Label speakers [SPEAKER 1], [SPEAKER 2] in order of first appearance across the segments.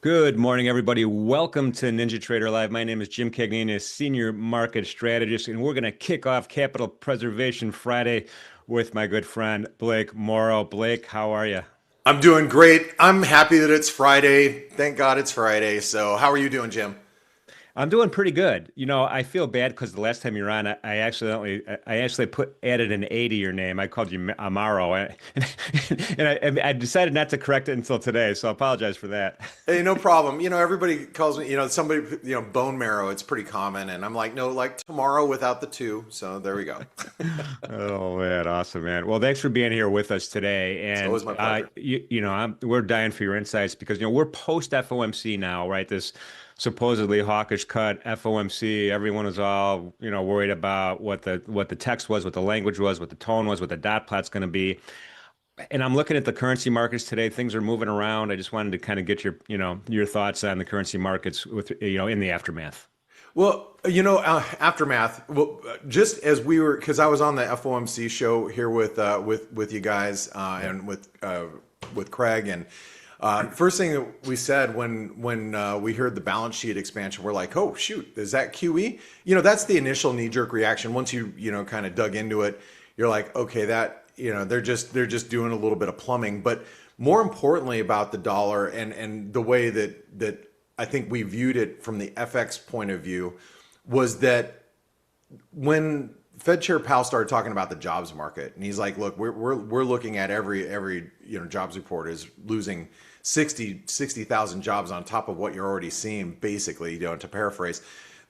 [SPEAKER 1] Good morning, everybody. Welcome to NinjaTrader Live. My name is Jim Cagnina, Senior Market Strategist, and we're going to kick off Capital Preservation Friday with my good friend Blake Morrow. Blake, how are you?
[SPEAKER 2] I'm doing great. I'm happy that it's Friday. Thank God it's Friday. So, how are you doing, Jim?
[SPEAKER 1] I'm doing pretty good. I feel bad because the last time you were on, I actually put added an A to your name. I called you Amaro, and I decided not to correct it until today. So I apologize for that.
[SPEAKER 2] Hey, no problem. Everybody calls me, somebody, bone marrow. It's pretty common. And I'm like, no, like tomorrow without the two. So, there we go.
[SPEAKER 1] Oh man, awesome, man. Well, thanks for being here with us today.
[SPEAKER 2] It's
[SPEAKER 1] And
[SPEAKER 2] always my pleasure.
[SPEAKER 1] we're dying for your insights because we're post FOMC now, right? This supposedly hawkish cut FOMC. Everyone was all worried about what the text was, what the language was, what the tone was, what the dot plot's going to be. And I'm looking at the currency markets today. Things are moving around. I just wanted to kind of get your thoughts on the currency markets with in the aftermath.
[SPEAKER 2] Well, aftermath. Well, just as we were, because I was on the FOMC show here with you guys and with Craig, and first thing that we said when we heard the balance sheet expansion, we're like, oh shoot, is that QE? That's the initial knee jerk reaction. Once you kind of dug into it, you're like, okay, that they're just doing a little bit of plumbing. But more importantly about the dollar and the way that I think we viewed it from the FX point of view was that when Fed Chair Powell started talking about the jobs market, and he's like, "Look, we're looking at every jobs report is losing 60,000 jobs on top of what you're already seeing, basically, to paraphrase."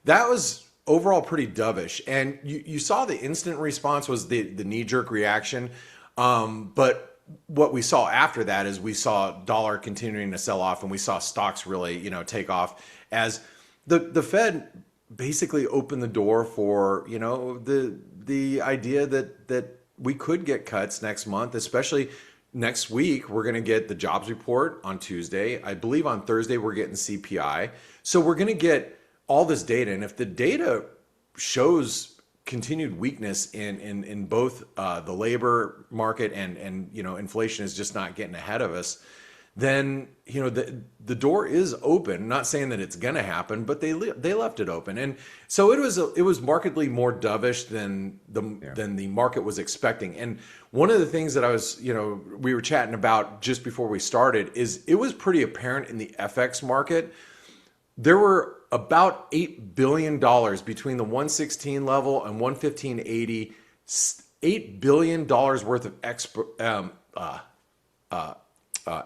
[SPEAKER 2] That was overall pretty dovish, and you saw the instant response was the knee jerk reaction, but what we saw after that is we saw dollar continuing to sell off, and we saw stocks really take off as the Fed basically opened the door for the idea that we could get cuts next month, especially next week. We're going to get the jobs report on Tuesday. I believe on Thursday we're getting CPI. So we're going to get all this data, and if the data shows continued weakness in both the labor market and inflation is just not getting ahead of us, then the door is open. Not saying that it's gonna happen, but they left it open, and so it was markedly more dovish than the market was expecting. And one of the things that I was we were chatting about just before we started is it was pretty apparent in the FX market. There were about $8 billion between the 116 level and 115.80, $8 billion worth of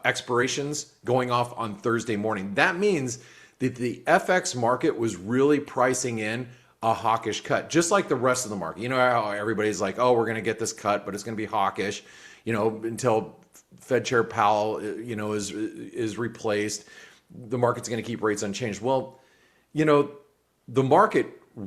[SPEAKER 2] expirations going off on Thursday morning. That means that the FX market was really pricing in a hawkish cut, just like the rest of the market. You know how everybody's like, oh, we're going to get this cut, but it's going to be hawkish, until Fed Chair Powell, is replaced. The market's going to keep rates unchanged. Well, the market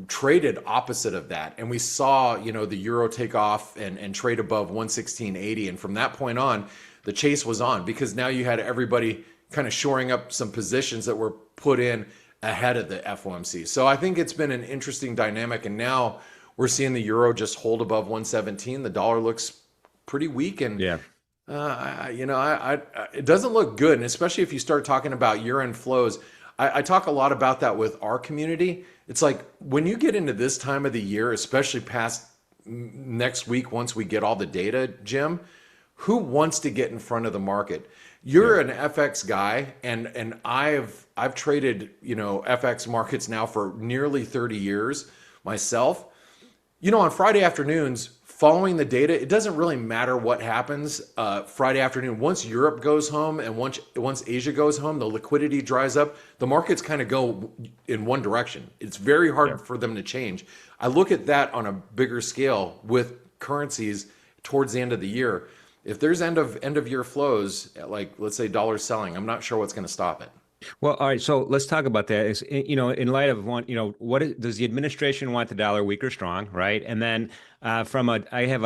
[SPEAKER 2] traded opposite of that, and we saw the euro take off and trade above 116.80, and from that point on the chase was on, because now you had everybody kind of shoring up some positions that were put in ahead of the FOMC. So I think it's been an interesting dynamic, and now we're seeing the euro just hold above 117. The dollar looks pretty weak, and
[SPEAKER 1] Yeah.
[SPEAKER 2] it doesn't look good, and especially if you start talking about year-end flows. I talk a lot about that with our community. It's like when you get into this time of the year, especially past next week, once we get all the data, Jim, who wants to get in front of the market? You're an FX guy, and I've traded FX markets now for nearly 30 years myself. On Friday afternoons, following the data, it doesn't really matter what happens Friday afternoon. Once Europe goes home and once Asia goes home, the liquidity dries up. The markets kind of go in one direction. It's very hard for them to change. I look at that on a bigger scale with currencies towards the end of the year. If there's end of year flows, like let's say dollar selling, I'm not sure what's going to stop it.
[SPEAKER 1] Well, all right. So let's talk about that. In light of does the administration want the dollar weak or strong, right? And then I have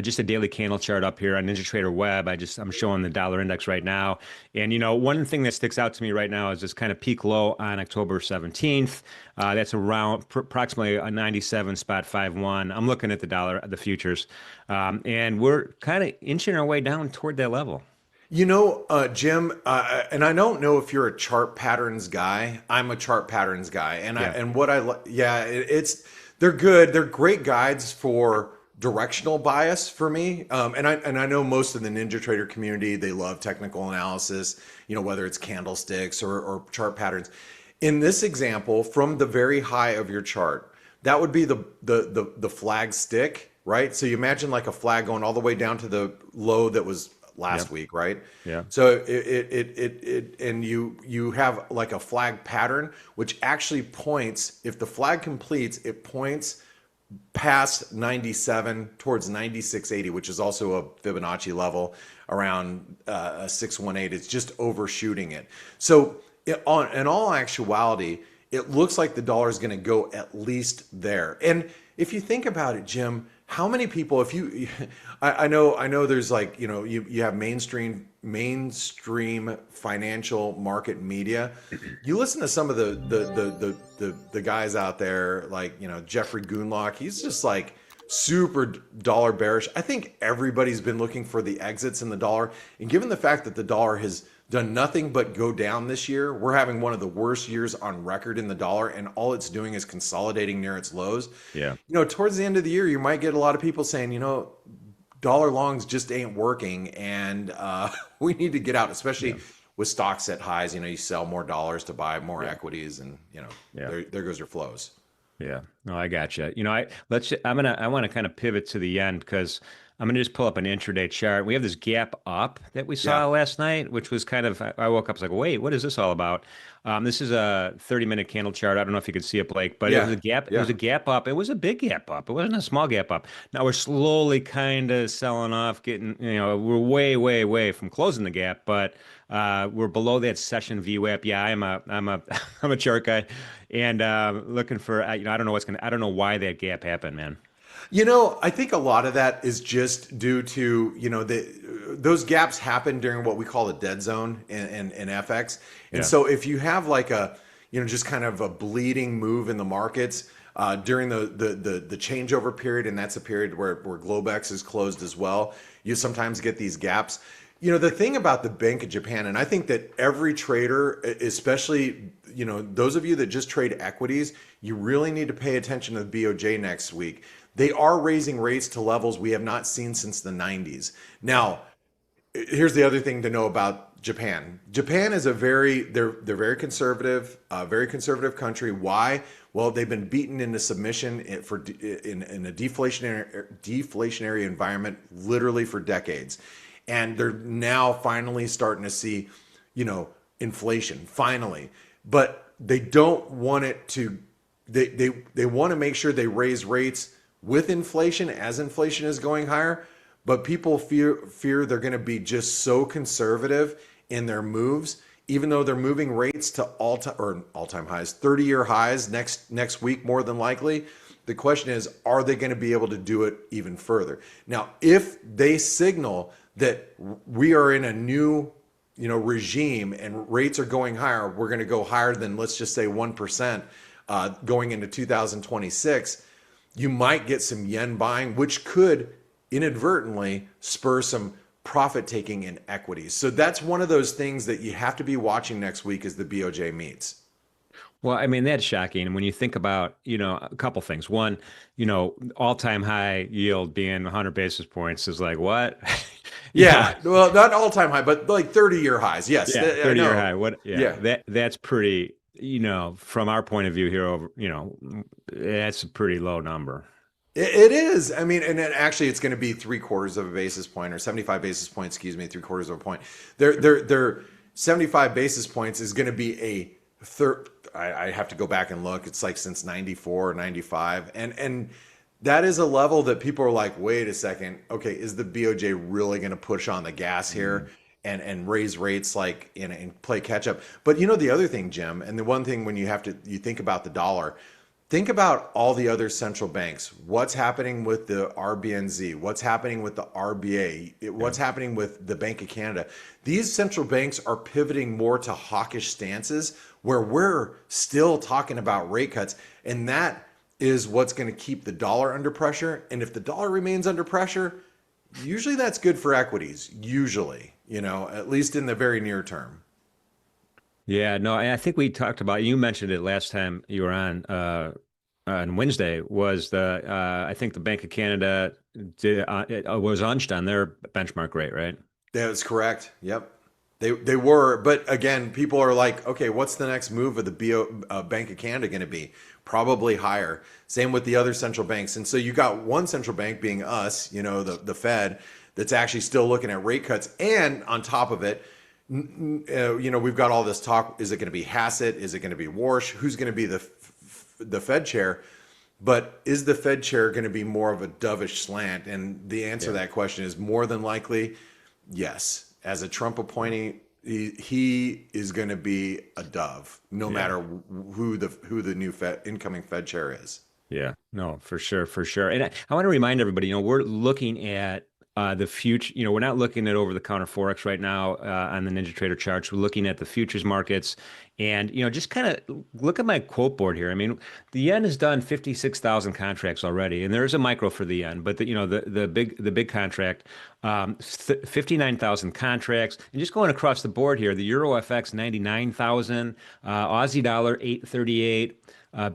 [SPEAKER 1] just a daily candle chart up here on NinjaTrader Web. I'm showing the dollar index right now, and one thing that sticks out to me right now is this kind of peak low on October 17th. That's around approximately a 97.51. I'm looking at the dollar, the futures, and we're kind of inching our way down toward that level.
[SPEAKER 2] Jim, and I don't know if you're a chart patterns guy. I'm a chart patterns guy, and I
[SPEAKER 1] Yeah.
[SPEAKER 2] and what I yeah, it's they're good. They're great guides for directional bias for me. And I know most of the NinjaTrader community, they love technical analysis. Whether it's candlesticks or chart patterns. In this example, from the very high of your chart, that would be the flag stick, right? So you imagine like a flag going all the way down to the low that was
[SPEAKER 1] Yeah.
[SPEAKER 2] last week, right?
[SPEAKER 1] Yeah.
[SPEAKER 2] So it and you have like a flag pattern, which actually points, if the flag completes, it points past 97 towards 9680, which is also a Fibonacci level around 618. It's just overshooting it. So in all actuality, it looks like the dollar is going to go at least there. And if you think about it, Jim, how many people, if you, I know there's like, you have mainstream financial market media. You listen to some of the guys out there, like, Jeffrey Goonlock, he's just like super dollar bearish. I think everybody's been looking for the exits in the dollar. And given the fact that the dollar has done nothing but go down this year, we're having one of the worst years on record in the dollar, and all it's doing is consolidating near its lows.
[SPEAKER 1] Yeah.
[SPEAKER 2] Towards the end of the year, you might get a lot of people saying, dollar longs just ain't working, and we need to get out, especially with stocks at highs. You sell more dollars to buy more equities, and
[SPEAKER 1] Yeah.
[SPEAKER 2] there goes your flows.
[SPEAKER 1] Yeah. No, I gotcha. I want to kind of pivot to the end because I'm gonna just pull up an intraday chart. We have this gap up that we
[SPEAKER 2] Yeah,
[SPEAKER 1] saw last night, which was kind of, I woke up, I was like, wait, what is this all about? This is a 30-minute candle chart. I don't know if you could see it, Blake, but it was
[SPEAKER 2] yeah,
[SPEAKER 1] a gap. It was
[SPEAKER 2] yeah.
[SPEAKER 1] a gap up. It was a big gap up. It wasn't a small gap up. Now we're slowly kind of selling off, getting, we're way, way, way from closing the gap, but we're below that session VWAP. Yeah, I'm a chart guy, and looking for, I don't know I don't know why that gap happened, man.
[SPEAKER 2] I think a lot of that is just due to, those gaps happen during what we call a dead zone in FX. And
[SPEAKER 1] Yeah.
[SPEAKER 2] so if you have like a, just kind of a bleeding move in the markets during the changeover period, and that's a period where Globex is closed as well, you sometimes get these gaps. The thing about the Bank of Japan, and I think that every trader, especially, those of you that just trade equities, you really need to pay attention to the BOJ next week. They are raising rates to levels we have not seen since the 90s. Now, here's the other thing to know about Japan. Japan is they're very conservative country. Why? Well, they've been beaten into submission in a deflationary environment literally for decades. And they're now finally starting to see, inflation finally. But they don't want it to they want to make sure they raise rates with inflation as inflation is going higher, but people fear they're going to be just so conservative in their moves, even though they're moving rates to all-time highs, 30-year highs next week more than likely. The question is, are they going to be able to do it even further? Now, if they signal that we are in a new regime and rates are going higher, we're going to go higher than, let's just say, 1% going into 2026, you might get some yen buying, which could inadvertently spur some profit taking in equities. So that's one of those things that you have to be watching next week as the BOJ meets.
[SPEAKER 1] Well, I mean, that's shocking. And when you think about, a couple things. One, all-time high yield being 100 basis points is like, what? You know,
[SPEAKER 2] Yeah, well, not all-time high, but like 30-year highs. Yes,
[SPEAKER 1] yeah,
[SPEAKER 2] I
[SPEAKER 1] 30-year
[SPEAKER 2] know.
[SPEAKER 1] high. What? Yeah,
[SPEAKER 2] Yeah,
[SPEAKER 1] that's pretty, from our point of view here over, that's a pretty low number.
[SPEAKER 2] it is. I mean, and then actually, it's going to be 3/4 of a basis point or 75 basis points. Excuse me, 3/4 of a point. Their 75 basis points is going to be a third. I have to go back and look. It's like since 94 or 95, and that is a level that people are like, wait a second, okay, is the BOJ really going to push on the gas here and raise rates like and play catch up? But the other thing, Jim, and the one thing when you think about the dollar. Think about all the other central banks. What's happening with the RBNZ? What's happening with the RBA? What's happening with the Bank of Canada? These central banks are pivoting more to hawkish stances where we're still talking about rate cuts. And that is what's going to keep the dollar under pressure. And if the dollar remains under pressure, usually that's good for equities, usually. at least in the very near term.
[SPEAKER 1] Yeah, no, I think we talked about, you mentioned it last time you were on Wednesday, was I think the Bank of Canada was unched on their benchmark rate, right?
[SPEAKER 2] That is correct. Yep. They were, but again, people are like, okay, what's the next move of the Bank of Canada going to be? Probably higher. Same with the other central banks. And so you got one central bank being us, the Fed, that's actually still looking at rate cuts. And on top of it, we've got all this talk. Is it going to be Hassett? Is it going to be Warsh? Who's going to be the Fed chair? But is the Fed chair going to be more of a dovish slant? And the answer to that question is more than likely, yes. As a Trump appointee, he is going to be a dove, no matter who the new incoming Fed chair is.
[SPEAKER 1] Yeah, no, for sure, for sure. And I want to remind everybody, we're looking at the future. We're not looking at over-the-counter forex right now on the NinjaTrader charts. We're looking at the futures markets, and just kind of look at my quote board here. I mean, the yen has done 56,000 contracts already, and there is a micro for the yen, but the big contract, 59,000 contracts, and just going across the board here, the Euro FX 99,000, Aussie dollar 838.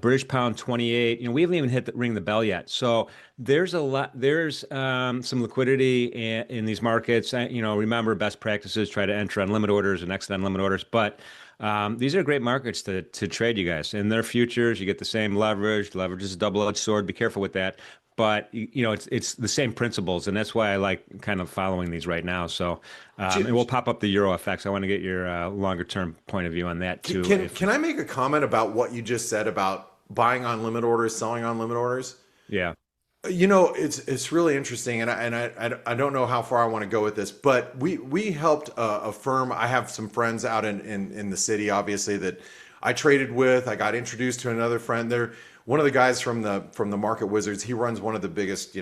[SPEAKER 1] British pound 28. We haven't even ring the bell yet. So there's a lot. There's some liquidity in these markets. Remember best practices. Try to enter on limit orders and exit on limit orders. But these are great markets to trade, you guys. In their futures, you get the same leverage. Leverage is a double-edged sword. Be careful with that. But it's the same principles, and that's why I like kind of following these right now. So, and we'll pop up the Euro FX. I want to get your longer term point of view on that too.
[SPEAKER 2] Can I make a comment about what you just said about buying on limit orders, selling on limit orders?
[SPEAKER 1] Yeah.
[SPEAKER 2] It's really interesting, and I don't know how far I want to go with this, but we helped a firm. I have some friends out in the city, obviously, that I traded with. I got introduced to another friend. They're one of the guys from the Market Wizards. He runs one of the biggest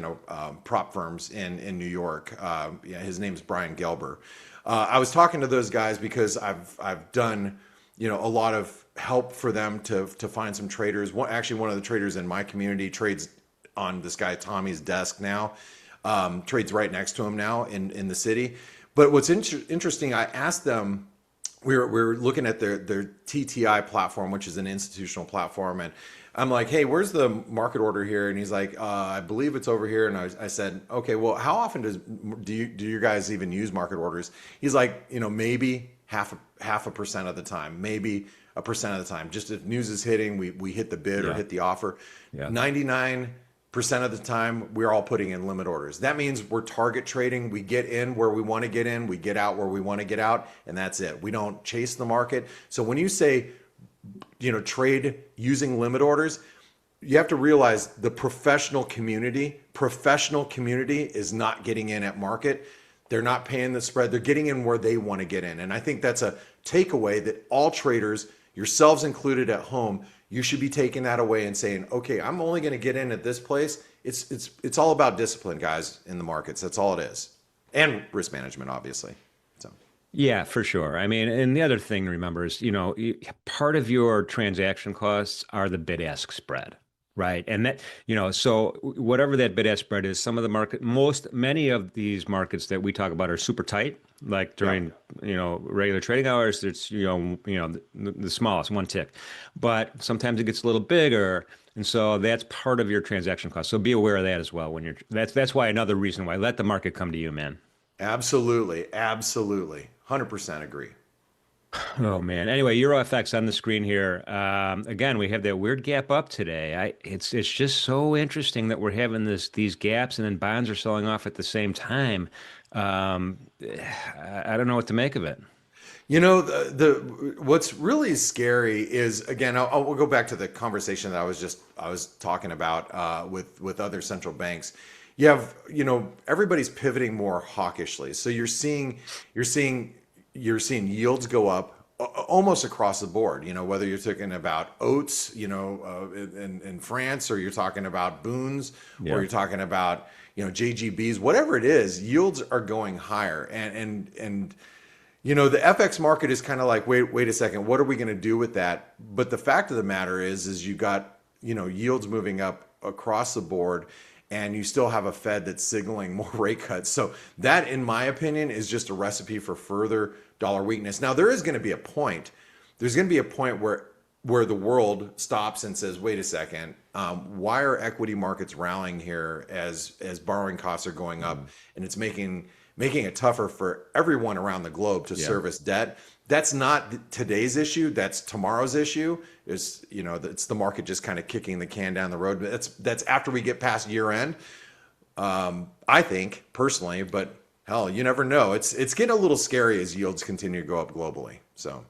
[SPEAKER 2] prop firms in New York. His name's Brian Gelber. I was talking to those guys because I've done a lot of help for them to find some traders. One of the traders in my community trades on this guy Tommy's desk now, trades right next to him now in the city. But what's interesting, I asked them, we're looking at their TTI platform, which is an institutional platform, and I'm like, hey, where's the market order here? And he's like, I believe it's over here. And I said, okay, well, how often do you guys even use market orders? He's like, maybe half a percent of the time, maybe a percent of the time. Just if news is hitting, we hit the bid or hit the offer. 99% of the time, we're all putting in limit orders. That means we're target trading. We get in where we want to get in, we get out where we want to get out, and that's it. We don't chase the market. So when you say, trade using limit orders, you have to realize the professional community is not getting in at market. They're not paying the spread. They're getting in where they want to get in. And I think that's a takeaway that all traders, yourselves included at home, you should be taking that away and saying, okay, I'm only going to get in at this place. It's all about discipline, guys, in the markets. That's all it is. And risk management, obviously. So.
[SPEAKER 1] Yeah, for sure. I mean, and the other thing to remember is, part of your transaction costs are the bid-ask spread, right? And that, so whatever that bid-ask spread is, some of the many of these markets that we talk about are super tight, like during, regular trading hours, it's, the smallest, one tick. But sometimes it gets a little bigger. And so that's part of your transaction cost. So be aware of that as well that's why another reason why let the market come to you, man.
[SPEAKER 2] Absolutely. 100% agree.
[SPEAKER 1] Oh man. Anyway, Euro FX on the screen here. Again, we have that weird gap up today. It's just so interesting that we're having these gaps and then bonds are selling off at the same time. I don't know what to make of it.
[SPEAKER 2] What's really scary is, again, we'll go back to the conversation that I was talking about with other central banks. You have, everybody's pivoting more hawkishly. So you're seeing yields go up almost across the board, whether you're talking about oats, in France, or you're talking about boons, or you're talking about, JGBs, whatever it is, yields are going higher. And the FX market is kind of like, wait a second, what are we going to do with that? But the fact of the matter is you got, yields moving up across the board. and you still have a Fed that's signaling more rate cuts. So that, in my opinion, is just a recipe for further dollar weakness. Now, there is going to be a point. There's going to be a point where the world stops and says, "Wait a second, why are equity markets rallying here as borrowing costs are going up, and it's making it tougher for everyone around the globe to service debt?" That's not today's issue. That's tomorrow's issue. It's the market just kind of kicking the can down the road. But that's after we get past year end. I think personally, but hell, you never know. It's getting a little scary as yields continue to go up globally. So.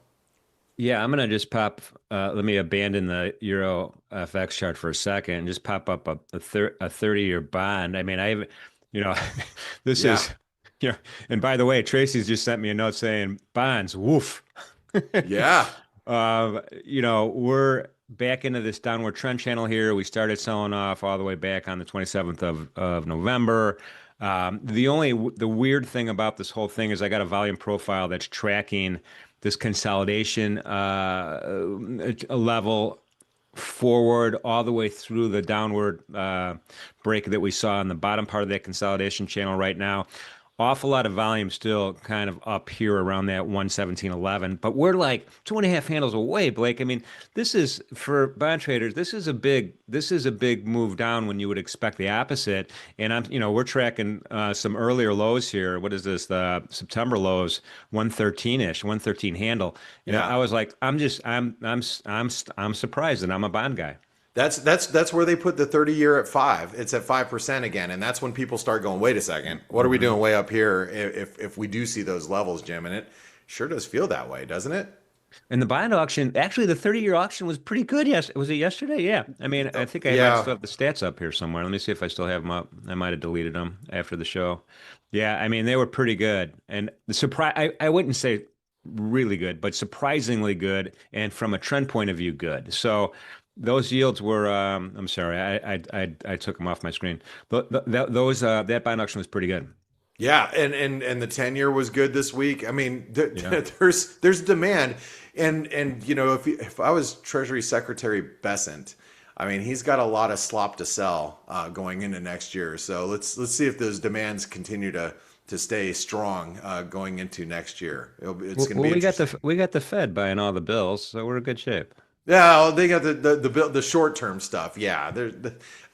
[SPEAKER 1] Yeah, I'm gonna just pop. Let me abandon the Euro FX chart for a second and just pop up a 30-year bond. I mean, you know, this is, and by the way, Tracy's just sent me a note saying bonds, woof.
[SPEAKER 2] Yeah.
[SPEAKER 1] We're back into this downward trend channel here. We started selling off all the way back on the 27th of November. The weird thing about this whole thing is I got a volume profile that's tracking this consolidation level forward all the way through the downward break that we saw in the bottom part of that consolidation channel right now. Awful lot of volume still kind of up here around that 117.11, but we're like 2.5 handles away, Blake. I mean, this is for bond traders. This is a big move down when you would expect the opposite. And we're tracking some earlier lows here. What is this? The September lows, 113-ish, 113 handle. I was like, I'm surprised that I'm a bond guy.
[SPEAKER 2] That's where they put the 30-year at 5. It's at 5% again, and that's when people start going, "Wait a second, what are we doing way up here?" If we do see those levels, Jim, and it sure does feel that way, doesn't it?
[SPEAKER 1] And the bond auction, actually, the 30-year auction was pretty good. Yes, was it yesterday? Yeah. I mean, I think I might still have the stats up here somewhere. Let me see if I still have them up. I might have deleted them after the show. Yeah, I mean, they were pretty good, and the surprise. I wouldn't say really good, but surprisingly good, and from a trend point of view, good. So. Those yields were. I'm sorry, I took them off my screen. That bond auction was pretty good.
[SPEAKER 2] Yeah, and the 10-year was good this week. I mean, there's demand, and if I was Treasury Secretary Bessent, I mean, he's got a lot of slop to sell going into next year. So let's see if those demands continue to stay strong going into next year. It's going to be.
[SPEAKER 1] We got the Fed buying all the bills, so we're in good shape.
[SPEAKER 2] Yeah, they got the short term stuff. Yeah,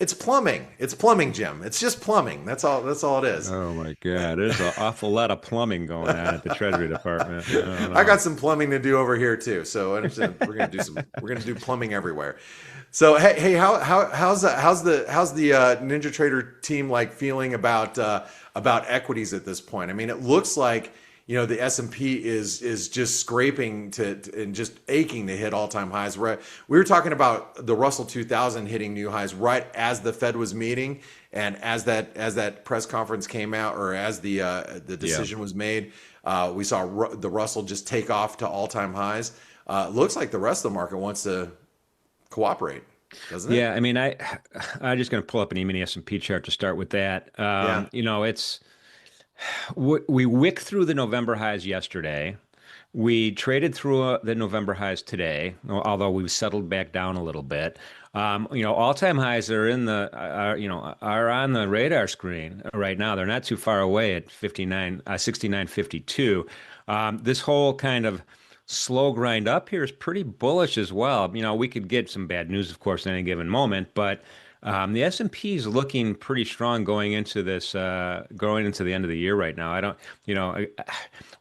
[SPEAKER 2] it's plumbing. It's plumbing, Jim. It's just plumbing. That's all it is.
[SPEAKER 1] Oh my God, there's an awful lot of plumbing going on at the Treasury Department.
[SPEAKER 2] I got some plumbing to do over here too. So I understand we're gonna do plumbing everywhere. So hey, how's the NinjaTrader team like feeling about equities at this point? I mean, it looks like. The S&P is just scraping and just aching to hit all-time highs. We were talking about the Russell 2000 hitting new highs right as the Fed was meeting, and as that press conference came out, or as the decision was made, we saw the Russell just take off to all-time highs. Looks like the rest of the market wants to cooperate, doesn't it?
[SPEAKER 1] Yeah, I mean, I'm just going to pull up an E-mini S&P chart to start with that. It's. We wicked through the November highs yesterday. We traded through the November highs today, although we've settled back down a little bit. All-time highs are are on the radar screen right now. They're not too far away at 69.52. This whole kind of slow grind up here is pretty bullish as well. We could get some bad news, of course, at any given moment, but. The S&P is looking pretty strong going into the end of the year right now. I don't,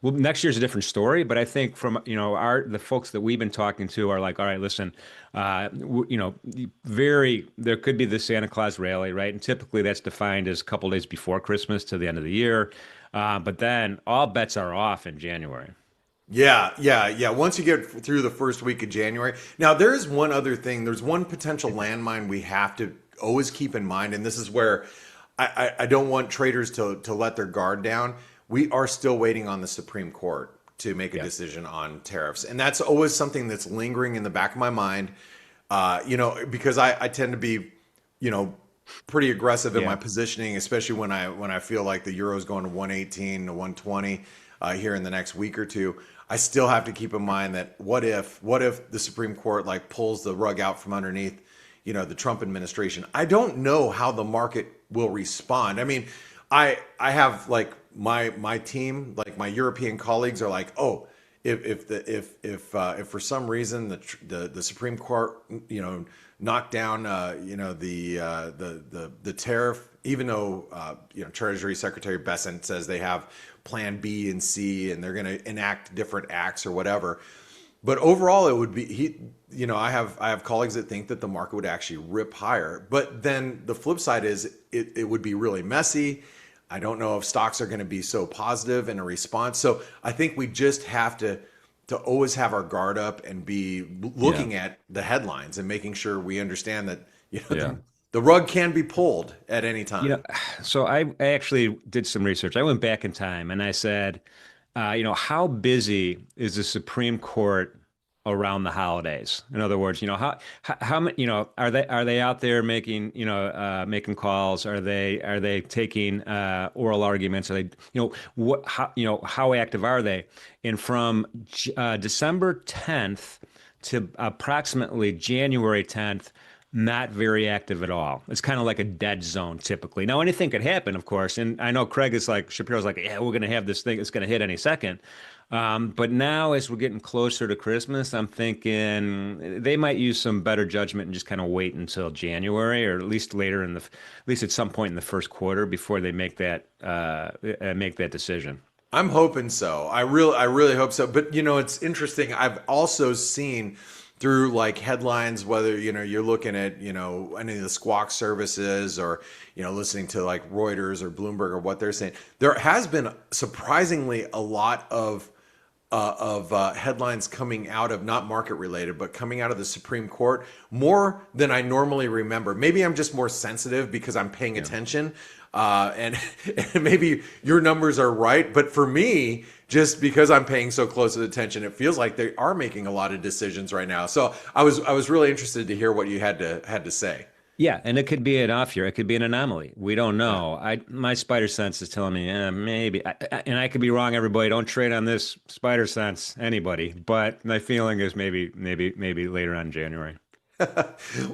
[SPEAKER 1] well, next year's a different story, but I think from, the folks that we've been talking to are like, all right, listen, there could be the Santa Claus rally, right? And typically that's defined as a couple days before Christmas to the end of the year. But then all bets are off in January.
[SPEAKER 2] Yeah. Once you get through the first week of January. Now, there is one other thing. There's one potential landmine we have to always keep in mind, and this is where I don't want traders to let their guard down. We are still waiting on the Supreme Court to make a decision on tariffs, and that's always something that's lingering in the back of my mind. Because I tend to be, pretty aggressive in my positioning, especially when I feel like the euro is going to 118 to 120 here in the next week or two. I still have to keep in mind that what if the Supreme Court pulls the rug out from underneath the Trump administration. I don't know how the market will respond. I mean, I have like my team, like my European colleagues are like, oh, if for some reason the Supreme Court knocked down the tariff, even though Treasury Secretary Bessent says they have Plan B and C and they're going to enact different acts or whatever. But overall, it would be I have colleagues that think that the market would actually rip higher. But then the flip side is it would be really messy. I don't know if stocks are going to be so positive in a response. So I think we just have to always have our guard up and be looking at the headlines and making sure we understand that the rug can be pulled at any time.
[SPEAKER 1] So I actually did some research. I went back in time and I said, how busy is the Supreme Court around the holidays? In other words, how many, are they out there making, making calls? Are they taking oral arguments? Are they, how active are they? And from December 10th to approximately January 10th, not very active at all. It's kind of like a dead zone typically. Now, anything could happen, of course. And I know Shapiro's like, yeah, we're going to have this thing. It's going to hit any second. But now, as we're getting closer to Christmas, I'm thinking they might use some better judgment and just kind of wait until January, or at least at least at some point in the first quarter before they make that decision.
[SPEAKER 2] I'm hoping so. I really hope so. But it's interesting. I've also seen through like headlines, whether you're looking at any of the squawk services or listening to like Reuters or Bloomberg or what they're saying, there has been surprisingly a lot of headlines coming out of, not market related, but coming out of the Supreme Court, more than I normally remember. Maybe I'm just more sensitive because I'm paying attention, and maybe your numbers are right. But for me, just because I'm paying so close attention, it feels like they are making a lot of decisions right now. So I was really interested to hear what you had to say.
[SPEAKER 1] Yeah, and it could be an off year. It could be an anomaly. We don't know. My spider sense is telling me, maybe, and I could be wrong. Everybody, don't trade on this spider sense, anybody. But my feeling is maybe later on in January.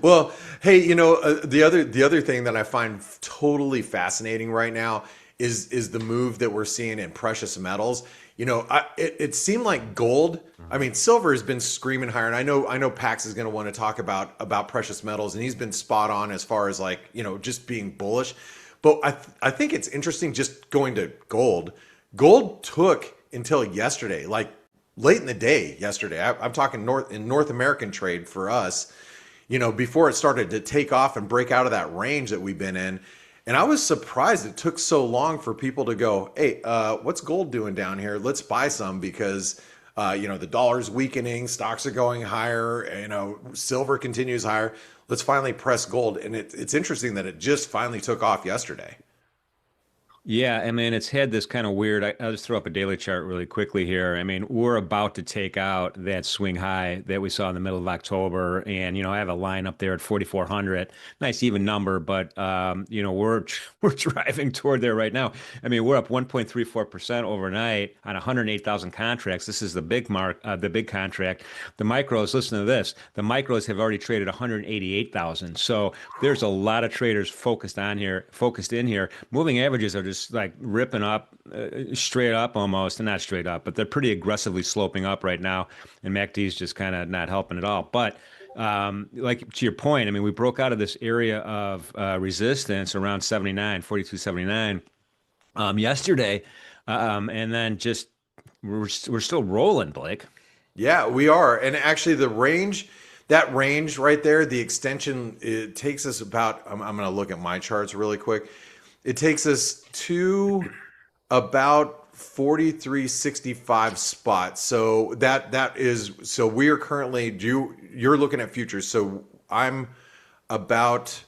[SPEAKER 2] Well, hey, the other thing that I find totally fascinating right now is the move that we're seeing in precious metals. It seemed like gold. I mean, silver has been screaming higher, and I know Pax is going to want to talk about precious metals, and he's been spot on as far as just being bullish. But I think it's interesting just going to gold. Gold took until yesterday, like late in the day yesterday. I'm talking North American trade for us. Before it started to take off and break out of that range that we've been in. And I was surprised it took so long for people to go, hey, what's gold doing down here? Let's buy some because, the dollar's weakening, stocks are going higher, silver continues higher. Let's finally press gold. And it's interesting that it just finally took off yesterday.
[SPEAKER 1] Yeah, I mean, it's had this kind of weird. I'll just throw up a daily chart really quickly here. I mean, we're about to take out that swing high that we saw in the middle of October. And, I have a line up there at 4,400. Nice even number, but, we're driving toward there right now. I mean, we're up 1.34% overnight on 108,000 contracts. This is the big the big contract. The micros, listen to this. The micros have already traded 188,000. So there's a lot of traders focused in here. Moving averages are just like ripping up straight up almost, and not straight up, but they're pretty aggressively sloping up right now. And MACD's just kind of not helping at all. But like to your point, I mean, we broke out of this area of resistance around 42.79 yesterday. And then just we're still rolling, Blake.
[SPEAKER 2] Yeah, we are. And actually that range right there, the extension, it takes us about, I'm going to look at my charts really quick. It takes us to about 43.65 spots. So so we are currently, you're looking at futures. So I'm about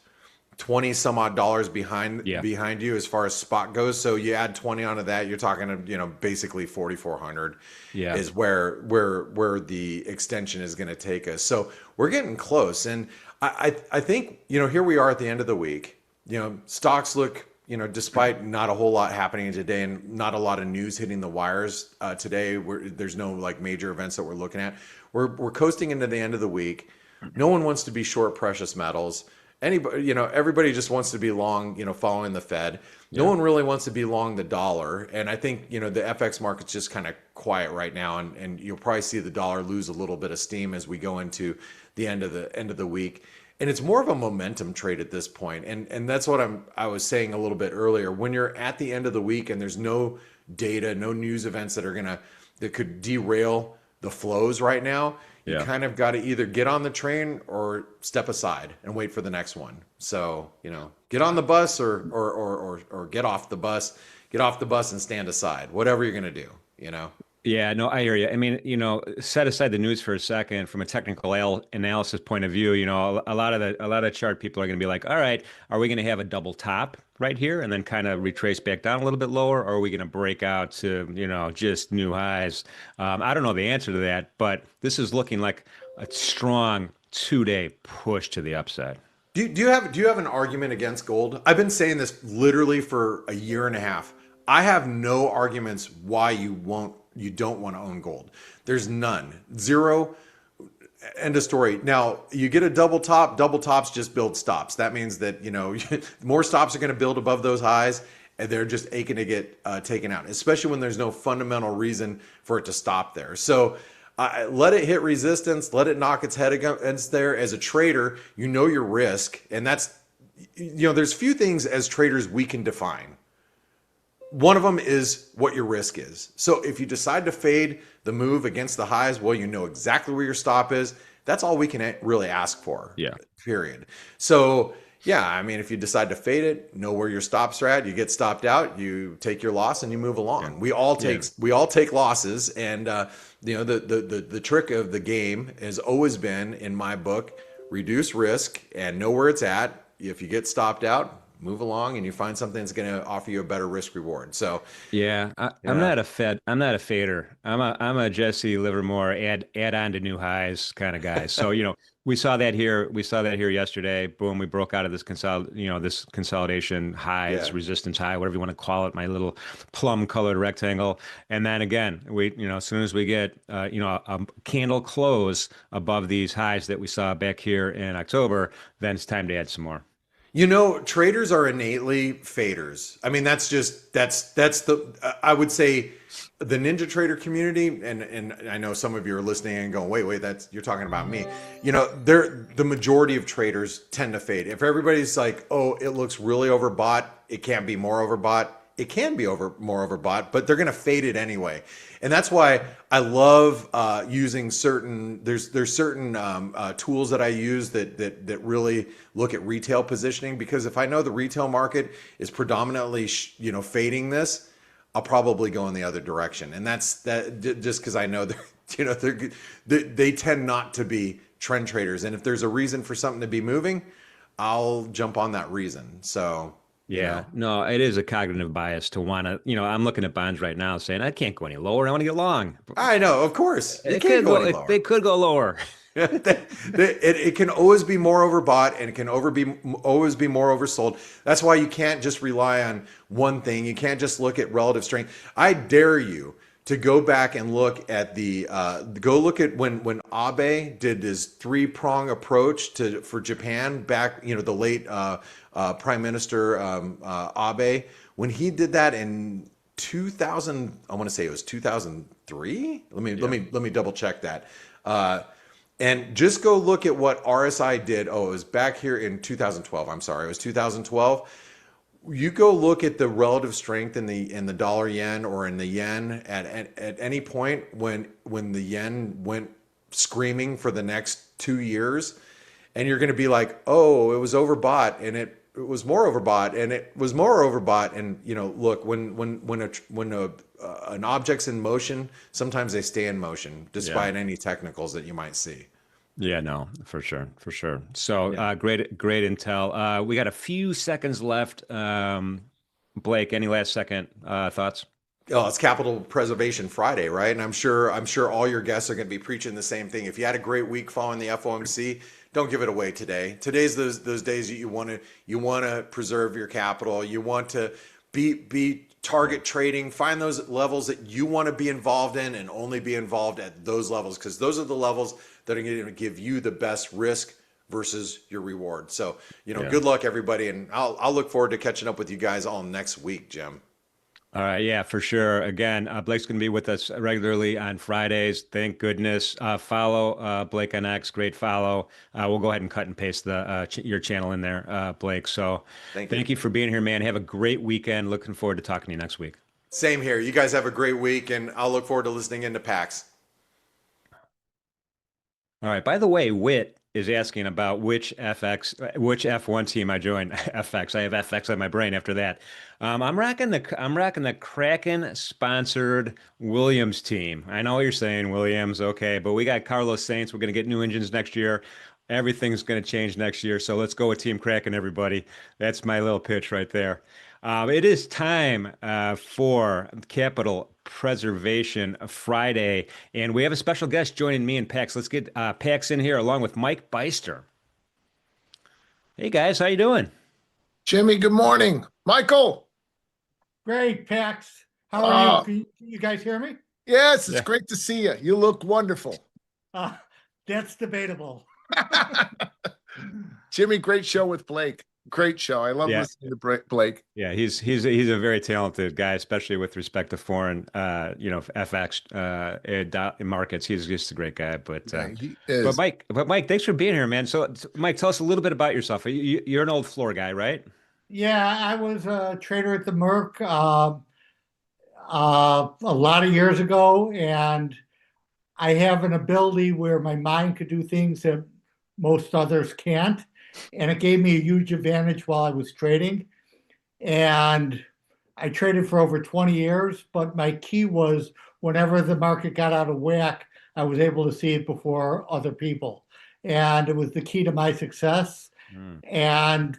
[SPEAKER 2] 20 some odd dollars behind you as far as spot goes. So you add 20 onto that, you're talking, basically 4,400 is where the extension is going to take us. So we're getting close. And I think, here we are at the end of the week, stocks look, despite not a whole lot happening today and not a lot of news hitting the wires today, there's no like major events that we're looking at. We're coasting into the end of the week. No one wants to be short precious metals. Anybody, everybody just wants to be long, following the Fed. No
[SPEAKER 1] Yeah.
[SPEAKER 2] one really wants to be long the dollar. And I think, the FX market's just kind of quiet right now. And you'll probably see the dollar lose a little bit of steam as we go into the end of the week. And it's more of a momentum trade at this point. And that's what I was saying a little bit earlier. When you're at the end of the week and there's no data, no news events that could derail the flows right now, you
[SPEAKER 1] Yeah.
[SPEAKER 2] kind of got to either get on the train or step aside and wait for the next one. So, get on the bus or get off the bus, and stand aside, whatever you're going to do.
[SPEAKER 1] Yeah, no, I hear you. I mean, set aside the news for a second from a technical analysis point of view, a lot of chart people are going to be like, all right, are we going to have a double top right here and then kind of retrace back down a little bit lower, or are we going to break out to, just new highs? I don't know the answer to that, but this is looking like a strong 2-day push to the upside.
[SPEAKER 2] Do you have an argument against gold? I've been saying this literally for a year and a half. I have no arguments why you don't want to own gold. There's none. Zero. End of story. Now, you get a double top. Double tops just build stops. That means that, more stops are going to build above those highs, and they're just aching to get taken out, especially when there's no fundamental reason for it to stop there. So let it hit resistance. Let it knock its head against there. As a trader, you know your risk. And that's, there's few things as traders we can define. One of them is what your risk is. So if you decide to fade the move against the highs, well, you know exactly where your stop is. That's all we can really ask for.
[SPEAKER 1] Yeah.
[SPEAKER 2] Period. So yeah, I mean, if you decide to fade it, know where your stops are at. You get stopped out, you take your loss, and you move along. Yeah. We all take losses, and the trick of the game has always been, in my book, reduce risk and know where it's at. If you get stopped out, move along, and you find something that's going to offer you a better risk reward. So
[SPEAKER 1] yeah, I'm not a Fed. I'm not a fader. I'm a Jesse Livermore add on to new highs kind of guy. So we saw that here. We saw that here yesterday. Boom, we broke out of this this consolidation highs, resistance high, whatever you want to call it. My little plum colored rectangle, and then again, as soon as we get a candle close above these highs that we saw back here in October, then it's time to add some more.
[SPEAKER 2] Traders are innately faders. I mean, that's the I would say the NinjaTrader community, and I know some of you are listening and going, wait, you're talking about me. The majority of traders tend to fade. If everybody's like, oh, it looks really overbought, it can't be more overbought. It can be more overbought, but they're going to fade it anyway. And that's why I love using there's certain tools that I use that really look at retail positioning, because if I know the retail market is predominantly fading this, I'll probably go in the other direction. And that's just because I know they tend not to be trend traders. And if there's a reason for something to be moving, I'll jump on that reason. So.
[SPEAKER 1] Yeah, no, it is a cognitive bias to want to, I'm looking at bonds right now saying I can't go any lower. I want to get long.
[SPEAKER 2] I know, of course.
[SPEAKER 1] It can't go any lower. They could go lower.
[SPEAKER 2] It can always be more overbought, and it can always be more oversold. That's why you can't just rely on one thing. You can't just look at relative strength. I dare you to go back and look at when Abe did his 3-prong approach for Japan back, the late Prime Minister Abe, when he did that in 2000, I want to say it was 2003. Let me double check that. And just go look at what RSI did. Oh, it was back here in 2012. I'm sorry, it was 2012. You go look at the relative strength in the dollar yen or in the yen at any point when the yen went screaming for the next 2 years, and you're going to be like, oh, it was overbought, and it was more overbought, and it was more overbought. And look, when an object's in motion, sometimes they stay in motion despite any technicals that you might see.
[SPEAKER 1] Yeah, no, for sure. So great intel. We got a few seconds left. Blake, any last second thoughts?
[SPEAKER 2] Oh, it's Capital Preservation Friday, right? And I'm sure all your guests are going to be preaching the same thing. If you had a great week following the FOMC, don't give it away today. Today's those days that you want to preserve your capital. You want to be target trading, find those levels that you want to be involved in and only be involved at those levels, because those are the levels that are going to give you the best risk versus your reward. So, good luck everybody. And I'll look forward to catching up with you guys all next week, Jim.
[SPEAKER 1] All right, yeah, for sure. Again, Blake's going to be with us regularly on Fridays. Thank goodness. Follow Blake on X. Great follow. We'll go ahead and cut and paste your channel in there, Blake. So thank you for being here, man. Have a great weekend. Looking forward to talking to you next week.
[SPEAKER 2] Same here. You guys have a great week, and I'll look forward to listening into PAX.
[SPEAKER 1] All right. By the way, Wit is asking about which F1 team I joined. FX. I have FX on my brain after that. I'm rocking the Kraken sponsored Williams team. I know what you're saying, Williams. Okay, but we got Carlos Sainz. We're going to get new engines next year. Everything's going to change next year. So let's go with Team Kraken, everybody. That's my little pitch right there. It is time for Capital Preservation Friday, and we have a special guest joining me and Pax. Let's get Pax in here along with Mike Byster. Hey guys, how you doing?
[SPEAKER 3] Jimmy, good morning. Michael.
[SPEAKER 4] Great, Pax. How are you? Can you guys hear me?
[SPEAKER 3] Yes, it's great to see you. You look wonderful.
[SPEAKER 4] That's debatable.
[SPEAKER 3] Jimmy, great show with Blake. Great show. I love listening to Blake.
[SPEAKER 1] Yeah, he's a very talented guy, especially with respect to foreign, FX markets. He's just a great guy. But
[SPEAKER 3] he is.
[SPEAKER 1] But Mike, thanks for being here, man. So, Mike, tell us a little bit about yourself. You're an old floor guy, right?
[SPEAKER 4] Yeah, I was a trader at the Merc a lot of years ago, and I have an ability where my mind could do things that most others can't. And it gave me a huge advantage while I was trading. And I traded for over 20 years, but my key was whenever the market got out of whack, I was able to see it before other people. And it was the key to my success. And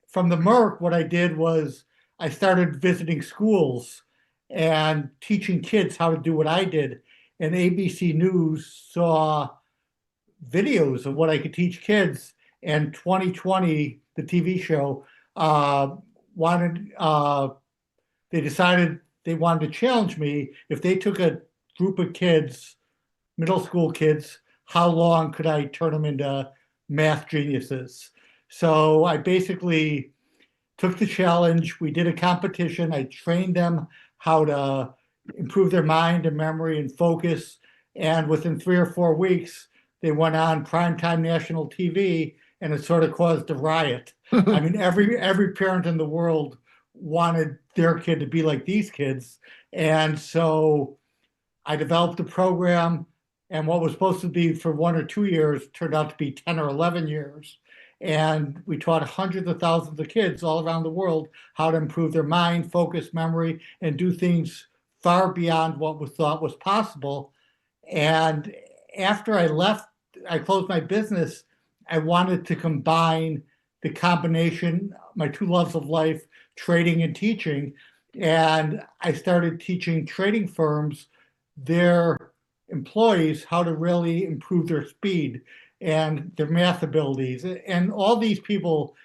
[SPEAKER 4] from the Merc, what I did was I started visiting schools and teaching kids how to do what I did. And ABC News saw videos of what I could teach kids. And 2020, the TV show, they decided they wanted to challenge me. If they took a group of kids, middle school kids, how long could I turn them into math geniuses? So I basically took the challenge. We did a competition. I trained them how to improve their mind and memory and focus. And within 3 or 4 weeks, they went on primetime national TV, and it sort of caused a riot. I mean, every parent in the world wanted their kid to be like these kids. And so I developed a program, and what was supposed to be for 1 or 2 years turned out to be 10 or 11 years. And we taught hundreds of thousands of kids all around the world how to improve their mind, focus, memory, and do things far beyond what was thought was possible. And after I left, I closed my business. I wanted to combine the combination, my two loves of life, trading and teaching. And I started teaching trading firms, their employees, how to really improve their speed and their math abilities. And all these people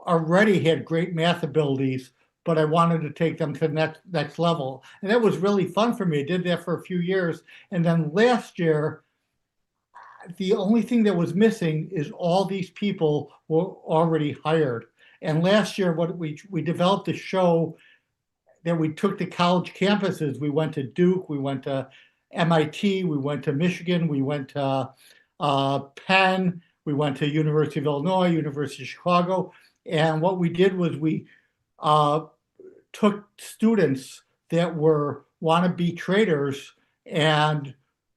[SPEAKER 4] already had great math abilities, but I wanted to take them to the next level. And that was really fun for me. I did that for a few years. And then last year, the only thing that was missing is all these people were already hired. And last year, what we developed a show that we took to college campuses. We went to Duke, we went to MIT, we went to Michigan, we went to Penn, we went to University of Illinois, University of Chicago. And what we did was we took students that were wannabe traders, and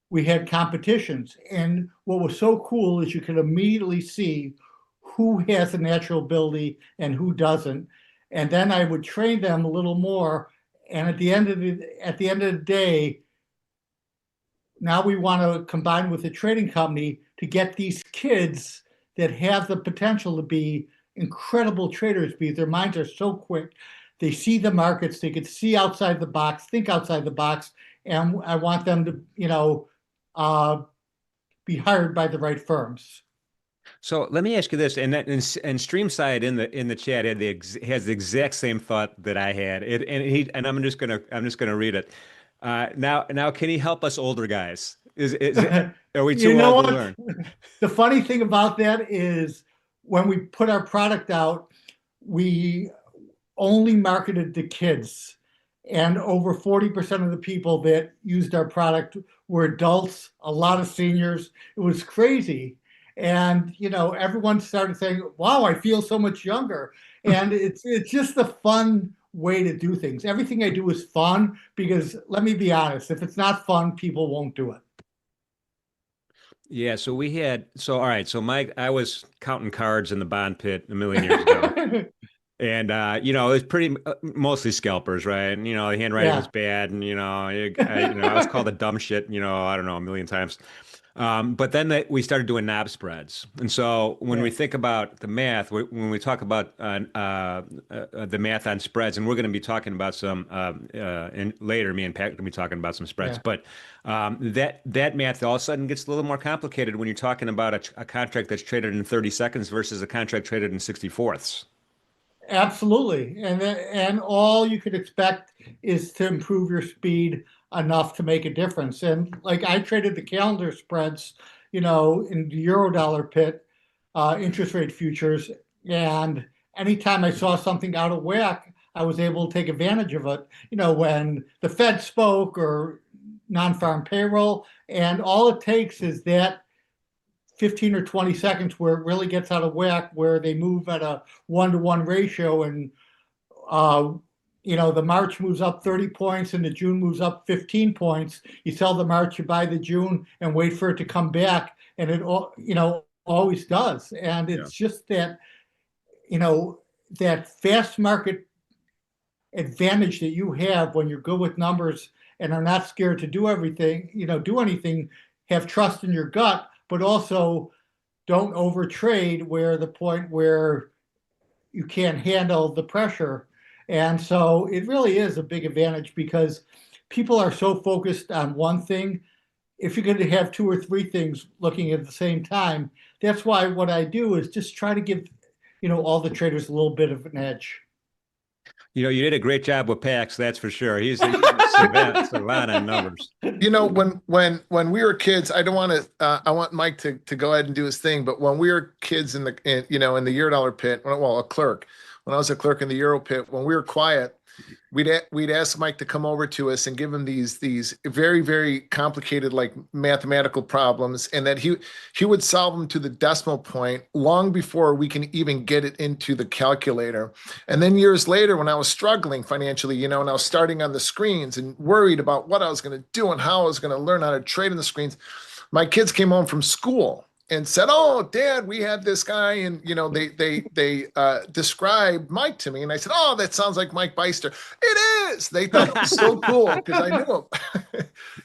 [SPEAKER 4] we had competitions. And what was so cool is you could immediately see who has a natural ability and who doesn't. And then I would train them a little more. And at the end of the day, now we want to combine with the trading company to get these kids that have the potential to be incredible traders, because their minds are so quick. They see the markets, they could see outside the box, think outside the box. And I want them to, be hired by the right firms.
[SPEAKER 1] So let me ask you this, and StreamSide in the chat has the exact same thought that I had. And I'm just gonna read it. Now can he help us older guys? Are we
[SPEAKER 4] You
[SPEAKER 1] too
[SPEAKER 4] know
[SPEAKER 1] old to
[SPEAKER 4] what?
[SPEAKER 1] learn?
[SPEAKER 4] The funny thing about that is when we put our product out, we only marketed to kids. And over 40% of the people that used our product were adults, a lot of seniors. It was crazy. And everyone started saying, wow, I feel so much younger. And it's just a fun way to do things. Everything I do is fun because let me be honest, if it's not fun, people won't do it.
[SPEAKER 1] Yeah, so all right, so Mike, I was counting cards in the bond pit a million years ago. And it was pretty mostly scalpers, right? And the handwriting was
[SPEAKER 4] Yeah,
[SPEAKER 1] bad, and I was called a dumb shit, I don't know, a million times. But then we started doing knob spreads, and so when
[SPEAKER 4] yeah,
[SPEAKER 1] we think about the math, when we talk about the math on spreads, and we're going to be talking about some and later, me and Pat are going to be talking about some spreads,
[SPEAKER 4] yeah.
[SPEAKER 1] but that math all of a sudden gets a little more complicated when you're talking about a contract that's traded in 30 seconds versus a contract traded in 60/4.
[SPEAKER 4] Absolutely. And all you could expect is to improve your speed enough to make a difference. And like I traded the calendar spreads, in the Eurodollar pit, interest rate futures. And anytime I saw something out of whack, I was able to take advantage of it. When the Fed spoke or non-farm payroll, and all it takes is that 15 or 20 seconds where it really gets out of whack, where they move at a 1-to-1 ratio, and uh, the March moves up 30 points and the June moves up 15 points. You sell the March, you buy the June, and wait for it to come back, and it always does. And
[SPEAKER 3] Yeah.
[SPEAKER 4] it's just that fast market advantage that you have when you're good with numbers and are not scared to do everything, do anything, have trust in your gut, but also don't overtrade where the point where you can't handle the pressure. And so it really is a big advantage because people are so focused on one thing. If you're going to have two or three things looking at the same time, that's why what I do is just try to give, all the traders a little bit of an edge.
[SPEAKER 1] You did a great job with Pax, that's for sure. He's a savant on numbers.
[SPEAKER 3] When we were kids, I don't want to. I want Mike to go ahead and do his thing. But when we were kids in the Eurodollar pit, well, a clerk. When I was a clerk in the Euro pit, when we were quiet, we'd ask Mike to come over to us and give him these very, very complicated like mathematical problems, and that he would solve them to the decimal point long before we can even get it into the calculator. And then years later, when I was struggling financially, and I was starting on the screens and worried about what I was going to do and how I was going to learn how to trade in the screens, my kids came home from school and said, "Oh, Dad, we had this guy," and they described Mike to me, and I said, "Oh, that sounds like Mike Byster." It is. They thought it was so cool because I knew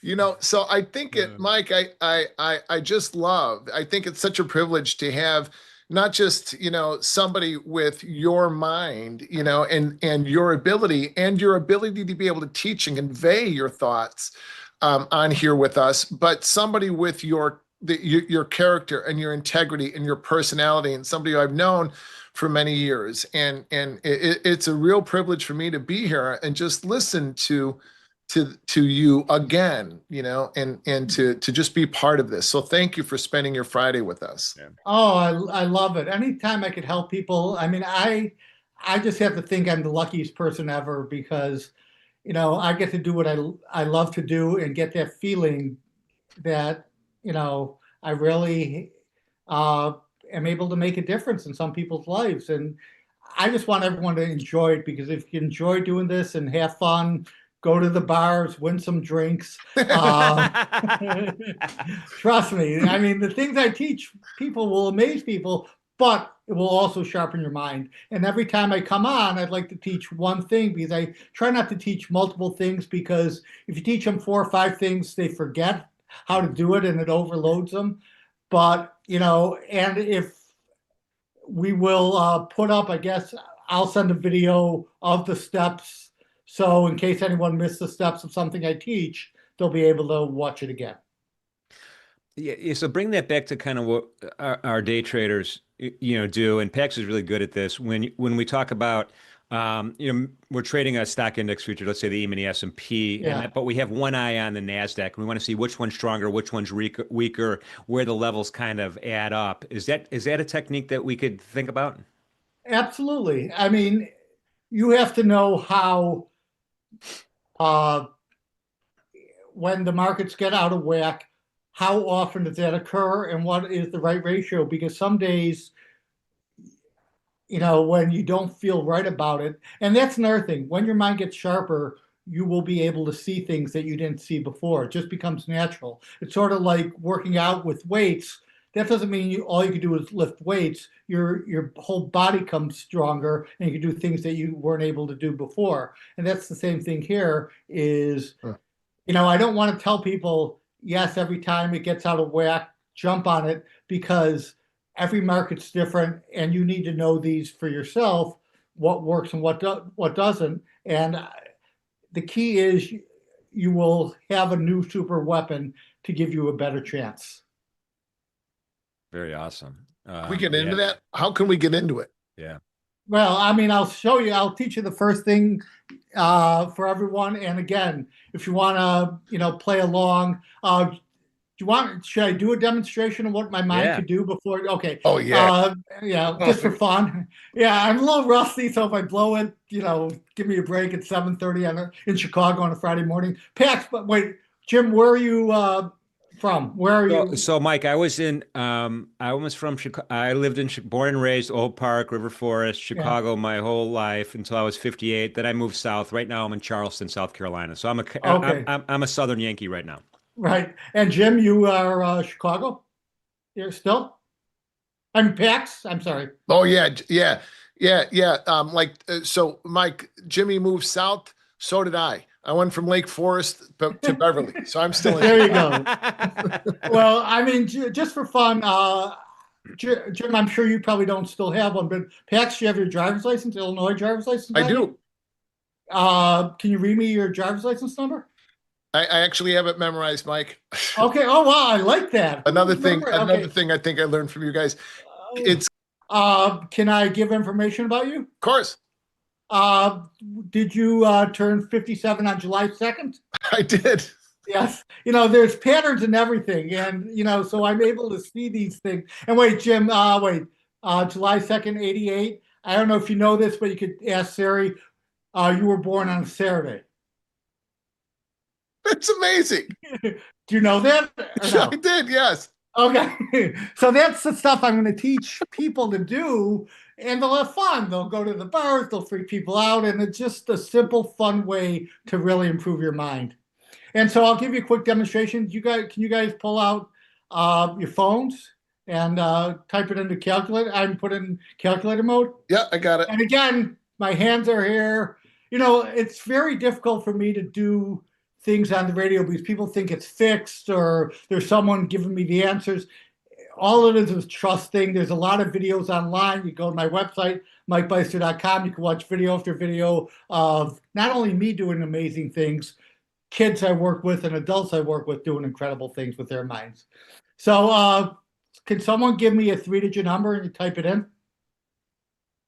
[SPEAKER 3] him. So I think Mike, I just love. I think it's such a privilege to have not just somebody with your mind, and your ability to be able to teach and convey your thoughts on here with us, but somebody with your character and your integrity and your personality, and somebody I've known for many years. And it's a real privilege for me to be here and just listen to you again, and to just be part of this. So thank you for spending your Friday with us.
[SPEAKER 1] Yeah.
[SPEAKER 4] Oh, I love it. Anytime I could help people. I mean, I just have to think I'm the luckiest person ever because, I get to do what I love to do and get that feeling that, I really am able to make a difference in some people's lives. And I just want everyone to enjoy it because if you enjoy doing this and have fun, go to the bars, win some drinks. Trust me. I mean, the things I teach people will amaze people, but it will also sharpen your mind. And every time I come on, I'd like to teach one thing because I try not to teach multiple things because if you teach them 4 or 5 things, they forget how to do it and it overloads them. But, and if we will put up, I guess I'll send a video of the steps. So in case anyone missed the steps of something I teach, they'll be able to watch it again.
[SPEAKER 1] Yeah, so bring that back to kind of what our day traders, do, and PAX is really good at this. When we talk about, we're trading a stock index future, let's say the E-mini S&P,
[SPEAKER 4] Yeah,
[SPEAKER 1] but we have one eye on the Nasdaq, and we want to see which one's stronger, which one's weaker, where the levels kind of add up. Is that a technique that we could think about?
[SPEAKER 4] absolutely. I mean, you have to know how uh, when the markets get out of whack, how often does that occur, and what is the right ratio? Because some days, when you don't feel right about it, and that's another thing. When your mind gets sharper, you will be able to see things that you didn't see before. It just becomes natural. It's sort of like working out with weights. That doesn't mean all you can do is lift weights. Your whole body comes stronger, and you can do things that you weren't able to do before. And that's the same thing here. I don't want to tell people, yes, every time it gets out of whack, jump on it, because every market's different and you need to know these for yourself, what works and what doesn't. And the key is you will have a new super weapon to give you a better chance.
[SPEAKER 1] Very awesome.
[SPEAKER 3] Can we get into that? How can we get into it?
[SPEAKER 1] Yeah.
[SPEAKER 4] Well, I mean, I'll teach you the first thing for everyone. And again, if you want to, play along, should I do a demonstration of what my mind could do before? Okay.
[SPEAKER 3] Oh, yeah.
[SPEAKER 4] Yeah, just for fun. Yeah, I'm a little rusty, so if I blow it, give me a break at 7:30 in Chicago on a Friday morning. Pax, but wait, Jim, where are you from? Where are you?
[SPEAKER 1] So Mike, I was from Chicago. I lived born and raised Old Park, River Forest,
[SPEAKER 4] Yeah.
[SPEAKER 1] Chicago my whole life until I was 58. Then I moved south. Right now I'm in Charleston, South Carolina. So
[SPEAKER 4] Okay.
[SPEAKER 1] I'm a Southern Yankee right now.
[SPEAKER 4] Right. And Jim, you are Chicago? You're still? I'm Pax. I'm sorry.
[SPEAKER 3] Oh, yeah. So Mike, Jimmy moved south. So did I. I went from Lake Forest to Beverly. So I'm still in.
[SPEAKER 4] There you go. Well, I mean, just for fun, Jim, I'm sure you probably don't still have one, but Pax, do you have your driver's license, Illinois driver's license?
[SPEAKER 3] I do.
[SPEAKER 4] Can you read me your driver's license number?
[SPEAKER 3] I actually have it memorized, Mike.
[SPEAKER 4] Okay. Oh, wow. I like that.
[SPEAKER 3] Another thing
[SPEAKER 4] Okay.
[SPEAKER 3] I think I learned from you guys. It's
[SPEAKER 4] Can I give information about you?
[SPEAKER 3] Of course.
[SPEAKER 4] Did you turn 57 on July 2nd?
[SPEAKER 3] I did.
[SPEAKER 4] Yes. There's patterns in everything. And, so I'm able to see these things. And wait, Jim, July 2nd, 88. I don't know if you know this, but you could ask Sari. You were born on a Saturday.
[SPEAKER 3] That's amazing.
[SPEAKER 4] Do you know that? No?
[SPEAKER 3] I did, yes.
[SPEAKER 4] Okay. So that's the stuff I'm going to teach people to do, and they'll have fun. They'll go to the bars, they'll freak people out, and it's just a simple, fun way to really improve your mind. And so I'll give you a quick demonstration. Can you guys pull out your phones and type it into calculator? I'm put in calculator mode.
[SPEAKER 3] Yeah, I got it.
[SPEAKER 4] And again, my hands are here. It's very difficult for me to do things on the radio because people think it's fixed or there's someone giving me the answers. All it is trusting. There's a lot of videos online. You go to my website, MikeByster.com. You can watch video after video of not only me doing amazing things, kids I work with and adults I work with doing incredible things with their minds. So can someone give me a 3-digit number and you type it in?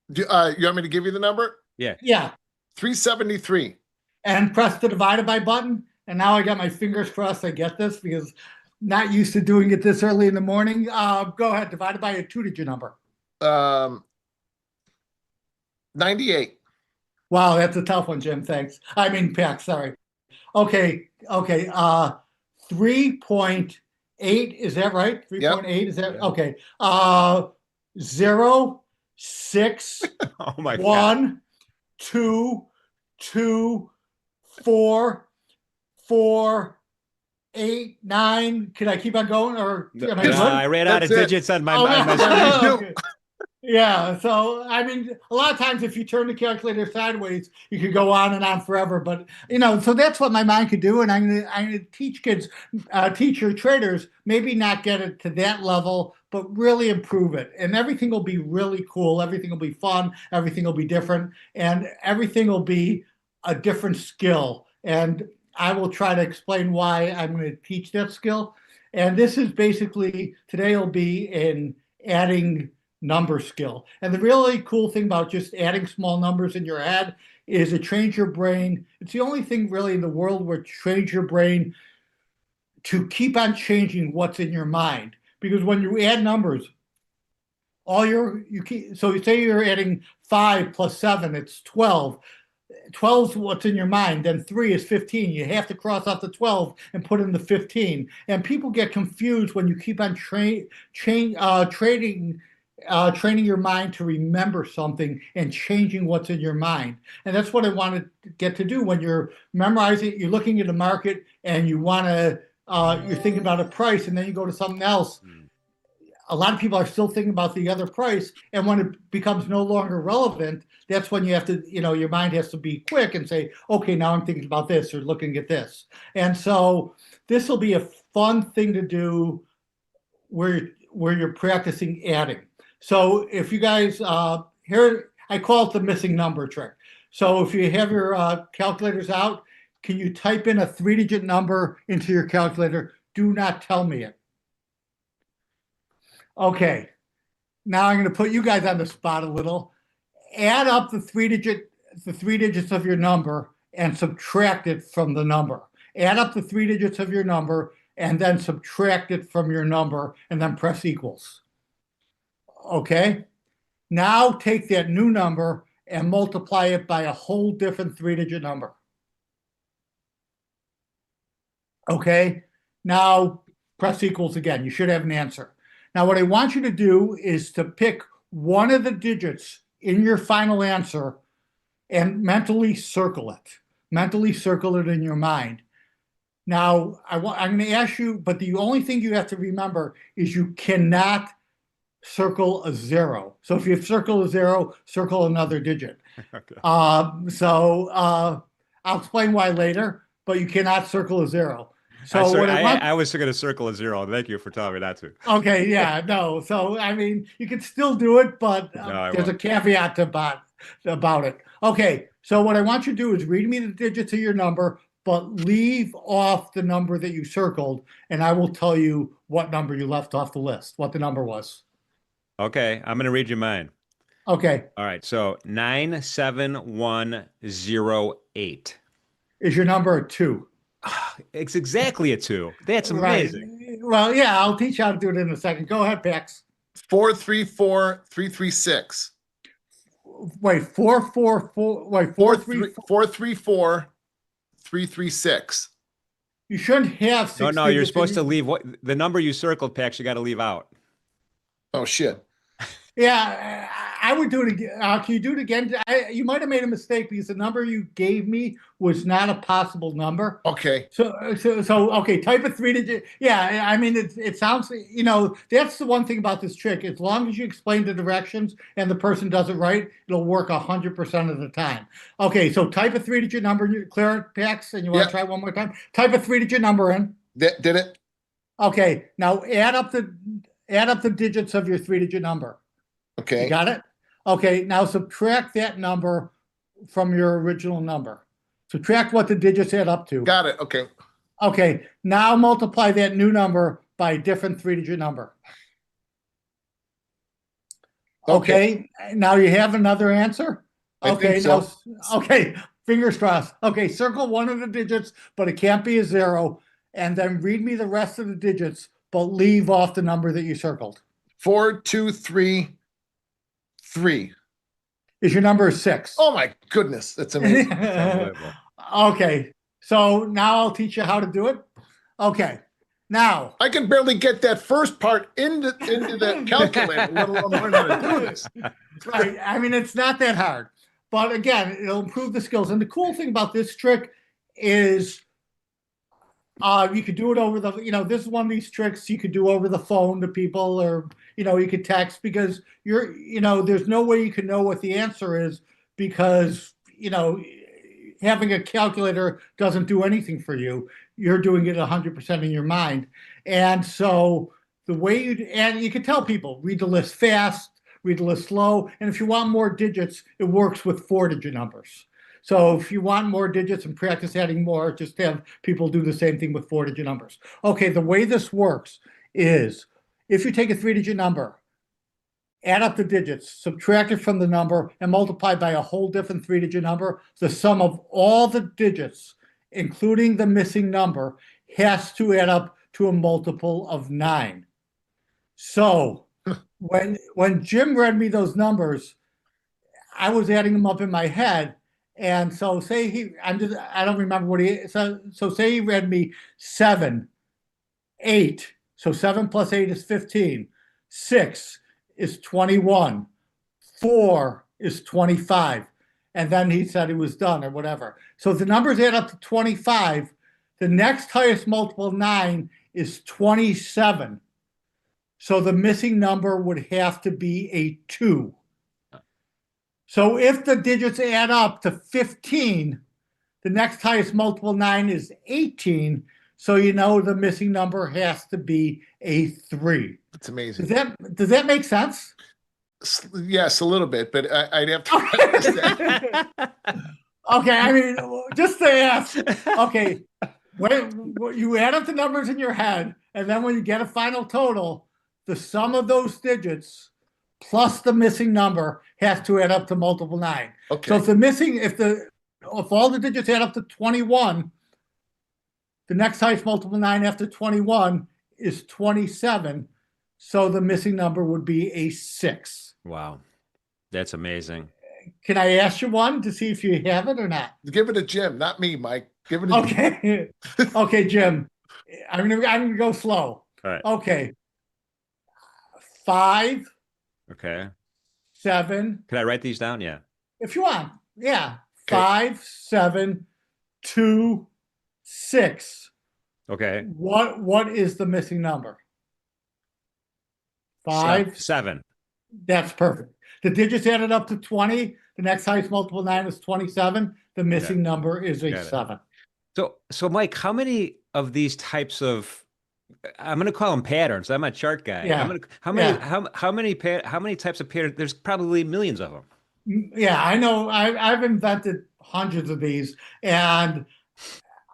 [SPEAKER 3] You want me to give you the number?
[SPEAKER 1] Yeah.
[SPEAKER 4] Yeah.
[SPEAKER 3] 373.
[SPEAKER 4] And press the divided by button. And now I got my fingers crossed I get this because not used to doing it this early in the morning. Go ahead, divided by a 2-digit number.
[SPEAKER 3] 98.
[SPEAKER 4] Wow, that's a tough one, Jim. Thanks. I mean, Pax, sorry. Okay. 3.8, is that right? 3.8,
[SPEAKER 3] Yep.
[SPEAKER 4] Is that okay? 0, 6,
[SPEAKER 1] Oh my God.
[SPEAKER 4] 1, 2, 2, 4, 4, 8, 9. Can I keep on going, or am I good?
[SPEAKER 1] I ran out of
[SPEAKER 3] That's it.
[SPEAKER 1] digits on my,
[SPEAKER 4] Oh,
[SPEAKER 1] on my
[SPEAKER 4] yeah.
[SPEAKER 1] screen.
[SPEAKER 4] Okay. Yeah, so I mean, a lot of times if you turn the calculator sideways, you could go on and on forever. But so that's what my mind could do, and I'm gonna teach kids, teach your traders, maybe not get it to that level, but really improve it, and everything will be really cool. Everything will be fun. Everything will be different, and everything will be a different skill. And I will try to explain why I'm going to teach that skill. And this is basically, today will be an adding number skill. And the really cool thing about just adding small numbers in your head is it trains your brain. It's the only thing really in the world where it trains your brain to keep on changing what's in your mind. Because when you add numbers, so you say you're adding 5 plus 7, it's 12. 12 is what's in your mind, then 3 is 15. You have to cross off the 12 and put in the 15. And people get confused when you keep on training your mind to remember something and changing what's in your mind. And that's what I want to get to do when you're memorizing, you're looking at the market and you want to, you're thinking about a price and then you go to something else. A lot of people are still thinking about the other price, and when it becomes no longer relevant, that's when you have to, your mind has to be quick and say, okay, now I'm thinking about this or looking at this. And so this will be a fun thing to do where you're practicing adding. So if you guys, here, I call it the missing number trick. So if you have your calculators out, can you type in a 3-digit number into your calculator? Do not tell me it. Okay, now I'm going to put you guys on the spot a little. Add up the three digits of your number and subtract it from the number. Add up the 3 digits of your number and then subtract it from your number and then press equals. Okay, now take that new number and multiply it by a whole different 3-digit number. Okay, now press equals again. You should have an answer. Now, what I want you to do is to pick one of the digits in your final answer and mentally circle it. Mentally circle it in your mind. Now, I'm going to ask you, but the only thing you have to remember is you cannot circle a 0. So if you circle a 0, circle another digit. Okay. I'll explain why later, but you cannot circle a 0. So
[SPEAKER 1] I was going to circle a 0. Thank you for telling me not to.
[SPEAKER 4] Okay, yeah, no. So, I mean, you can still do it, but there's a caveat about it. Okay, so what I want you to do is read me the digits of your number, but leave off the number that you circled, and I will tell you what number you left off the list, what the number was.
[SPEAKER 1] Okay, I'm going to read you mine.
[SPEAKER 4] Okay.
[SPEAKER 1] All right, so 97108.
[SPEAKER 4] Is your number a 2?
[SPEAKER 1] It's exactly a 2. That's amazing.
[SPEAKER 4] Right. Well, yeah, I'll teach you how to do it in a second. Go ahead, Pax.
[SPEAKER 3] 434336.
[SPEAKER 4] Wait, 444. Wait,
[SPEAKER 3] 434336.
[SPEAKER 4] You shouldn't have 6.
[SPEAKER 1] No, you're supposed to leave what the number you circled, Pax. You got to leave out.
[SPEAKER 3] Oh shit.
[SPEAKER 4] Yeah, I would do it again. Can you do it again? You might have made a mistake because the number you gave me was not a possible number.
[SPEAKER 3] Okay.
[SPEAKER 4] So okay, type a 3-digit. Yeah, I mean, it sounds, that's the one thing about this trick. As long as you explain the directions and the person does it right, it'll work 100% of the time. Okay, so type a 3-digit number, clear it, Pax, and you want to try it one more time? Type a 3-digit number in.
[SPEAKER 3] Did it?
[SPEAKER 4] Okay, now add up the digits of your 3-digit number.
[SPEAKER 3] Okay.
[SPEAKER 4] You got it? Okay, now subtract that number from your original number. Subtract what the digits add up to.
[SPEAKER 3] Got it. Okay.
[SPEAKER 4] Okay, now multiply that new number by a different 3-digit number. Okay, now you have another answer? Okay,
[SPEAKER 3] so.
[SPEAKER 4] Okay, fingers crossed. Okay, circle one of the digits, but it can't be a 0, and then read me the rest of the digits, but leave off the number that you circled.
[SPEAKER 3] 4233.
[SPEAKER 4] Is your number 6?
[SPEAKER 3] Oh my goodness, that's amazing.
[SPEAKER 4] Okay, so now I'll teach you how to do it. Okay, now
[SPEAKER 3] I can barely get that first part into the calculator, let alone learn how to do this.
[SPEAKER 4] Right, I mean, it's not that hard, but again, it'll improve the skills. And the cool thing about this trick is you could do it over the, this is one of these tricks you could do over the phone to people, or, you could text, because there's no way you can know what the answer is, because, having a calculator doesn't do anything for you. You're doing it 100% in your mind. And so the way you can tell people, read the list fast, read the list slow. And if you want more digits, it works with 4-digit numbers. So if you want more digits and practice adding more, just have people do the same thing with 4-digit numbers. Okay, the way this works is if you take a 3-digit number, add up the digits, subtract it from the number, and multiply by a whole different 3-digit number, the sum of all the digits, including the missing number, has to add up to a multiple of 9. So when Jim read me those numbers, I was adding them up in my head. And so say I don't remember what so say he read me 7, 8. So 7 plus 8 is 15. 6 is 21. 4 is 25. And then he said he was done or whatever. So if the numbers add up to 25, the next highest multiple of 9 is 27. So the missing number would have to be a 2. So if the digits add up to 15, the next highest multiple of 9 is 18. So you know the missing number has to be a 3.
[SPEAKER 3] That's amazing.
[SPEAKER 4] Does that make sense?
[SPEAKER 3] Yes, a little bit, but I'd have to understand.
[SPEAKER 4] Okay, I mean, just to ask. Okay, when you add up the numbers in your head, and then when you get a final total, the sum of those digits plus the missing number has to add up to multiple 9.
[SPEAKER 3] Okay.
[SPEAKER 4] So if all the digits add up to 21, the next highest multiple 9 after 21 is 27. So the missing number would be a 6.
[SPEAKER 1] Wow. That's amazing.
[SPEAKER 4] Can I ask you one to see if you have it or not?
[SPEAKER 3] Give it to Jim, not me, Mike. Give it to Jim.
[SPEAKER 4] Okay. Okay, Jim. I'm gonna go slow.
[SPEAKER 1] All right.
[SPEAKER 4] Okay. 5,
[SPEAKER 1] Okay.
[SPEAKER 4] 7.
[SPEAKER 1] Can I write these down? Yeah.
[SPEAKER 4] If you want. Yeah.
[SPEAKER 3] Okay.
[SPEAKER 4] 5, 7, 2, 6.
[SPEAKER 1] Okay.
[SPEAKER 4] What is the missing number? 5.
[SPEAKER 1] 7.
[SPEAKER 4] That's perfect. The digits added up to 20. The next highest multiple of 9 is 27. The missing number is a 7.
[SPEAKER 1] So Mike, how many of these types of, I'm going to call them patterns. I'm a chart guy.
[SPEAKER 4] Yeah.
[SPEAKER 1] How many types of patterns? There's probably millions of them.
[SPEAKER 4] Yeah, I know. I've invented hundreds of these, and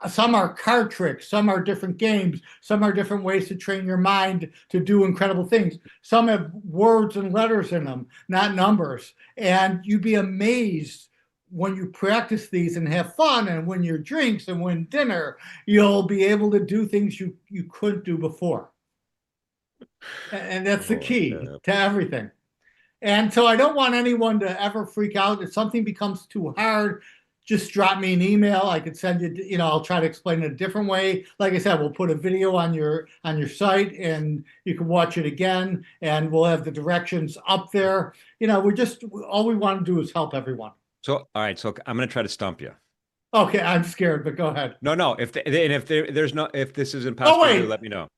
[SPEAKER 4] some are card tricks, some are different games, some are different ways to train your mind to do incredible things. Some have words and letters in them, not numbers. And you'd be amazed when you practice these and have fun and win your drinks and win dinner, you'll be able to do things you couldn't do before. And that's the key to everything. And so I don't want anyone to ever freak out. If something becomes too hard, just drop me an email. I could send you, I'll try to explain it a different way. Like I said, we'll put a video on your site and you can watch it again, and we'll have the directions up there. All we want to do is help everyone.
[SPEAKER 1] So, all right. So I'm going to try to stump you.
[SPEAKER 4] Okay. I'm scared, but go ahead.
[SPEAKER 1] No. If this is impossible, let me know.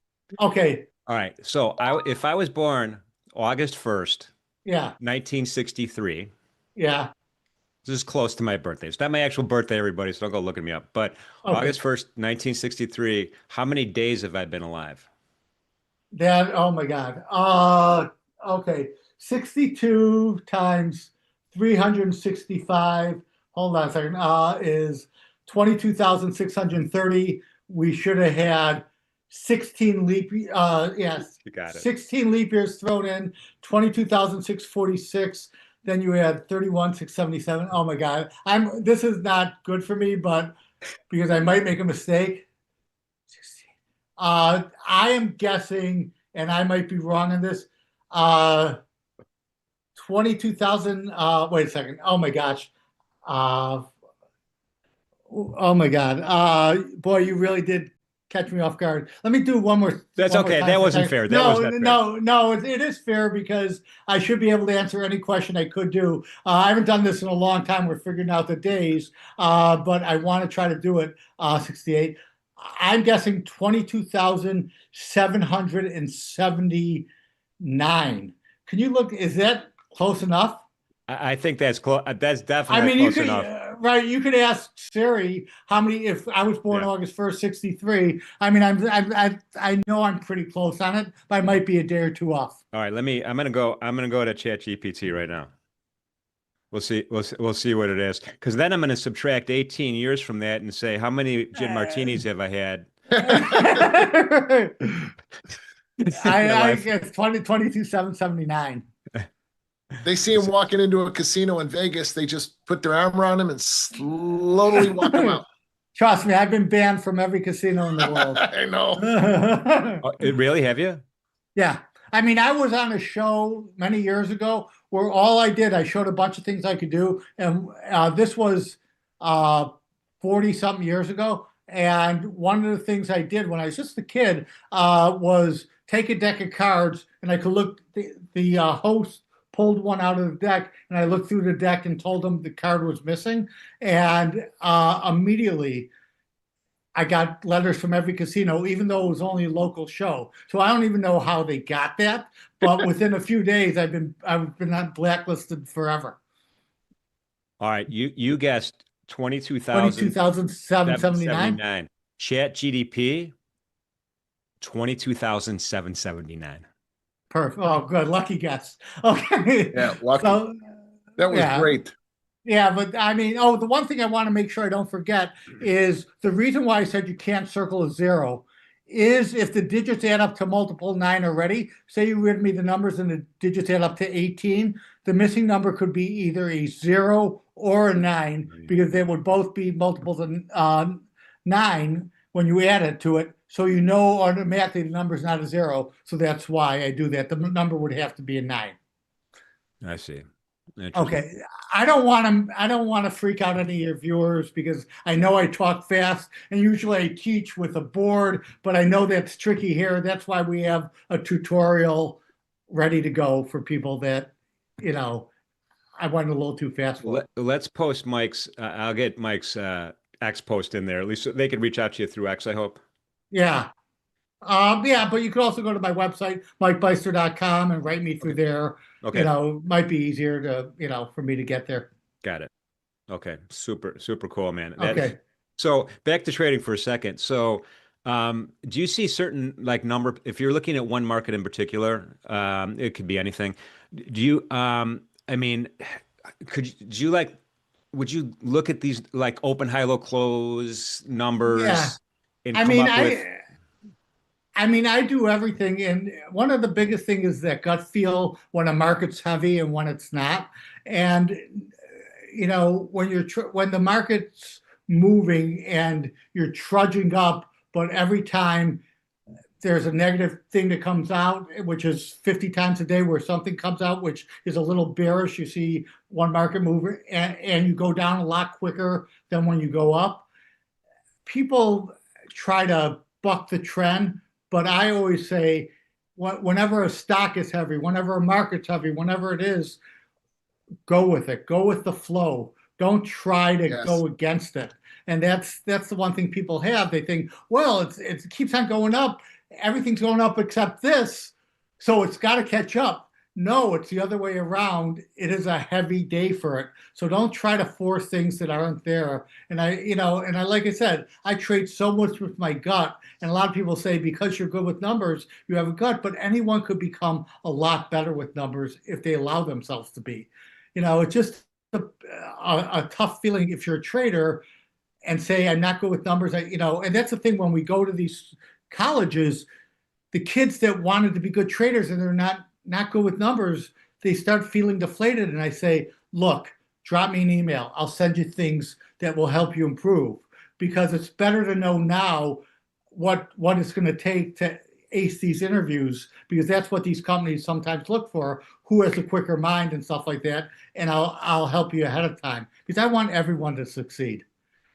[SPEAKER 4] Okay.
[SPEAKER 1] All right. So if I was born August 1st,
[SPEAKER 4] yeah,
[SPEAKER 1] 1963.
[SPEAKER 4] Yeah.
[SPEAKER 1] This is close to my birthday. It's not my actual birthday, everybody, so don't go looking me up. But okay. August 1st, 1963, how many days have I been alive?
[SPEAKER 4] Oh my God. Okay. 62 times 365, hold on a second, is 22,630. We should have had 16 leap, yes.
[SPEAKER 1] You got it.
[SPEAKER 4] 16 leap years thrown in, 22,646. Then you had 31,677. Oh my God. This is not good for me, but because I might make a mistake. I am guessing, and I might be wrong on this, 22,000, wait a second. Oh my gosh. Oh my God. Boy, you really did catch me off guard. Let me do one more.
[SPEAKER 1] That's okay. That wasn't fair.
[SPEAKER 4] No, it is fair because I should be able to answer any question I could do. I haven't done this in a long time. We're figuring out the days, but I want to try to do it. 68. I'm guessing 22,779. Can you look? Is that close enough?
[SPEAKER 1] I think that's close. That's definitely close enough.
[SPEAKER 4] Right. You could ask Siri how many, if I was born August 1st, 63. I mean, I know I'm pretty close on it, but I might be a day or two off.
[SPEAKER 1] All right. I'm going to go to ChatGPT right now. We'll see what it is. Because then I'm going to subtract 18 years from that and say, how many gin martinis have I had in my
[SPEAKER 4] I
[SPEAKER 1] life?
[SPEAKER 4] guess 22,779.
[SPEAKER 3] They see him walking into a casino in Vegas. They just put their arm around him and slowly walk him out.
[SPEAKER 4] Trust me, I've been banned from every casino in the world.
[SPEAKER 3] I know.
[SPEAKER 1] Really? Have you?
[SPEAKER 4] Yeah. I mean, I was on a show many years ago where all I did, I showed a bunch of things I could do. And this was 40 something years ago. And one of the things I did when I was just a kid was take a deck of cards, and I could look, the host pulled one out of the deck, and I looked through the deck and told them the card was missing. And immediately I got letters from every casino, even though it was only a local show. So I don't even know how they got that, but within a few days, I've been blacklisted forever.
[SPEAKER 1] All right, you guessed 22,779. Chat GDP 22,779.
[SPEAKER 4] Perfect. Oh, good. Lucky guess. Okay.
[SPEAKER 3] Yeah, lucky.
[SPEAKER 4] So,
[SPEAKER 3] That was great.
[SPEAKER 4] Yeah, but I mean, the one thing I want to make sure I don't forget is the reason why I said you can't circle a 0 is if the digits add up to multiple 9 already. Say you read me the numbers and the digits add up to 18, the missing number could be either a 0 or a 9 because they would both be multiples of 9 when you add it to it. So you know automatically the number is not a 0. So that's why I do that. The number would have to be a 9.
[SPEAKER 1] I see.
[SPEAKER 4] Okay, I don't want to freak out any of your viewers because I know I talk fast and usually I teach with a board, but I know that's tricky here. That's why we have a tutorial ready to go for people that, I went a little too fast for.
[SPEAKER 1] Let's post Mike's. I'll get Mike's X post in there. At least they can reach out to you through X, I hope.
[SPEAKER 4] Yeah. Yeah, but you could also go to my website, MikeByster.com, and write me through there.
[SPEAKER 1] Okay.
[SPEAKER 4] Might be easier to, for me to get there.
[SPEAKER 1] Got it. Okay. Super cool, man.
[SPEAKER 4] Okay.
[SPEAKER 1] So back to trading for a second. So do you see certain number, if you're looking at one market in particular, it could be anything. Do you, would you look at these open, high, low, close numbers?
[SPEAKER 4] Yeah.
[SPEAKER 1] And come up with...
[SPEAKER 4] I do everything, and one of the biggest things is that gut feel when a market's heavy and when it's not. And when the market's moving and you're trudging up, but every time there's a negative thing that comes out, which is 50 times a day where something comes out which is a little bearish, you see one market move and you go down a lot quicker than when you go up. People try to buck the trend. But I always say, whenever a stock is heavy, whenever a market's heavy, whenever it is, go with it. Go with the flow. Don't try to go against it. And that's the one thing people have. They think, well, it keeps on going up. Everything's going up except this, so it's got to catch up. No, it's the other way around. It is a heavy day for it. So don't try to force things that aren't there. And like I said, I trade so much with my gut. And a lot of people say because you're good with numbers, you have a gut, but anyone could become a lot better with numbers if they allow themselves to be. It's just a tough feeling if you're a trader and say, I'm not good with numbers. And that's the thing when we go to these colleges, the kids that wanted to be good traders and they're not good with numbers, they start feeling deflated. And I say, look, drop me an email. I'll send you things that will help you improve, because it's better to know now what it's going to take to ace these interviews, because that's what these companies sometimes look for, who has a quicker mind and stuff like that. And I'll help you ahead of time, because I want everyone to succeed.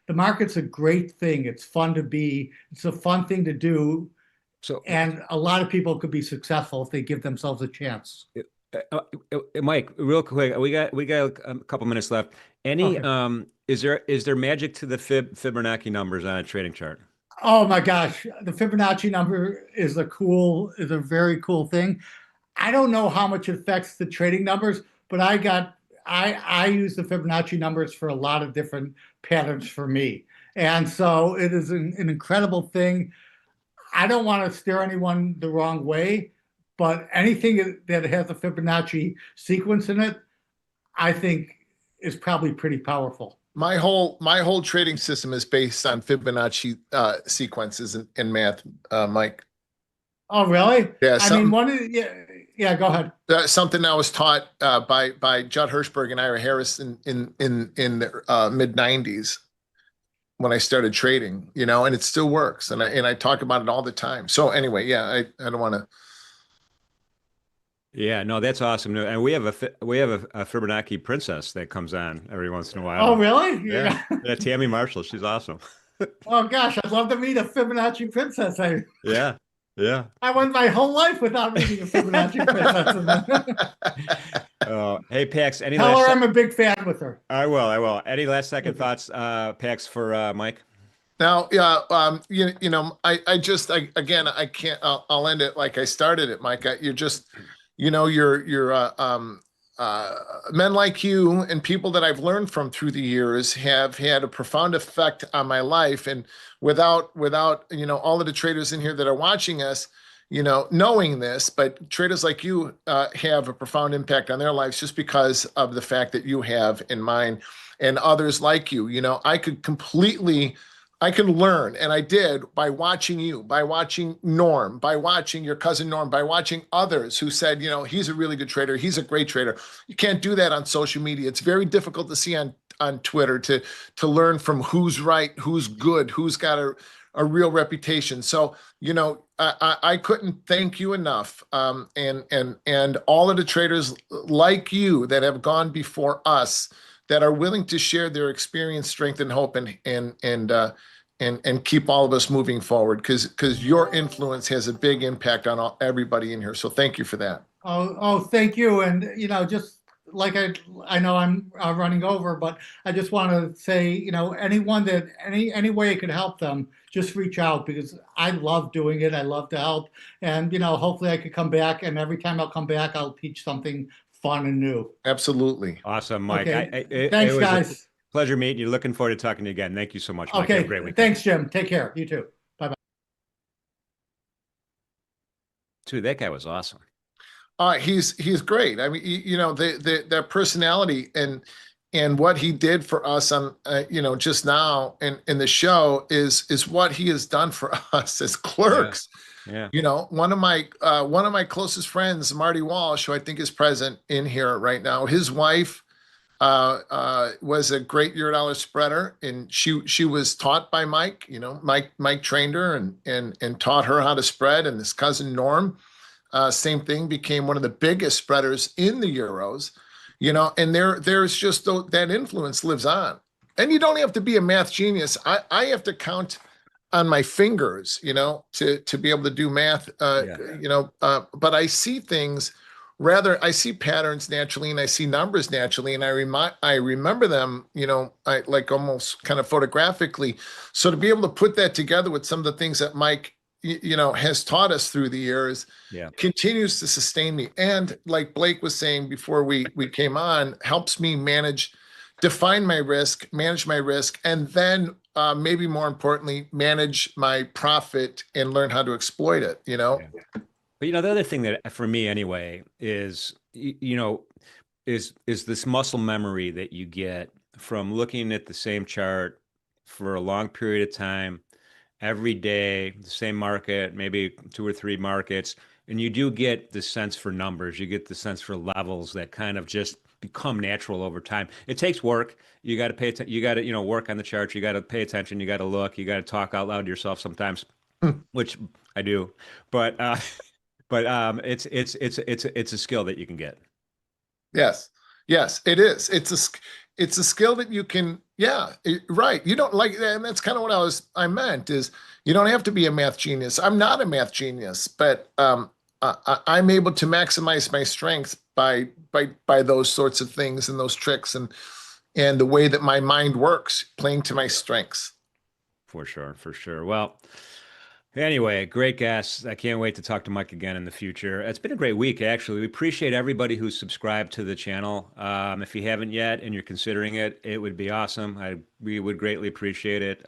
[SPEAKER 4] The market's a great thing. It's fun to be. It's a fun thing to do. And a lot of people could be successful if they give themselves a chance.
[SPEAKER 1] Mike, real quick, we got a couple minutes left. Is there magic to the Fibonacci numbers on a trading chart?
[SPEAKER 4] Oh my gosh, the Fibonacci number is a very cool thing. I don't know how much it affects the trading numbers, but I use the Fibonacci numbers for a lot of different patterns for me. And so it is an incredible thing. I don't want to steer anyone the wrong way, but anything that has a Fibonacci sequence in it, I think is probably pretty powerful.
[SPEAKER 3] My whole trading system is based on Fibonacci sequences and math, Mike.
[SPEAKER 4] Oh, really?
[SPEAKER 3] Yeah,
[SPEAKER 4] I mean, yeah, go ahead.
[SPEAKER 3] Something I was taught by Judd Hirschberg and Ira Harris in the mid '90s when I started trading, and it still works, and I talk about it all the time. So anyway, yeah, I don't want to.
[SPEAKER 1] Yeah, no, that's awesome. And we have a Fibonacci princess that comes on every once in a while.
[SPEAKER 4] Oh, really?
[SPEAKER 1] Yeah, yeah, Tammy Marshall, she's awesome.
[SPEAKER 4] Oh gosh, I'd love to meet a Fibonacci princess.
[SPEAKER 1] Yeah, yeah.
[SPEAKER 4] I went my whole life without meeting a Fibonacci princess.
[SPEAKER 1] Hey, Pax, any
[SPEAKER 4] Tell
[SPEAKER 1] last
[SPEAKER 4] her I'm a big fan with her.
[SPEAKER 1] I will. Any last second thoughts, Pax, for Mike?
[SPEAKER 3] Now, yeah, again, I can't. I'll end it like I started it, Mike. You're just, men like you and people that I've learned from through the years have had a profound effect on my life. And without all of the traders in here that are watching us, knowing this, but traders like you have a profound impact on their lives just because of the fact that you have in mind, and others like you. I can learn, and I did, by watching you, by watching Norm, by watching your cousin Norm, by watching others who said, he's a really good trader, he's a great trader. You can't do that on social media. It's very difficult to see on Twitter to learn from who's right, who's good, who's got a real reputation. So, I couldn't thank you enough. And all of the traders like you that have gone before us, that are willing to share their experience, strength, and hope, and keep all of us moving forward, because your influence has a big impact on everybody in here. So thank you for that.
[SPEAKER 4] Oh, thank you. And just like I know I'm running over, but I just want to say, anyone that any way I could help them, just reach out, because I love doing it. I love to help, and hopefully I could come back, and every time I'll come back, I'll teach something fun and new.
[SPEAKER 3] Absolutely.
[SPEAKER 1] Awesome, Mike.
[SPEAKER 4] Okay. Thanks, guys.
[SPEAKER 1] Pleasure meeting you. Looking forward to talking to you again. Thank you so much, Mike.
[SPEAKER 4] Okay.
[SPEAKER 1] Have a great weekend.
[SPEAKER 4] Thanks, Jim. Take care. You too. Bye-bye.
[SPEAKER 1] Dude, that guy was awesome.
[SPEAKER 3] He's great. I mean, the personality and what he did for us on, just now in the show is what he has done for us as clerks.
[SPEAKER 1] Yeah.
[SPEAKER 3] One of my closest friends, Marty Walsh, who I think is present in here right now, his wife was a great Eurodollar spreader, and she was taught by Mike. Mike trained her and taught her how to spread. And his cousin Norm, same thing, became one of the biggest spreaders in the Euros. And there's just that influence lives on. And you don't have to be a math genius. I have to count on my fingers, to be able to do math, but I see things, I see patterns naturally, and I see numbers naturally, and I remember them, I like almost kind of photographically. So to be able to put that together with some of the things that Mike, has taught us through the years, continues to sustain me. And like Blake was saying before we came on, helps me define my risk, manage my risk, and then maybe more importantly, manage my profit and learn how to exploit it,
[SPEAKER 1] Yeah. But the other thing that for me anyway is, is this muscle memory that you get from looking at the same chart for a long period of time, every day, the same market, maybe 2 or 3 markets, and you do get the sense for numbers, you get the sense for levels that kind of just become natural over time. It takes work. You got to pay attention. You got to, work on the charts. You got to pay attention. You got to look. You got to talk out loud to yourself sometimes, which I do. But it's a skill that you can get.
[SPEAKER 3] Yes, it is. It's a skill that you can. Yeah, right. You don't and that's kind of what I meant is you don't have to be a math genius. I'm not a math genius, but I'm able to maximize my strengths by those sorts of things and those tricks and the way that my mind works, playing to my strengths.
[SPEAKER 1] For sure. Well, Anyway, great guest. I can't wait to talk to Mike again in the future. It's been a great week, actually. We appreciate everybody who's subscribed to the channel. If you haven't yet and you're considering it, it would be awesome. We would greatly appreciate it.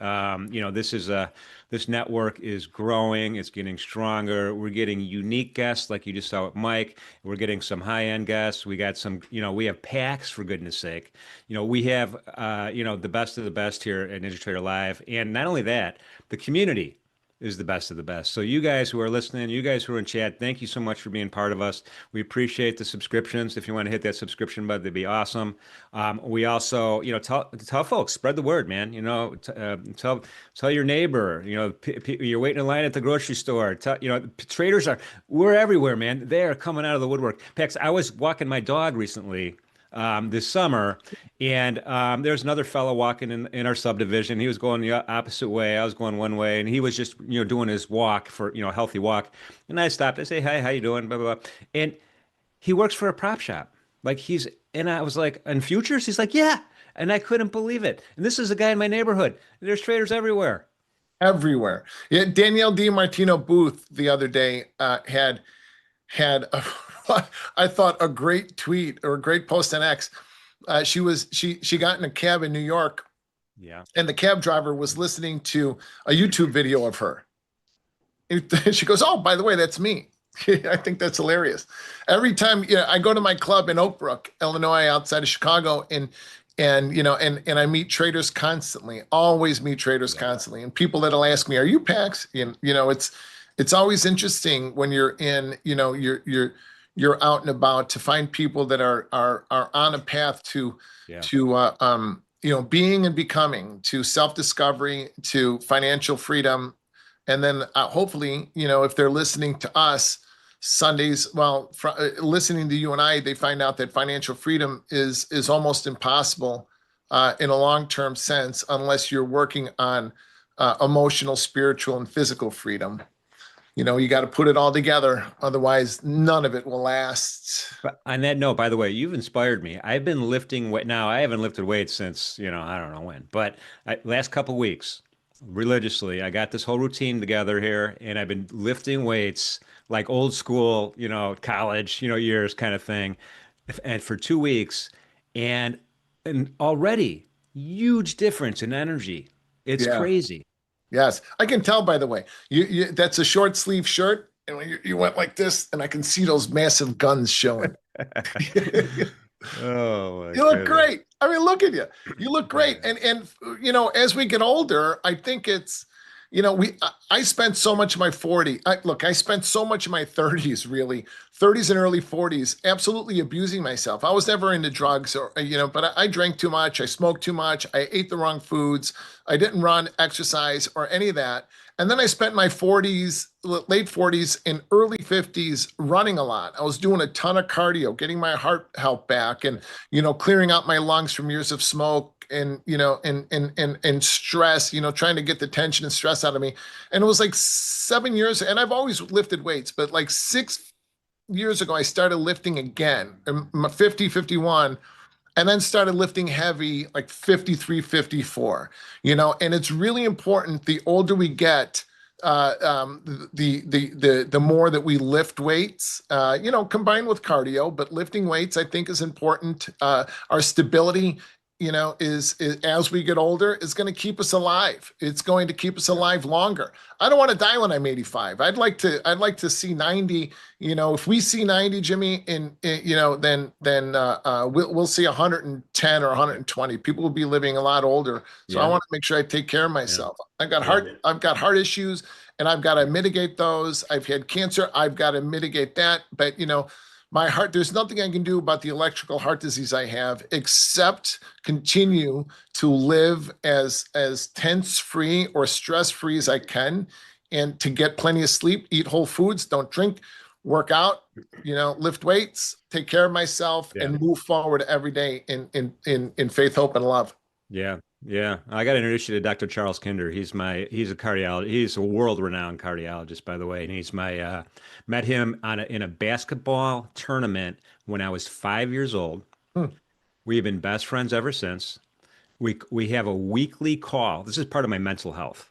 [SPEAKER 1] This network is growing. It's getting stronger. We're getting unique guests, like you just saw with Mike. We're getting some high-end guests. We got some, we have packs, for goodness sake. We have, the best of the best here at NinjaTrader Live. And not only that, the community is the best of the best. So you guys who are listening, you guys who are in chat, thank you so much for being part of us. We appreciate the subscriptions. If you want to hit that subscription button, that'd be awesome. We also, tell folks, spread the word, man. Tell your neighbor. You're waiting in line at the grocery store. Traders we're everywhere, man. They are coming out of the woodwork. Pex, I was walking my dog recently this summer, and there's another fellow walking in our subdivision. He was going the opposite way. I was going one way, and he was just doing his walk for a healthy walk. And I stopped. I say, "Hi, how you doing?" Blah blah blah. And he works for a prop shop. And I was like, "In futures?" He's like, "Yeah." And I couldn't believe it. And this is a guy in my neighborhood. There's traders everywhere.
[SPEAKER 3] Everywhere. Yeah, Danielle DiMartino Booth the other day had a, I thought a great tweet or a great post on X. She got in a cab in New York,
[SPEAKER 1] Yeah.
[SPEAKER 3] and the cab driver was listening to a YouTube video of her. And she goes, "Oh, by the way, that's me." I think that's hilarious. Every time I go to my club in Oak Brook, Illinois, outside of Chicago, and I meet traders constantly. Always meet traders constantly, and people that'll ask me, "Are you Pax?" It's always interesting when you're in, you're out and about to find people that are on a path to being and becoming, to self-discovery, to financial freedom. And then hopefully, if they're listening to us Sundays, listening to you and I, they find out that financial freedom is almost impossible in a long-term sense unless you're working on emotional, spiritual, and physical freedom. You got to put it all together. Otherwise, none of it will last.
[SPEAKER 1] But on that note, by the way, you've inspired me. I've been lifting weight. Now, I haven't lifted weights since, I don't know when, but last couple of weeks, religiously, I got this whole routine together here, and I've been lifting weights like old school, college, years kind of thing. And for 2 weeks, and already huge difference in energy. It's crazy.
[SPEAKER 3] Yes, I can tell, by the way. That's a short sleeve shirt, and when you went like this, and I can see those massive guns showing.
[SPEAKER 1] Oh,
[SPEAKER 3] you look great. I mean, look at you. You look great. And as we get older, I think it's, I spent so much of my I spent so much of my 30s, really, 30s and early 40s, absolutely abusing myself. I was never into drugs but I drank too much. I smoked too much. I ate the wrong foods. I didn't run, exercise, or any of that. And then I spent my 40s, late 40s and early 50s running a lot. I was doing a ton of cardio, getting my heart health back, and, clearing out my lungs from years of smoke and, and stress, trying to get the tension and stress out of me. And it was like 7 years, and I've always lifted weights, but like 6 years ago, I started lifting again, 50, 51. And then started lifting heavy, like 53, 54, and it's really important. The older we get, the more that we lift weights, combined with cardio, but lifting weights, I think, is important. Our stability, is as we get older, is going to keep us alive. It's going to keep us alive longer. I don't want to die when I'm 85. I'd like to see 90. If we see 90, Jimmy, then we'll see 110 or 120. People will be living a lot older. So I want to make sure I take care of myself. I've got heart issues, and I've got to mitigate those. I've had cancer. I've got to mitigate that. But my heart, there's nothing I can do about the electrical heart disease I have except continue to live as tense-free or stress-free as I can, and to get plenty of sleep, eat whole foods, don't drink, work out, lift weights, take care of myself, and move forward every day in faith, hope, and love.
[SPEAKER 1] Yeah. Yeah. I got to introduce you to Dr. Charles Kinder. He's a cardiologist. He's a world-renowned cardiologist, by the way. And he's met him in a basketball tournament when I was 5 years old. We've been best friends ever since. We have a weekly call. This is part of my mental health.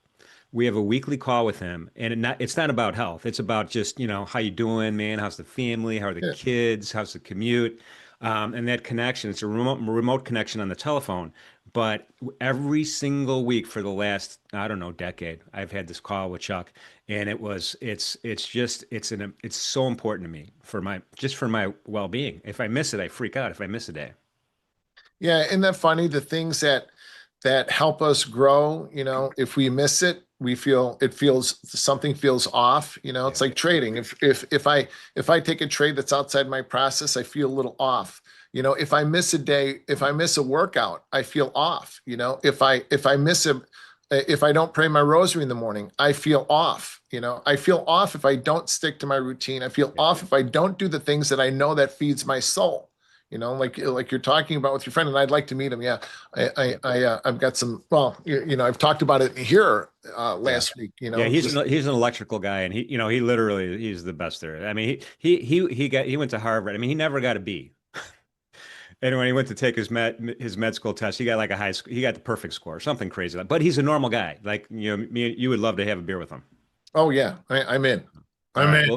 [SPEAKER 1] we have a weekly call with him, and it's not about health. It's about just, how you doing, man? How's the family? How are the
[SPEAKER 3] Yeah.
[SPEAKER 1] kids? How's the commute? And that connection, it's a remote connection on the telephone. But every single week for the last, I don't know, decade, I've had this call with Chuck, and it's so important to me for my well-being. If I miss it, I freak out if I miss a day.
[SPEAKER 3] Yeah, isn't that funny? The things that help us grow, if we miss it, something feels off. It's like trading. If I take a trade that's outside my process, I feel a little off. If I miss a day, if I miss a workout, I feel off. If I don't pray my rosary in the morning, I feel off. I feel off if I don't stick to my routine. I feel off if I don't do the things that I know that feeds my soul. Like you're talking about with your friend, and I'd like to meet him. Yeah, I've got some. Well, I've talked about it here last week.
[SPEAKER 1] Yeah, he's an electrical guy, and he literally he's the best there. I mean, he went to Harvard. I mean, he never got a B. And when he went to take his med school test, he got like he got the perfect score, something crazy. But he's a normal guy. Like, you would love to have a beer with him.
[SPEAKER 3] Oh yeah, I'm in.
[SPEAKER 1] All right,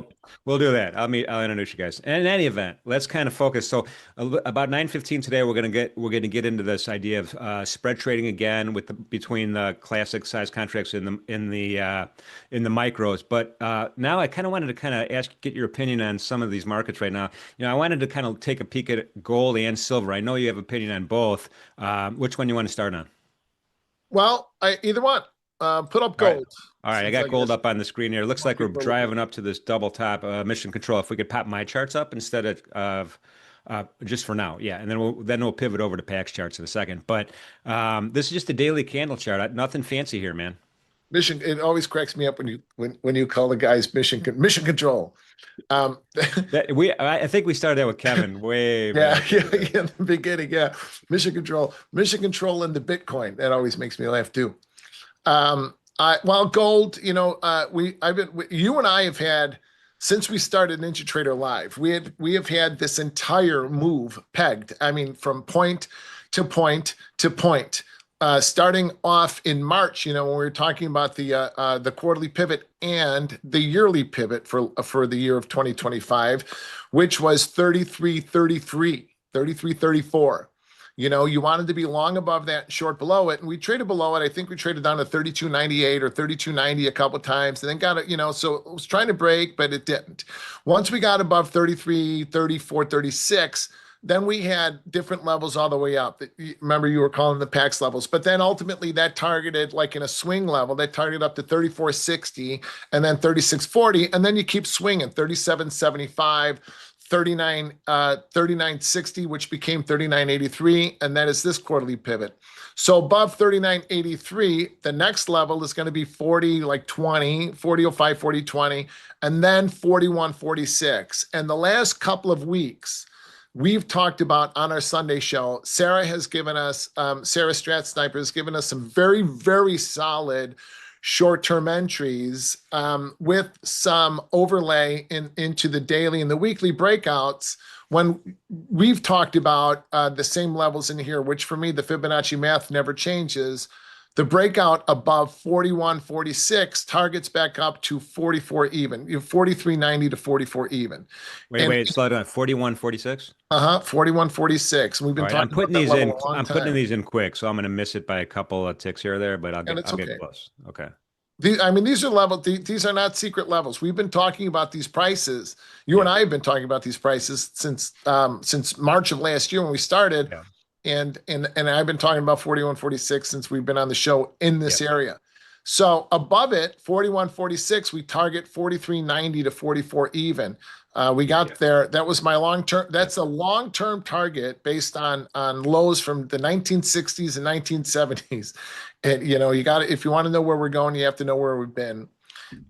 [SPEAKER 1] we'll do that. I'll introduce you guys. And in any event, let's kind of focus. So about 9:15 today, we're gonna get into this idea of spread trading again between the classic size contracts in the micros. But now I kind of wanted to get your opinion on some of these markets right now. I wanted to kind of take a peek at gold and silver. I know you have opinion on both. Which one you want to start on?
[SPEAKER 3] Well, either one. Put up gold.
[SPEAKER 1] All right, I got gold up on the screen here. It looks like we're driving up to this double top mission control. If we could pop my charts up instead of just for now, yeah, and then we'll pivot over to PAX charts in a second. But this is just a daily candle chart. Nothing fancy here, man.
[SPEAKER 3] Mission. It always cracks me up when you call the guys mission control.
[SPEAKER 1] I think we started that with Kevin way back.
[SPEAKER 3] Yeah, in the beginning. Yeah, mission control in the Bitcoin. That always makes me laugh too. Gold, you and I have had, since we started NinjaTrader Live, we have had this entire move pegged. I mean, from point to point to point, starting off in March, when we were talking about the quarterly pivot and the yearly pivot for the year of 2025, which was 33.34. You wanted to be long above that, short below it, and we traded below it. I think we traded down to 32.98 or 32.90 a couple of times, and then got it. So it was trying to break, but it didn't. Once we got above 33, 34, 36, then we had different levels all the way up. Remember, you were calling the PAX levels, but then ultimately that targeted, like in a swing level, that targeted up to 34.60 and then 36.40, and then you keep swinging 37.75. 39.60, which became 39.83, and that is this quarterly pivot. So above 39.83, the next level is going to be 40.05, 40.20, and then 41.46. And the last couple of weeks, we've talked about on our Sunday show, Sarah Strat Sniper has given us some very, very solid short-term entries with some overlay into the daily and the weekly breakouts, when we've talked about the same levels in here, which for me, the Fibonacci math never changes. The breakout above 41.46 targets back up to 44 even, 43.90 to 44 even.
[SPEAKER 1] Wait, slow down. 41.46?
[SPEAKER 3] 41.46. We've been talking
[SPEAKER 1] I'm putting
[SPEAKER 3] about
[SPEAKER 1] these
[SPEAKER 3] that
[SPEAKER 1] in.
[SPEAKER 3] level a long
[SPEAKER 1] I'm
[SPEAKER 3] time.
[SPEAKER 1] putting these in quick, so I'm going to miss it by a couple of ticks here or there, but I'll get close. Okay.
[SPEAKER 3] These are levels. These are not secret levels. We've been talking about these prices. You and I have been talking about these prices since March of last year when we started.
[SPEAKER 1] Yeah.
[SPEAKER 3] And I've been talking about 41.46 since we've been on the show in this area. So above it, 41.46, we target 43.90 to 44 even. We got there. That was my long-term. That's a long-term target based on lows from the 1960s and 1970s. And you got to, if you want to know where we're going, you have to know where we've been.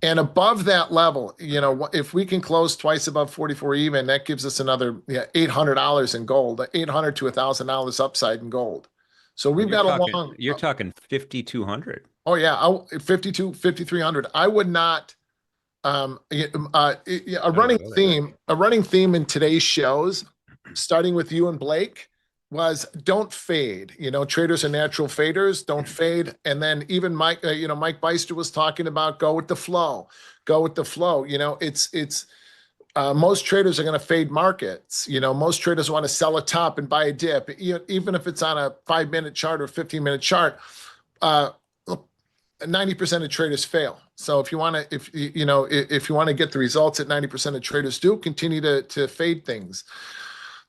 [SPEAKER 3] And above that level, if we can close twice above 44 even, that gives us another $800 in gold, $800 to $1,000 upside in gold. So we've got a long.
[SPEAKER 1] You're talking 5,200.
[SPEAKER 3] Oh yeah, 5,300. I would not. A running theme in today's shows, starting with you and Blake, was don't fade. Traders are natural faders. Don't fade. And then even Mike, Mike Byster was talking about go with the flow. Go with the flow. It's most traders are going to fade markets. Most traders want to sell a top and buy a dip, even if it's on a 5-minute chart or 15-minute chart. 90% of traders fail. So if you want to, if you want to get the results that 90% of traders do, continue to fade things.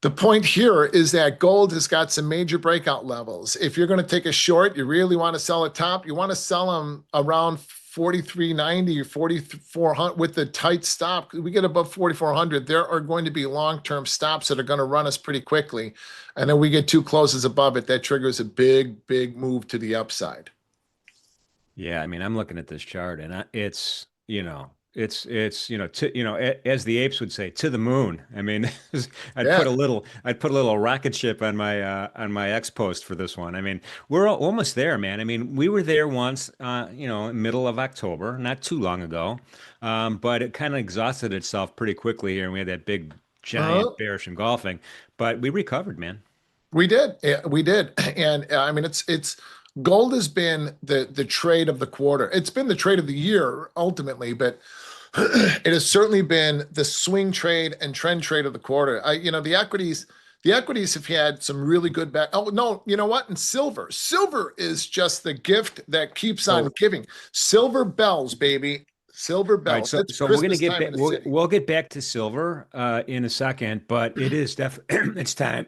[SPEAKER 3] The point here is that gold has got some major breakout levels. If you're going to take a short, you really want to sell a top, you want to sell them around 43.90 or 4,400 with the tight stop. We get above 4,400, there are going to be long-term stops that are going to run us pretty quickly. And then we get 2 closes above it. That triggers a big, big move to the upside.
[SPEAKER 1] Yeah, I mean, I'm looking at this chart, and it's as the apes would say, to the moon. I mean, I'd
[SPEAKER 3] Yeah.
[SPEAKER 1] put a little rocket ship on my X post for this one. I mean, we're almost there, man. I mean, we were there once, middle of October, not too long ago, but it kind of exhausted itself pretty quickly here, and we had that big giant bearish engulfing, but we recovered, man.
[SPEAKER 3] We did. Yeah, we did. And I mean, it's gold has been the trade of the quarter. It's been the trade of the year ultimately, but it has certainly been the swing trade and trend trade of the quarter. The equities have had some really good back. Oh no, you know what? And silver is just the gift that keeps on giving. Silver bells, baby. Silver bells.
[SPEAKER 1] All right, so we're going to get back. We'll get back to silver in a second, but it is definitely it's time.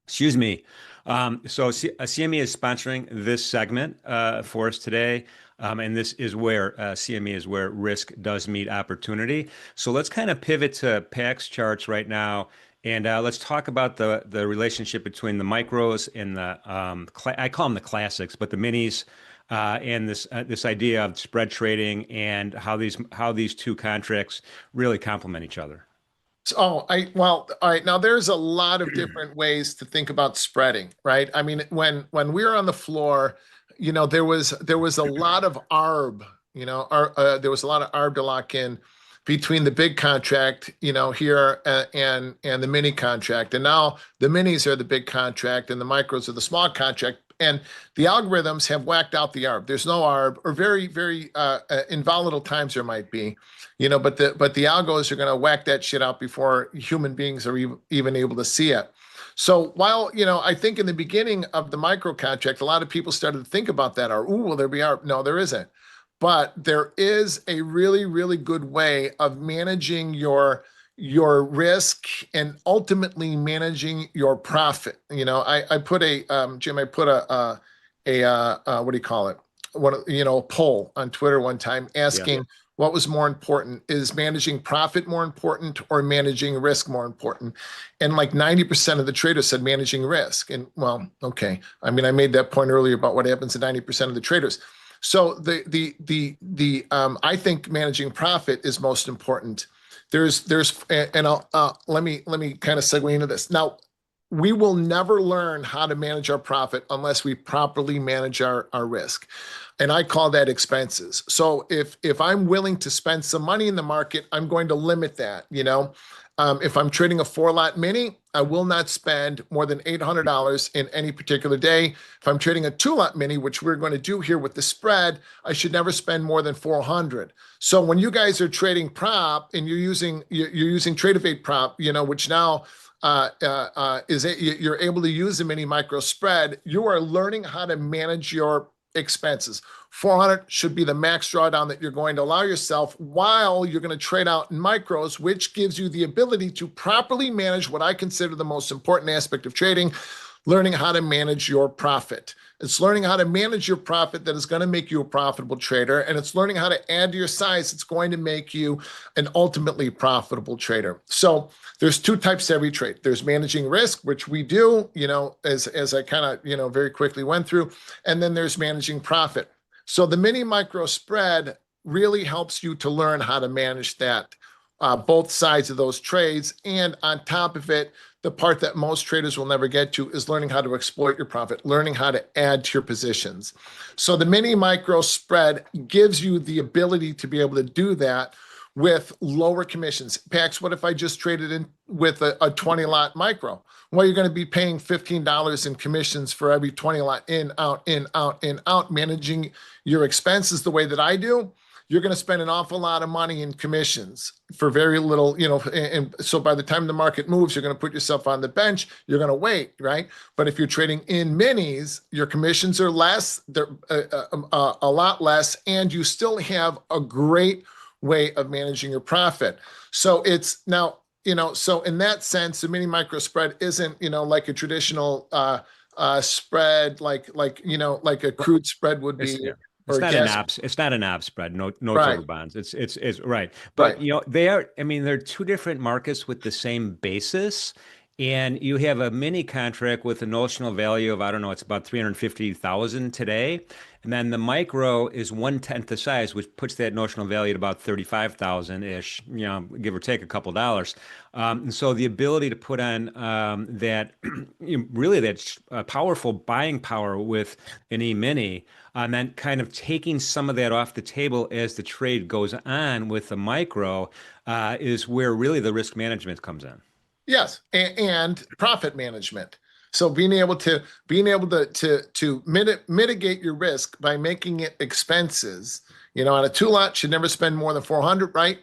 [SPEAKER 1] Excuse me. So CME is sponsoring this segment for us today. And this is where CME is where risk does meet opportunity. So let's kind of pivot to PAX charts right now. And let's talk about the relationship between the micros and the, I call them the classics, but the minis and this idea of spread trading and how these two contracts really complement each other.
[SPEAKER 3] All right. Now there's a lot of different ways to think about spreading, right? I mean, when we were on the floor, there was a lot of ARB, there was a lot of ARB to lock in between the big contract, here and the mini contract. And now the minis are the big contract and the micros are the small contract. And the algorithms have whacked out the ARB. There's no ARB, or very, very in volatile times there might be, but the algos are going to whack that shit out before human beings are even able to see it. So while, I think in the beginning of the micro contract, a lot of people started to think about that, or, will there be ARB? No, there isn't. But there is a really, really good way of managing your risk and ultimately managing your profit. I put Jim, I put a what do you call it? A poll on Twitter one time asking what was more important. Is managing profit more important or managing risk more important? And like 90% of the traders said managing risk. And well, okay. I mean, I made that point earlier about what happens to 90% of the traders. So I think managing profit is most important. And let me kind of segue into this. Now, we will never learn how to manage our profit unless we properly manage our risk. And I call that expenses. So if I'm willing to spend some money in the market, I'm going to limit that. If I'm trading a 4-lot mini, I will not spend more than $800 in any particular day. If I'm trading a 2-lot mini, which we're going to do here with the spread, I should never spend more than $400. So when you guys are trading prop and you're using Trade-Evade prop, which now you're able to use the mini micro spread, you are learning how to manage your expenses. 400 should be the max drawdown that you're going to allow yourself while you're going to trade out in micros, which gives you the ability to properly manage what I consider the most important aspect of trading, learning how to manage your profit. It's learning how to manage your profit that is going to make you a profitable trader, and it's learning how to add to your size that's going to make you an ultimately profitable trader. So there's 2 types to every trade. There's managing risk, which we do, as I kind of, very quickly went through, and then there's managing profit. So the mini micro spread really helps you to learn how to manage that, both sides of those trades. And on top of it, the part that most traders will never get to is learning how to exploit your profit, learning how to add to your positions. So the mini micro spread gives you the ability to be able to do that with lower commissions. Pax, what if I just traded in with a 20 lot micro? Well, you're going to be paying $15 in commissions for every 20 lot in, out, in, out, in, out, managing your expenses the way that I do. You're going to spend an awful lot of money in commissions for very little, and so by the time the market moves, you're going to put yourself on the bench. You're going to wait, right? But if you're trading in minis, your commissions are less, they're a lot less, and you still have a great way of managing your profit. So it's now, so in that sense, the mini micro spread isn't, like a traditional spread, like a crude spread would be.
[SPEAKER 1] Yeah.
[SPEAKER 3] Or
[SPEAKER 1] It's not an OB spread. Notes
[SPEAKER 3] right.
[SPEAKER 1] over bonds. It's right.
[SPEAKER 3] Right.
[SPEAKER 1] But they are. I mean, they're two different markets with the same basis. And you have a mini contract with a notional value of, I don't know, it's about 350,000 today. And then the micro is 1/10 the size, which puts that notional value at about 35,000-ish, give or take a couple dollars. And so the ability to put on that, really that powerful buying power with an E-mini, and then kind of taking some of that off the table as the trade goes on with the micro is where really the risk management comes in.
[SPEAKER 3] Yes, and profit management. So being able to mitigate your risk by making it expenses. On a 2 lot, should never spend more than 400, right?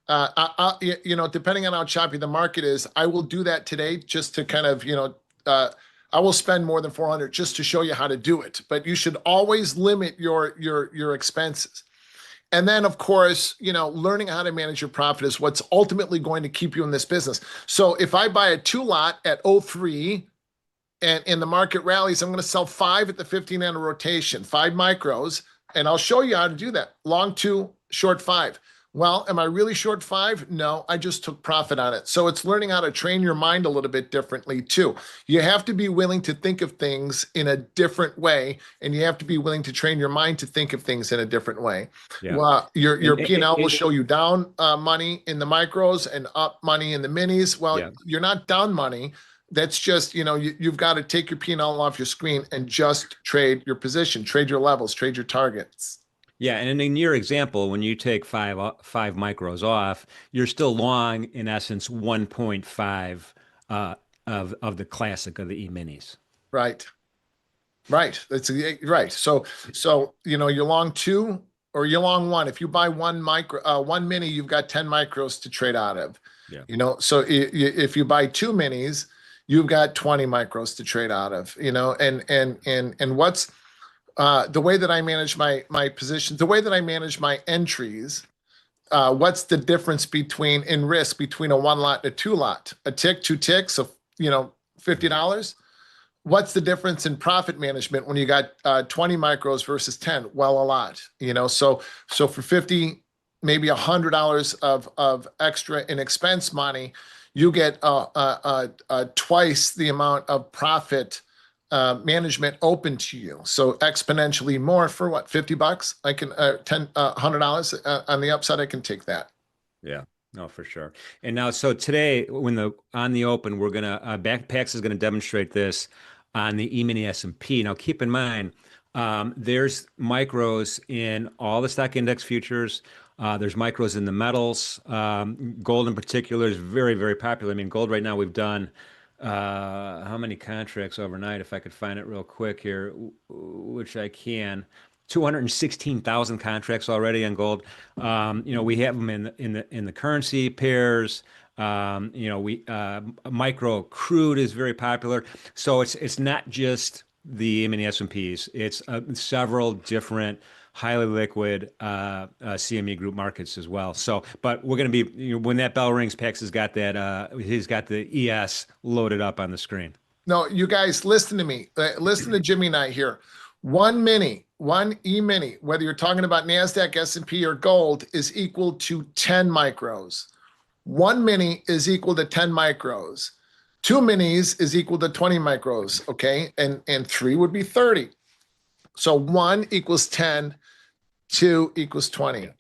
[SPEAKER 3] Depending on how choppy the market is, I will do that today just to kind of I will spend more than 400 just to show you how to do it. But you should always limit your expenses. And then, of course, learning how to manage your profit is what's ultimately going to keep you in this business. So if I buy a 2 lot at 03 and in the market rallies, I'm going to sell 5 at the 15 rotation, 5 micros, and I'll show you how to do that. Long 2, short 5. Well, am I really short 5? No, I just took profit on it. So it's learning how to train your mind a little bit differently too. You have to be willing to think of things in a different way, and you have to be willing to train your mind to think of things in a different way.
[SPEAKER 1] Yeah.
[SPEAKER 3] Well, your P&L will show you down money in the micros and up money in the minis. Well,
[SPEAKER 1] Yeah.
[SPEAKER 3] You're not down money. That's just, you've got to take your P&L off your screen and just trade your position, trade your levels, trade your targets.
[SPEAKER 1] Yeah, and in your example, when you take five micros off, you're still long in essence 1.5 of the classic of the E-minis.
[SPEAKER 3] Right. That's right. So you're long 2 or you're long 1. If you buy one mini, you've got 10 micros to trade out of.
[SPEAKER 1] Yeah.
[SPEAKER 3] So if you buy 2 minis, you've got 20 micros to trade out of. And what's the way that I manage my positions, the way that I manage my entries, what's the difference in risk between a 1 lot and a 2 lot? A tick, 2 ticks, so $50. What's the difference in profit management when you got 20 micros versus 10? Well, a lot. So for 50, maybe $100 of extra in expense money, you get twice the amount of profit management open to you. So exponentially more for what, $50? I can $100 on the upside. I can take that.
[SPEAKER 1] Yeah, no, for sure. And now, so today, on the open, we're gonna Pax is gonna demonstrate this on the E-mini S&P. Now, keep in mind, there's micros in all the stock index futures. There's micros in the metals. Gold in particular is very, very popular. I mean, gold right now we've done. How many contracts overnight, if I could find it real quick here, which I can. 216,000 contracts already on gold. We have them in the currency pairs. Micro crude is very popular. So it's not just the mini S&Ps. It's several different highly liquid CME group markets as well. So, but we're going to be, when that bell rings, Pax has got that, he's got the ES loaded up on the screen.
[SPEAKER 3] No, you guys, listen to me. Listen to Jimmy and I here. One E-mini, whether you're talking about NASDAQ, S&P, or gold, is equal to 10 micros. 1 mini is equal to 10 micros. 2 minis is equal to 20 micros, okay? And 3 would be 30. So 1 equals 10, 2 equals 20.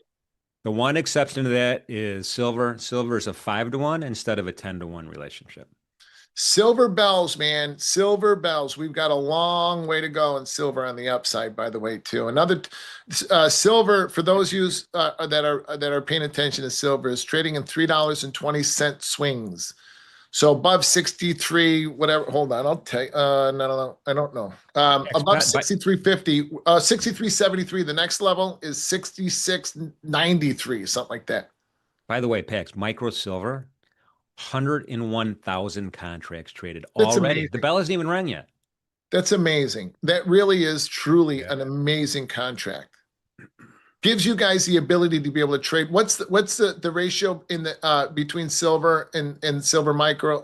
[SPEAKER 1] The one exception to that is silver. Silver is a 5-to-1 instead of a 10-to-1 relationship.
[SPEAKER 3] Silver bells, man. Silver bells. We've got a long way to go in silver on the upside, by the way, too. Another silver for those you that are paying attention to silver is trading in $3.20 swings. So above 63, whatever. Hold on, I'll tell you. No, I don't know. Above 63.50, 63.73. The next level is 66.93, something like that.
[SPEAKER 1] By the way, Pex, micro silver, 101,000 contracts traded
[SPEAKER 3] That's
[SPEAKER 1] already.
[SPEAKER 3] amazing.
[SPEAKER 1] The bell hasn't even rung yet.
[SPEAKER 3] That's amazing. That really is truly an amazing contract. Gives you guys the ability to be able to trade. What's the ratio in the between silver and silver micro?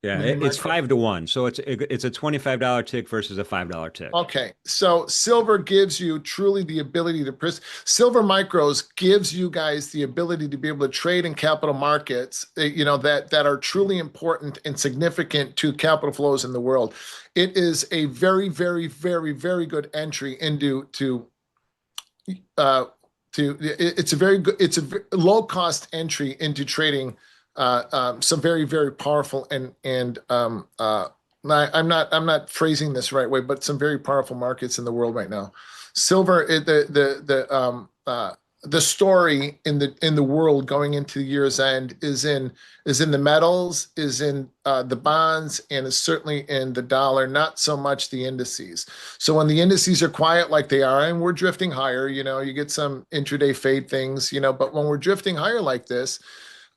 [SPEAKER 1] It's 5-to-1. So it's a $25 tick versus a $5 tick.
[SPEAKER 3] Okay, so silver gives you truly the ability to silver micros gives you guys the ability to be able to trade in capital markets, that are truly important and significant to capital flows in the world. It is a very, very, very, very good entry it's a low cost entry into trading some very, very powerful and I'm not phrasing this right way, but some very powerful markets in the world right now. Silver, the story in the world going into the year's end is in the metals, is in the bonds, and is certainly in the dollar, not so much the indices. So when the indices are quiet like they are, and we're drifting higher, you get some intraday fade things, but when we're drifting higher like this,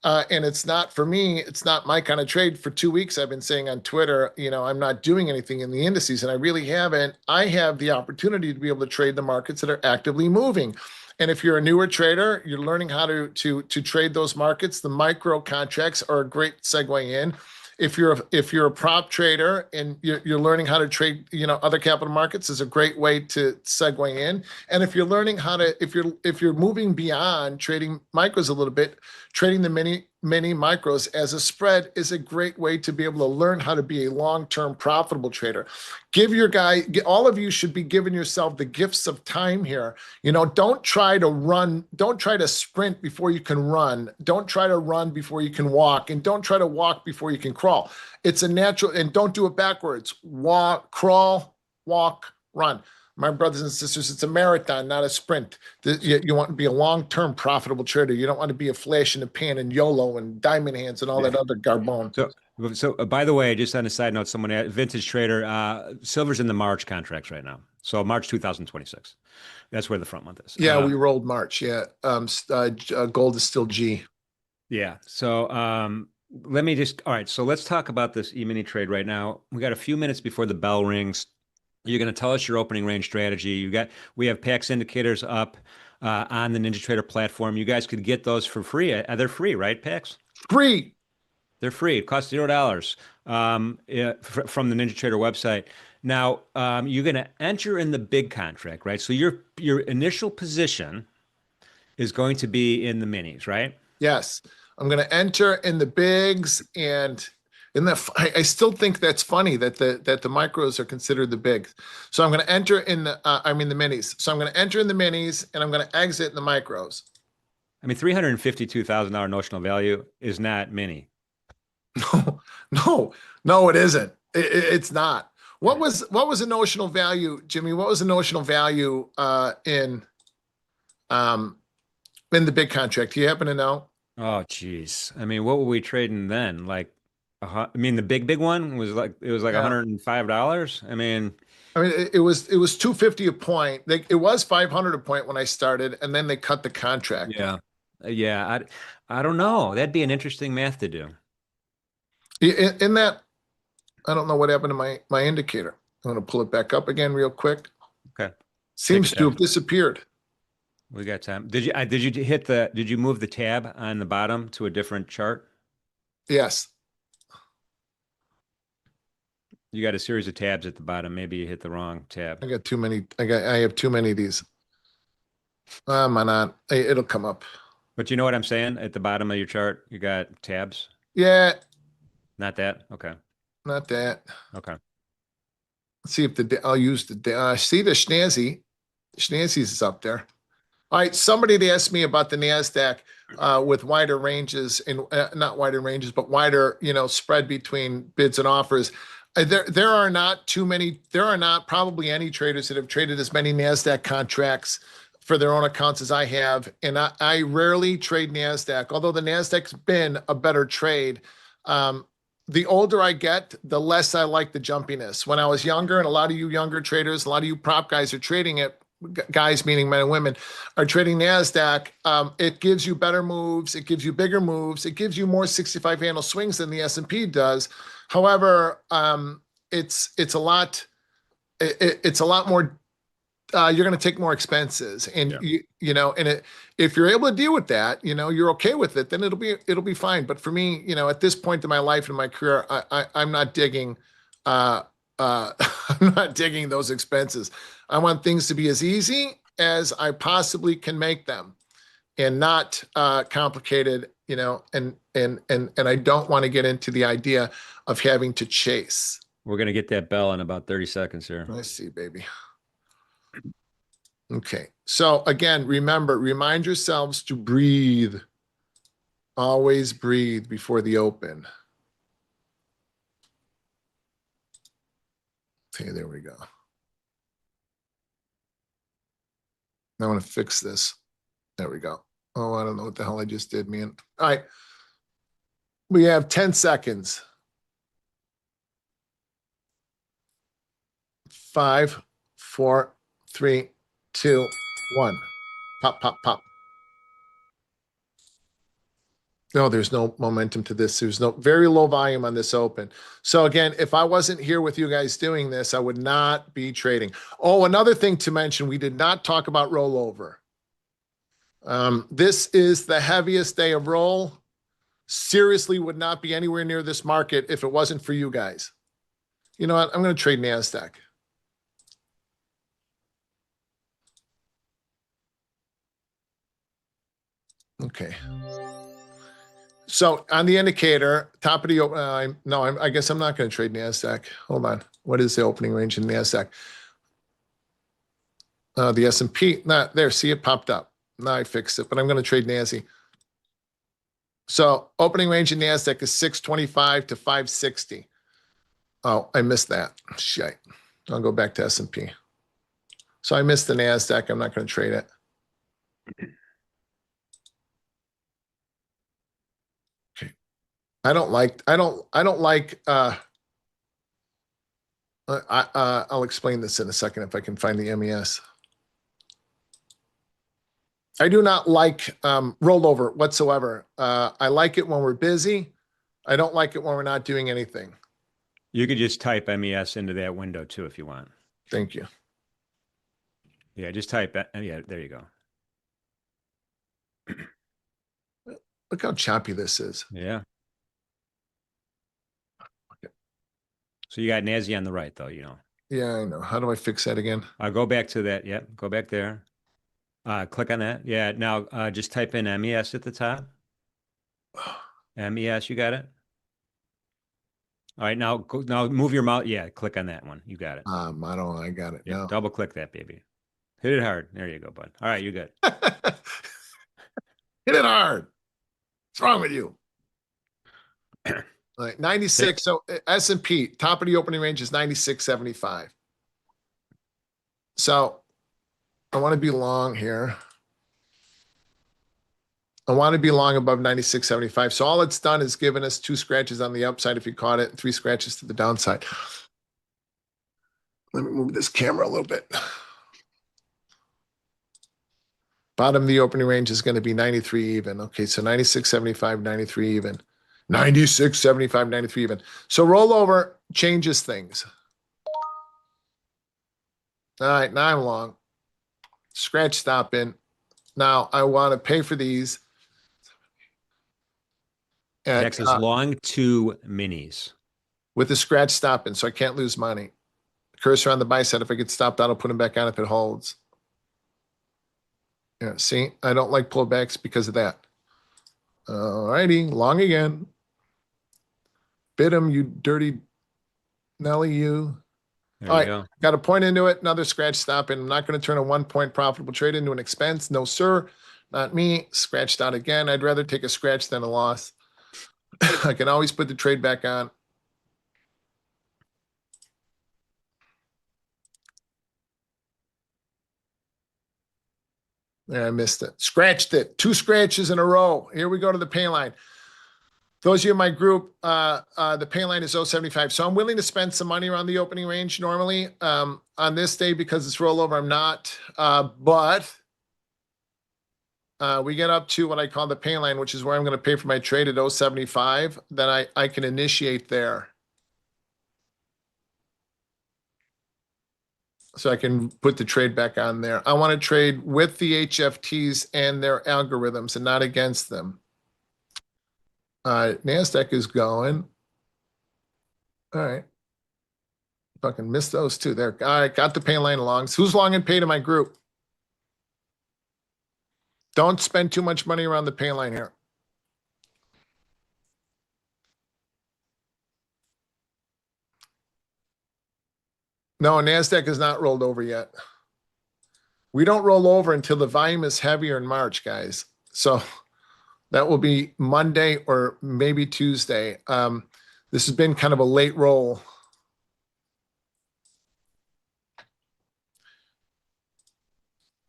[SPEAKER 3] and it's not for me, it's not my kind of trade. For 2 weeks, I've been saying on Twitter, I'm not doing anything in the indices, and I really haven't. I have the opportunity to be able to trade the markets that are actively moving. And if you're a newer trader, you're learning how to trade those markets. The micro contracts are a great segue in. If you're a prop trader and you're learning how to trade, other capital markets, is a great way to segue in. And if you're learning how to, if you're moving beyond trading micros a little bit, trading the many micros as a spread is a great way to be able to learn how to be a long-term profitable trader. All of you should be giving yourself the gifts of time here. Don't try to sprint before you can run. Don't try to run before you can walk, and don't try to walk before you can crawl. It's a natural, and don't do it backwards. Walk, crawl, walk, run. My brothers and sisters, it's a marathon, not a sprint. You want to be a long-term profitable trader. You don't want to be a flash in the pan and YOLO and diamond hands and all that other garbone.
[SPEAKER 1] So by the way, just on a side note, someone at Vintage Trader, silver's in the March contracts right now. So March 2026. That's where the front month is.
[SPEAKER 3] Yeah, we rolled March. Yeah. Gold is still G.
[SPEAKER 1] Yeah. So all right. So let's talk about this E-mini trade right now. We got a few minutes before the bell rings. You're going to tell us your opening range strategy. We have PAX indicators up on the NinjaTrader platform. You guys could get those for free. They're free, right, PAX?
[SPEAKER 3] Free.
[SPEAKER 1] They're free. It costs $0 from the NinjaTrader website. Now, you're going to enter in the big contract, right? So your initial position is going to be in the minis, right?
[SPEAKER 3] Yes. I'm going to enter in the bigs, and I still think that's funny that the micros are considered the bigs. So I'm going to enter in the minis. So I'm going to enter in the minis, and I'm going to exit in the micros.
[SPEAKER 1] I mean, $352,000 notional value is not mini.
[SPEAKER 3] No, it isn't. It's not. What was the notional value, Jimmy? What was the notional value in the big contract? Do you happen to know?
[SPEAKER 1] Oh, geez. I mean, what were we trading then? The big one was $105. I mean,
[SPEAKER 3] it was $250 a point. It was $500 a point when I started, and then they cut the contract.
[SPEAKER 1] Yeah. I don't know. That'd be an interesting math to do.
[SPEAKER 3] In that, I don't know what happened to my indicator. I'm going to pull it back up again real quick.
[SPEAKER 1] Okay.
[SPEAKER 3] Seems to have disappeared.
[SPEAKER 1] We got time. Did you move the tab on the bottom to a different chart?
[SPEAKER 3] Yes.
[SPEAKER 1] You got a series of tabs at the bottom. Maybe you hit the wrong tab.
[SPEAKER 3] I got too many. I have too many of these. It'll come up.
[SPEAKER 1] But you know what I'm saying? At the bottom of your chart, you got tabs.
[SPEAKER 3] Yeah.
[SPEAKER 1] Not that. Okay.
[SPEAKER 3] Not that.
[SPEAKER 1] Okay.
[SPEAKER 3] Let's see if I'll use see the Xyzeee. Xyzee's is up there. All right, somebody had asked me about the NASDAQ with wider ranges and not wider ranges, but wider, spread between bids and offers. There are not too many. There are not probably any traders that have traded as many NASDAQ contracts for their own accounts as I have, and I rarely trade NASDAQ. Although the NASDAQ's been a better trade. The older I get, the less I like the jumpiness. When I was younger, and a lot of you younger traders, a lot of you prop guys are trading it. Guys, meaning men and women, are trading NASDAQ. It gives you better moves. It gives you bigger moves. It gives you more 65 handle swings than the S&P does. However, it's a lot more. You're going to take more expenses, and if you're able to deal with that, you're okay with it, then it'll be fine. But for me, at this point in my life and my career, I'm not digging. I'm not digging those expenses. I want things to be as easy as I possibly can make them, and not complicated. And I don't want to get into the idea of having to chase.
[SPEAKER 1] We're gonna get that bell in about 30 seconds here.
[SPEAKER 3] I see, baby. Okay. So again, remind yourselves to breathe. Always breathe before the open. Okay, there we go. I want to fix this. There we go. Oh, I don't know what the hell I just did, man. All right. We have 10 seconds. 5, 4, 3, 2, 1. Pop, pop, pop. No, there's no momentum to this. There's no very low volume on this open. So again, if I wasn't here with you guys doing this, I would not be trading. Oh, another thing to mention, we did not talk about rollover. This is the heaviest day of roll. Seriously would not be anywhere near this market if it wasn't for you guys. You know what? I'm going to trade NASDAQ. Okay. So on the indicator, top of the open, I guess I'm not going to trade NASDAQ. Hold on. What is the opening range in NASDAQ? The S&P, not there. See, it popped up. Now I fixed it, but I'm going to trade NASI. So opening range in NASDAQ is 625 to 560. Oh, I missed that. Shit. I'll go back to S&P. So I missed the NASDAQ. I'm not going to trade it. I'll explain this in a second if I can find the MES. I do not like rollover whatsoever. I like it when we're busy. I don't like it when we're not doing anything.
[SPEAKER 1] You could just type MES into that window too if you want.
[SPEAKER 3] Thank you.
[SPEAKER 1] Yeah, just type it. Yeah, there you go.
[SPEAKER 3] Look how choppy this is.
[SPEAKER 1] Yeah. So you got NASI on the right, though,
[SPEAKER 3] Yeah, I know. How do I fix that again?
[SPEAKER 1] Go back to that. Yep, go back there. Click on that. Yeah, now just type in MES at the top. MES, you got it? All right, now move your mouse. Yeah, click on that one. You got it.
[SPEAKER 3] I got it.
[SPEAKER 1] Yeah,
[SPEAKER 3] now.
[SPEAKER 1] double click that, baby. Hit it hard. There you go, bud. All right, you're good.
[SPEAKER 3] Hit it hard. What's wrong with you? All right, 96. So S&P, top of the opening range is 96.75. So I want to be long here. I want to be long above 96.75. So all it's done is given us 2 scratches on the upside if you caught it, and 3 scratches to the downside. Let me move this camera a little bit. Bottom of the opening range is going to be 93 even. Okay, so 96.75, 93 even. 96.75, 93 even. So rollover changes things. All right, now I'm long. Scratch stop in. Now I want to pay for these.
[SPEAKER 1] Texas long 2 minis.
[SPEAKER 3] With the scratch stop in, so I can't lose money. Cursor on the buy side. If I get stopped out, I'll put them back on if it holds. Yeah, see, I don't like pullbacks because of that. All righty, long again. Bid him, you dirty Nelly, you.
[SPEAKER 1] There
[SPEAKER 3] All
[SPEAKER 1] you
[SPEAKER 3] right,
[SPEAKER 1] go.
[SPEAKER 3] got a point into it, another scratch stop, and I'm not going to turn a 1 point profitable trade into an expense. No, sir, not me. Scratched out again. I'd rather take a scratch than a loss. I can always put the trade back on. There, I missed it. Scratched it. 2 scratches in a row. Here we go to the pay line. Those of you in my group, the pay line is 0.75. So I'm willing to spend some money around the opening range normally. On this day, because it's rollover, I'm not. But we get up to what I call the pay line, which is where I'm going to pay for my trade at 0.75. Then I can initiate there. So I can put the trade back on there. I want to trade with the HFTs and their algorithms and not against them. NASDAQ is going. All right. Fucking missed those two there. All right, got the pay line longs. Who's long and paid in my group? Don't spend too much money around the pay line here. No, NASDAQ is not rolled over yet. We don't roll over until the volume is heavier in March, guys. So that will be Monday or maybe Tuesday. This has been kind of a late roll.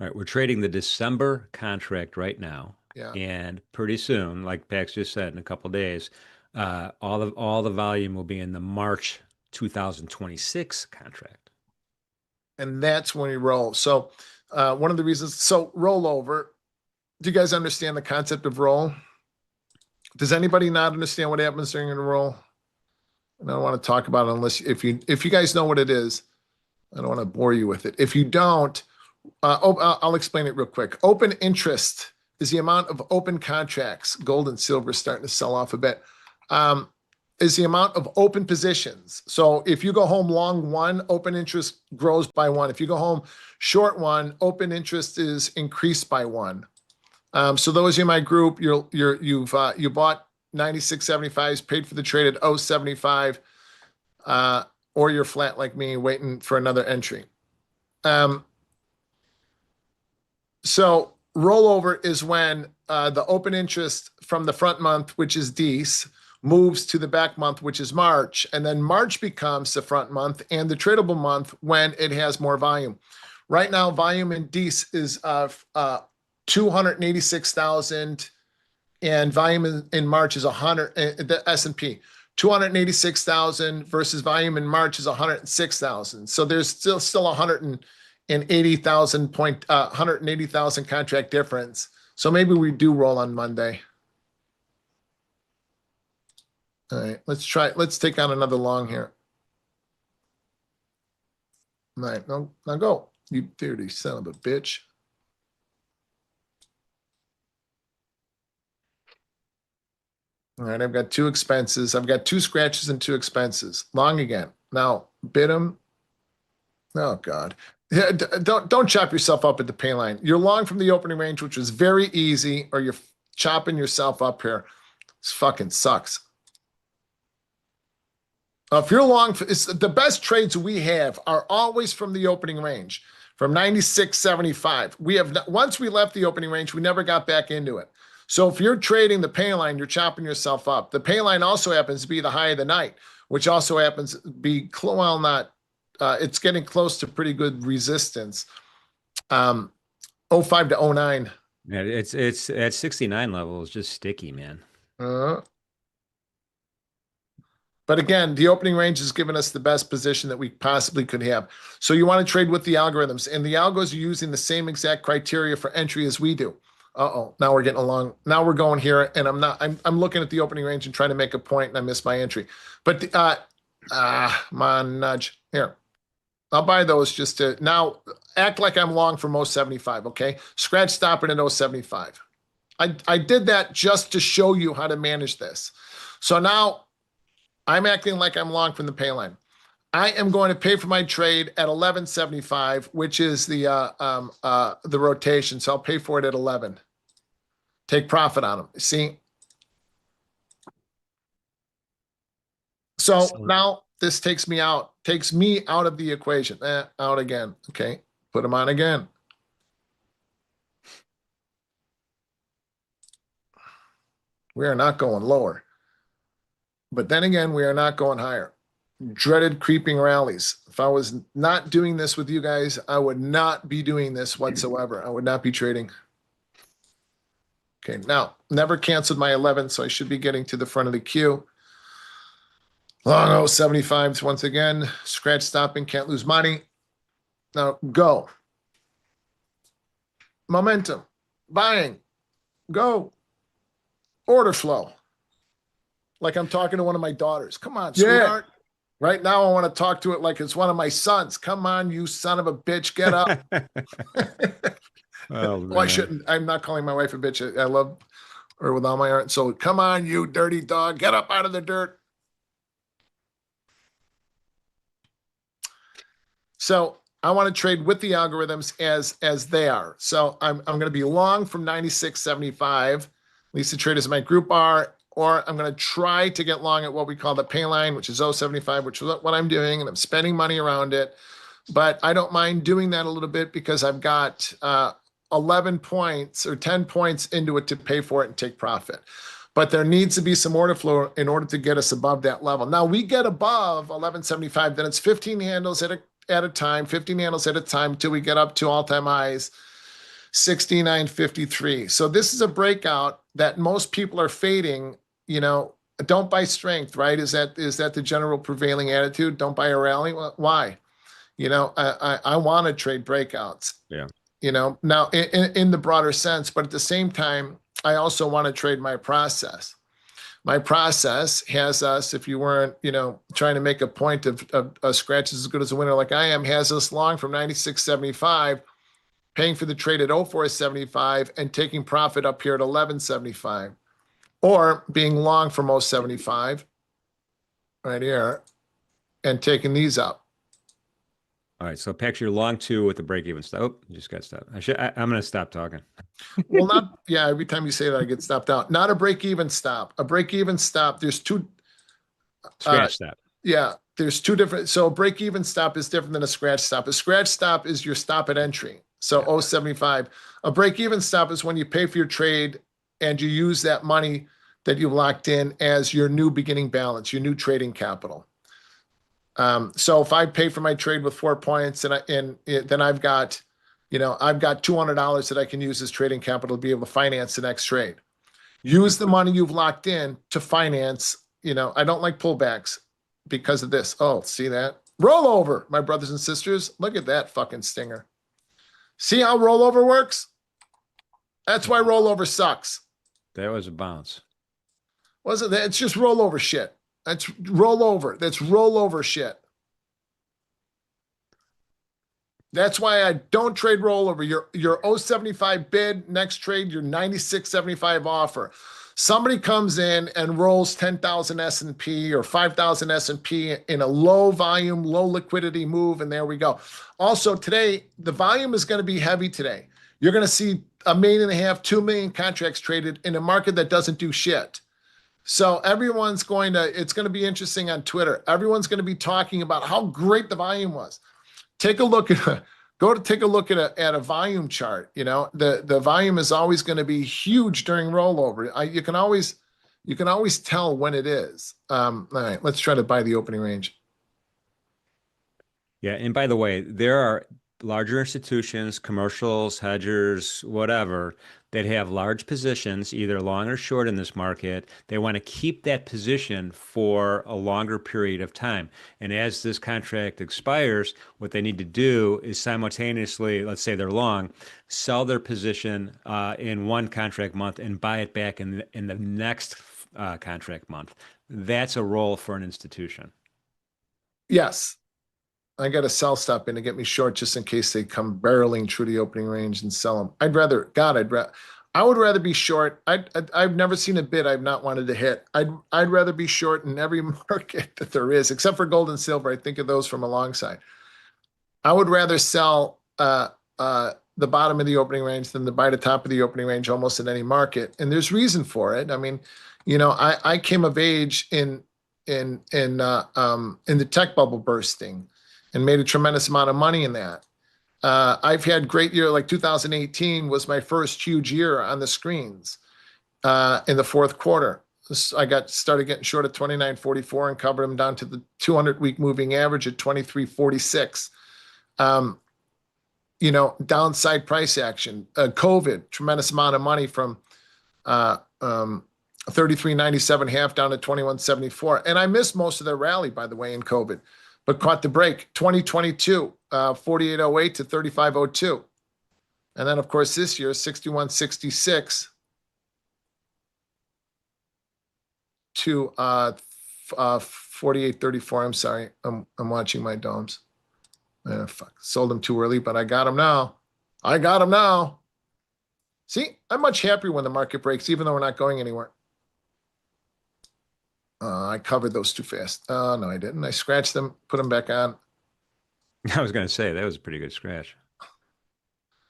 [SPEAKER 1] All right, we're trading the December contract right now.
[SPEAKER 3] Yeah.
[SPEAKER 1] And pretty soon, like Pax just said, in a couple of days, all the volume will be in the March 2026 contract.
[SPEAKER 3] And that's when we roll. So one of the reasons, so rollover, do you guys understand the concept of roll? Does anybody not understand what happens during a roll? And I don't want to talk about it unless if you guys know what it is. I don't want to bore you with it. If you don't, I'll explain it real quick. Open interest is the amount of open contracts. Gold and silver is starting to sell off a bit. Is the amount of open positions. So if you go home long 1, open interest grows by 1. If you go home short 1, open interest is increased by 1. So those in my group, you bought 96.75s, paid for the trade at 0.75, or you're flat like me, waiting for another entry. So rollover is when the open interest from the front month, which is Dece, moves to the back month, which is March, and then March becomes the front month and the tradable month when it has more volume. Right now, volume in Dece is 286,000, and volume in March is 100. The S&P 286,000 versus volume in March is 106,000. So there's still 180,000 contract difference. So maybe we do roll on Monday. All right, let's take on another long here. All right, now go. You dirty son of a bitch. All right, I've got 2 expenses. I've got 2 scratches and 2 expenses. Long again. Now, bid them. Oh, God. Yeah, don't chop yourself up at the pay line. You're long from the opening range, which was very easy, or you're chopping yourself up here. This fucking sucks. If you're long, it's the best trades we have are always from the opening range, from 96.75. We have once we left the opening range, we never got back into it. So if you're trading the pay line, you're chopping yourself up. The pay line also happens to be the high of the night, which also happens to be well, not. It's getting close to pretty good resistance. 05 to 09.
[SPEAKER 1] Yeah, it's at 69 level. It's just sticky, man.
[SPEAKER 3] But again, the opening range has given us the best position that we possibly could have. So you want to trade with the algorithms, and the algos are using the same exact criteria for entry as we do. Now we're getting along. Now we're going here, and I'm looking at the opening range and trying to make a point, and I missed my entry. But my nudge here. I'll buy those just to now act like I'm long for most 75. Okay, scratch stopping at 0.75. I did that just to show you how to manage this. So now I'm acting like I'm long from the pay line. I am going to pay for my trade at 11.75, which is the rotation. So I'll pay for it at 11. Take profit on them. See? So now this takes me out of the equation. Out again. Okay, put them on again. We are not going lower. But then again, we are not going higher. Dreaded creeping rallies. If I was not doing this with you guys, I would not be doing this whatsoever. I would not be trading. Okay, now, never canceled my 11, so I should be getting to the front of the queue. Long 075s once again. Scratch stopping, can't lose money. Now, go. Momentum. Buying. Go. Order flow. Like I'm talking to one of my daughters. Come on, sweetheart. Right now, I want to talk to it like it's one of my sons. Come on, you son of a bitch, get up.
[SPEAKER 1] Oh,
[SPEAKER 3] Well, I shouldn't. I'm not calling my wife a bitch. I love her with all my heart. So come on, you dirty dog, get up out of the dirt. So I want to trade with the algorithms as they are. So I'm going to be long from 96.75. Lisa traders in my group are, or I'm going to try to get long at what we call the pay line, which is 0.75, which is what I'm doing, and I'm spending money around it. But I don't mind doing that a little bit because I've got 11 points or 10 points into it to pay for it and take profit. But there needs to be some order flow in order to get us above that level. Now we get above 11.75, then it's 15 handles at a time, 15 handles at a time until we get up to all-time highs, 69.53. So this is a breakout that most people are fading. You know, don't buy strength, right? Is that the general prevailing attitude? Don't buy a rally. Well, why? You know, I want to trade breakouts.
[SPEAKER 1] Yeah.
[SPEAKER 3] You know, now in the broader sense, but at the same time, I also want to trade my process. My process has us, if you weren't, you know, trying to make a point of a scratch as good as a winner like I am, has us long from 96.75, paying for the trade at 04.75 and taking profit up here at 11.75, or being long from 0.75 right here and taking these up.
[SPEAKER 1] All right, so picture long two with the break-even stop. Oh, you just got stopped. I'm going to stop talking.
[SPEAKER 3] Well, not, yeah, every time you say that, I get stopped out. Not a break-even stop. A break-even stop, there's two.
[SPEAKER 1] Scratch stop.
[SPEAKER 3] Yeah, there's two different. So a break-even stop is different than a scratch stop. A scratch stop is your stop at entry. So 0.75. A break-even stop is when you pay for your trade and you use that money that you locked in as your new beginning balance, your new trading capital. So if I pay for my trade with 4 points then I've got, you know, I've got $200 that I can use as trading capital to be able to finance the next trade. Use the money you've locked in to finance. You know, I don't like pullbacks because of this. Oh, see that? Rollover, my brothers and sisters. Look at that fucking stinger. See how rollover works? That's why rollover sucks.
[SPEAKER 1] That was a bounce.
[SPEAKER 3] Wasn't that? It's just rollover shit. That's rollover. That's rollover shit. That's why I don't trade rollover. Your 0.75 bid, next trade, your 96.75 offer. Somebody comes in and rolls 10,000 S&P or 5,000 S&P in a low volume, low liquidity move, and there we go. Also today, the volume is going to be heavy today. You're going to see 1.5 million, 2 million contracts traded in a market that doesn't do shit. So everyone's it's going to be interesting on Twitter. Everyone's going to be talking about how great the volume was. Take a look at take a look at a volume chart. You know, the volume is always going to be huge during rollover. You can always tell when it is. All right, let's try to buy the opening range.
[SPEAKER 1] Yeah, and by the way, there are larger institutions, commercials, hedgers, whatever, that have large positions, either long or short in this market. They want to keep that position for a longer period of time. And as this contract expires, what they need to do is simultaneously, let's say they're long, sell their position in one contract month and buy it back in the next contract month. That's a role for an institution.
[SPEAKER 3] Yes. I got a sell stop in to get me short just in case they come barreling through the opening range and sell them. I would rather be short. I've never seen a bid I've not wanted to hit. I'd rather be short in every market that there is, except for gold and silver. I think of those from a long side. I would rather sell the bottom of the opening range than to buy the top of the opening range almost in any market. And there's reason for it. I mean, you know, I came of age in the tech bubble bursting, and made a tremendous amount of money in that. I've had great year, like 2018 was my first huge year on the screens in the fourth quarter. I started getting short at 29.44 and covered them down to the 200-week moving average at 23.46. Downside price action, COVID, tremendous amount of money from 33.97 half down to 21.74. And I missed most of the rally, by the way, in COVID, but caught the break. 2022, 48.08 to 35.02. And then, of course, this year, 61.66 to 48.34. I'm sorry. I'm watching my DOMs. Sold them too early, but I got them now. See, I'm much happier when the market breaks, even though we're not going anywhere. I covered those too fast. Oh, no, I didn't. I scratched them, put them back on.
[SPEAKER 1] I was going to say, that was a pretty good scratch.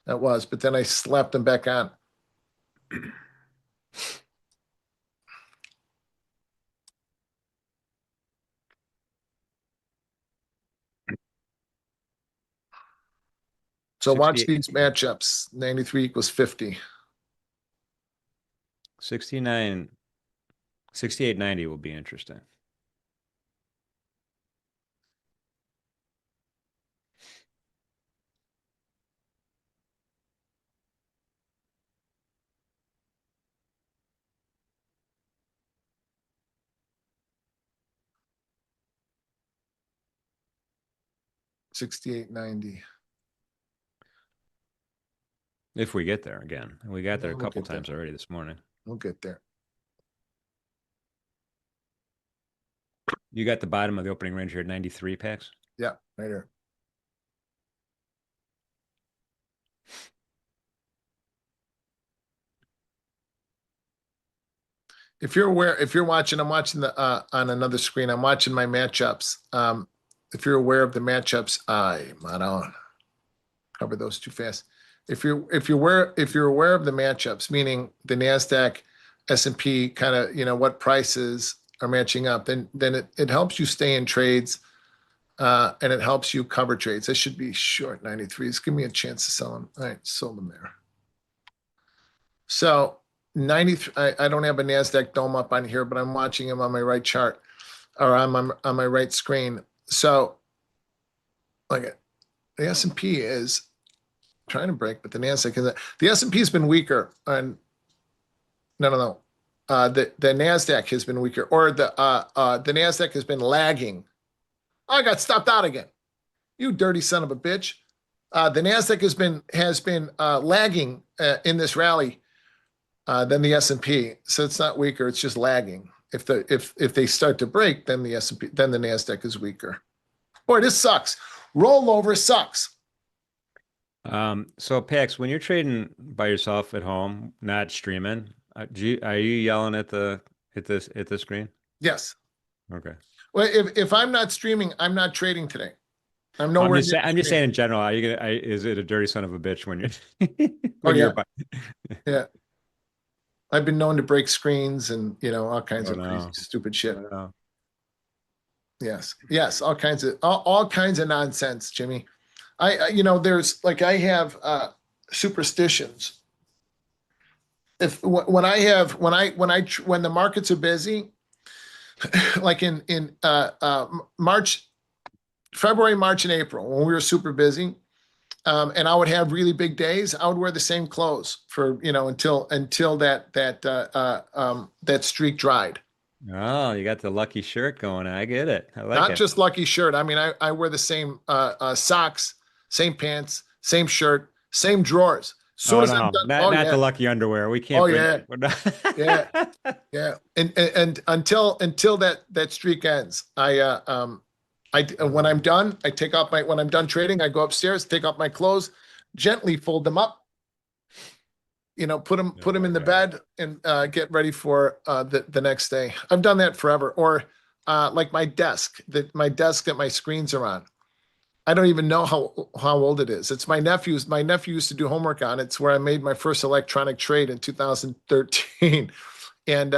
[SPEAKER 3] That was, but then I slapped them back on. So watch these matchups. 93 equals 50.
[SPEAKER 1] 68.90 will be interesting.
[SPEAKER 3] $68.90.
[SPEAKER 1] If we get there again. We got there a
[SPEAKER 3] We'll
[SPEAKER 1] couple
[SPEAKER 3] get there.
[SPEAKER 1] times already this morning.
[SPEAKER 3] We'll get there.
[SPEAKER 1] You got the bottom of the opening range here at 93, Pax?
[SPEAKER 3] Yeah, right here. If you're aware, if you're watching, I'm watching the on another screen. I'm watching my matchups. If you're aware of the matchups, I don't cover those too fast. If you're aware of the matchups, meaning the NASDAQ, S&P, kind of what prices are matching up, then it helps you stay in trades, and it helps you cover trades. I should be short 93s. Give me a chance to sell them. All right, sold them there. So 93. I don't have a NASDAQ dome up on here, but I'm watching them on my right chart, or on my right screen. So, like, the S&P is trying to break, but the NASDAQ the S&P has been weaker. And no. The NASDAQ has been weaker, or the NASDAQ has been lagging. I got stopped out again. You dirty son of a bitch. The NASDAQ has been lagging in this rally than the S&P. So it's not weaker, it's just lagging. If they start to break, then the S&P, then the NASDAQ is weaker. Boy, this sucks. Rollover sucks.
[SPEAKER 1] So Pax, when you're trading by yourself at home, not streaming, are you yelling at the screen?
[SPEAKER 3] Yes.
[SPEAKER 1] Okay.
[SPEAKER 3] Well, if I'm not streaming, I'm not trading today. I'm nowhere.
[SPEAKER 1] I'm just saying in general. Are you gonna? Is it a dirty son of a bitch when you're?
[SPEAKER 3] Yeah. I've been known to break screens and all kinds of crazy, stupid shit. Yes, all kinds of nonsense, Jimmy. There's like, I have superstitions. When the markets are busy, like in February, March, and April, when we were super busy, and I would have really big days, I would wear the same clothes for until that streak dried.
[SPEAKER 1] Oh, you got the lucky shirt going. I get it. I like it.
[SPEAKER 3] Not just lucky shirt. I mean, I wear the same socks, same pants, same shirt, same drawers.
[SPEAKER 1] Not the lucky underwear. We can't.
[SPEAKER 3] Yeah. And until that streak ends, when I'm done, when I'm done trading, I go upstairs, take off my clothes, gently fold them up, put them in the bed, and get ready for the next day. I've done that forever. Or like my desk that my screens are on. I don't even know how old it is. It's my nephew's. My nephew used to do homework on it. It's where I made my first electronic trade in 2013. And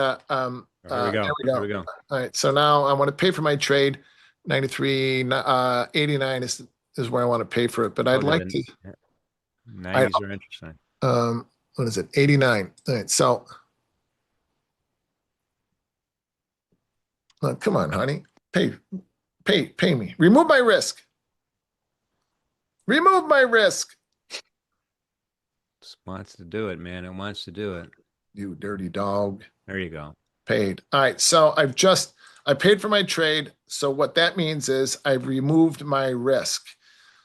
[SPEAKER 1] Here we go.
[SPEAKER 3] There we go.
[SPEAKER 1] Here we go.
[SPEAKER 3] All right. So now I want to pay for my trade. 93.89 is where I want to pay for it. But I'd like to.
[SPEAKER 1] 90s are interesting.
[SPEAKER 3] What is it? 89. All right. So come on, honey. Pay me. Remove my risk. Remove my risk.
[SPEAKER 1] Just wants to do it, man. It wants to do it.
[SPEAKER 3] You dirty dog.
[SPEAKER 1] There you go.
[SPEAKER 3] Paid. All right. So I paid for my trade. So what that means is I've removed my risk.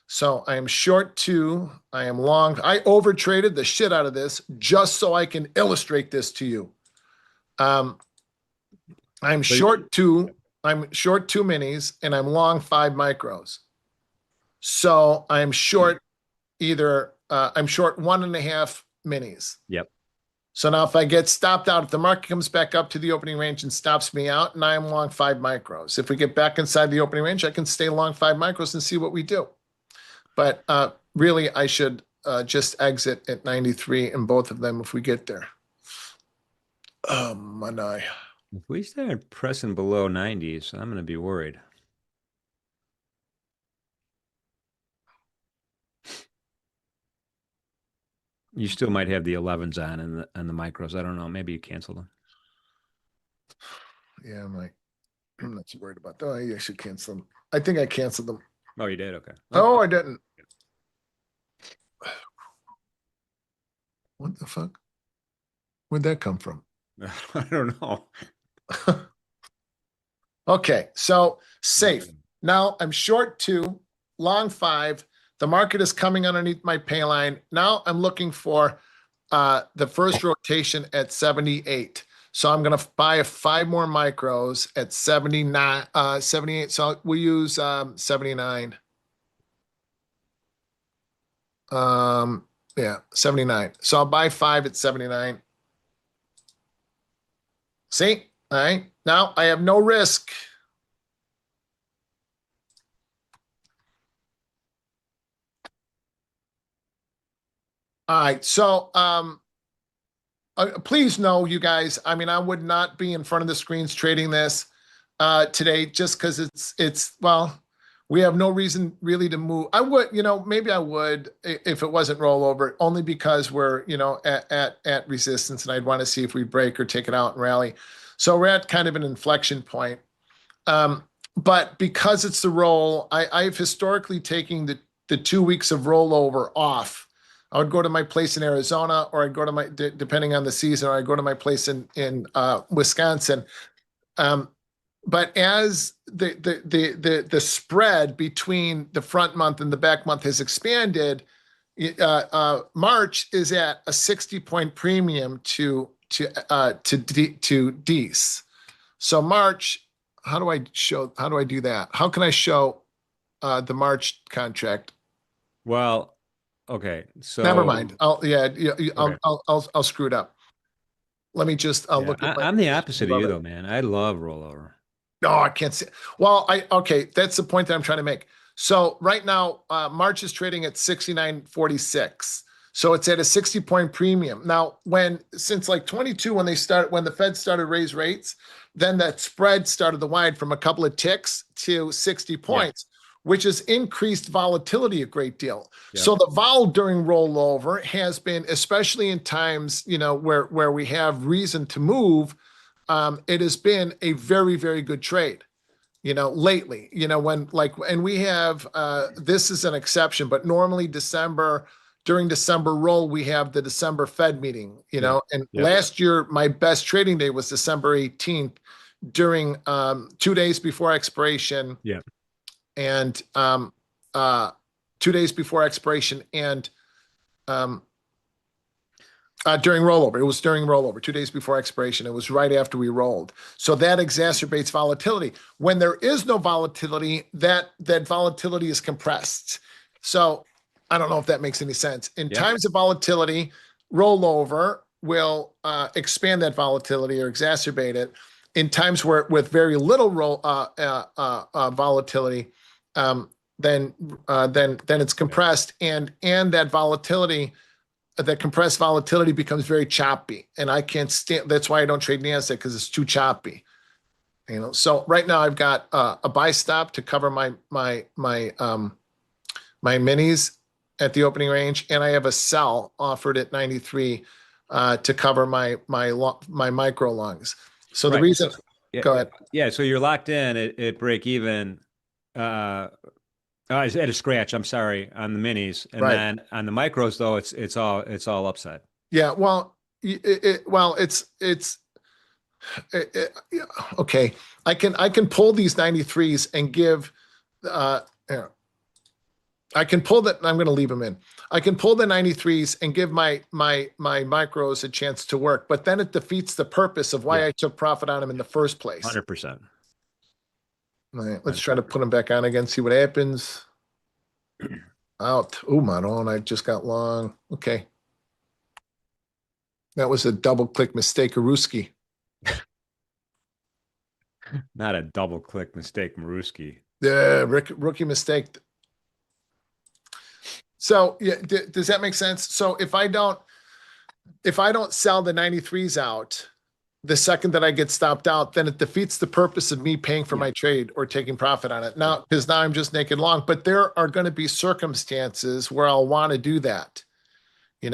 [SPEAKER 3] So I am short 2. I am long. I overtraded the shit out of this just so I can illustrate this to you. I'm short 2. I'm short 2 minis and I'm long 5 micros. So I'm short I'm short 1.5 minis.
[SPEAKER 1] Yep.
[SPEAKER 3] So now if I get stopped out, if the market comes back up to the opening range and stops me out, and I am long 5 micros. If we get back inside the opening range, I can stay long 5 micros and see what we do. But really, I should just exit at 93 in both of them if we get there. Oh, my.
[SPEAKER 1] If we start pressing below 90s, I'm going to be worried. You still might have the 11s on and the micros. I don't know. Maybe you cancel them.
[SPEAKER 3] Yeah, I'm not too worried about that. I should cancel them. I think I canceled them.
[SPEAKER 1] Oh, you did? Okay.
[SPEAKER 3] Oh, I didn't. What the fuck? Where'd that come from?
[SPEAKER 1] I don't know.
[SPEAKER 3] Okay, so safe. Now I'm short 2, long 5. The market is coming underneath my pay line. Now I'm looking for the first rotation at 78. So I'm going to buy 5 more micros at 78. So we use 79. Yeah, 79. So I'll buy 5 at 79. See? All right. Now I have no risk. All right. So please know, you guys, I mean, I would not be in front of the screens trading this today just because well, we have no reason really to move. I would, maybe I would if it wasn't rollover, only because we're, at resistance and I'd want to see if we break or take it out and rally. So we're at kind of an inflection point. But because it's the roll, I've historically taken the 2 weeks of rollover off. I would go to my place in Arizona, or I'd go to depending on the season, or I'd go to my place in Wisconsin. But as the spread between the front month and the back month has expanded, March is at a 60-point premium to D's. So March, how do I do that? How can I show the March contract?
[SPEAKER 1] Well, okay. So
[SPEAKER 3] never mind. I'll screw it up. Let me just look at
[SPEAKER 1] I'm the opposite of you though, man. I love rollover.
[SPEAKER 3] No, I can't see. Well, okay, that's the point that I'm trying to make. So right now, March is trading at 69.46. So it's at a 60-point premium. Now, since like 22, when the Fed started raise rates, then that spread started to widen from a couple of ticks to 60 points, which has increased volatility a great deal. Yep. So the vol during rollover has been, especially in times, where we have reason to move, it has been a very, very good trade. Lately, and we have, this is an exception, but normally during December roll, we have the December Fed meeting, last year, my best trading day was December 18th during 2 days before expiration.
[SPEAKER 1] Yeah.
[SPEAKER 3] And 2 days before expiration and during rollover. It was during rollover, 2 days before expiration. It was right after we rolled. So that exacerbates volatility. When there is no volatility, that volatility is compressed. So I don't know if that makes any sense. In times of volatility, rollover will expand that volatility or exacerbate it. In times with very little volatility, then it's compressed, and that volatility that compressed volatility becomes very choppy, and I can't stand. That's why I don't trade NASDAQ, because it's too choppy. So right now I've got a buy stop to cover my minis at the opening range, and I have a sell offered at 93 to cover my micro longs. So the reason, go ahead.
[SPEAKER 1] Yeah, so you're locked in at break even. At a scratch, I'm sorry, on the minis, and then on the micros though, it's all upside.
[SPEAKER 3] Yeah, well, okay. I can pull these 93s and give. I can pull that. I'm going to leave them in. I can pull the 93s and give my micros a chance to work, but then it defeats the purpose of why I took profit on them in the first place.
[SPEAKER 1] 100%.
[SPEAKER 3] All right, let's try to put them back on again, see what happens. Out. Oh, my own. I just got long. Okay. That was a double click mistake, Aruski.
[SPEAKER 1] Not a double click mistake, Maruski.
[SPEAKER 3] Yeah, rookie mistake. So yeah, does that make sense? So if I don't sell the 93s out the second that I get stopped out, then it defeats the purpose of me paying for my trade or taking profit on it. Now, because now I'm just naked long, but there are going to be circumstances where I'll want to do that, and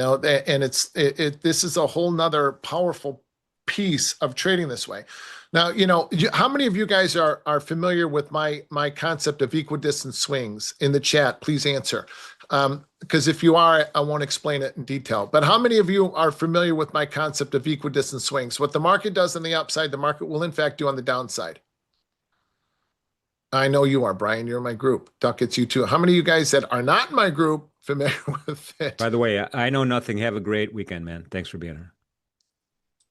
[SPEAKER 3] this is a whole nother powerful piece of trading this way. Now, how many of you guys are familiar with my concept of equidistant swings? In the chat, please answer. Because if you are, I won't explain it in detail. But how many of you are familiar with my concept of equidistant swings? What the market does on the upside, the market will in fact do on the downside. I know you are, Brian. You're in my group. Duck, it's you too. How many of you guys that are not in my group familiar with it?
[SPEAKER 1] By the way, I know nothing. Have a great weekend, man. Thanks for being here.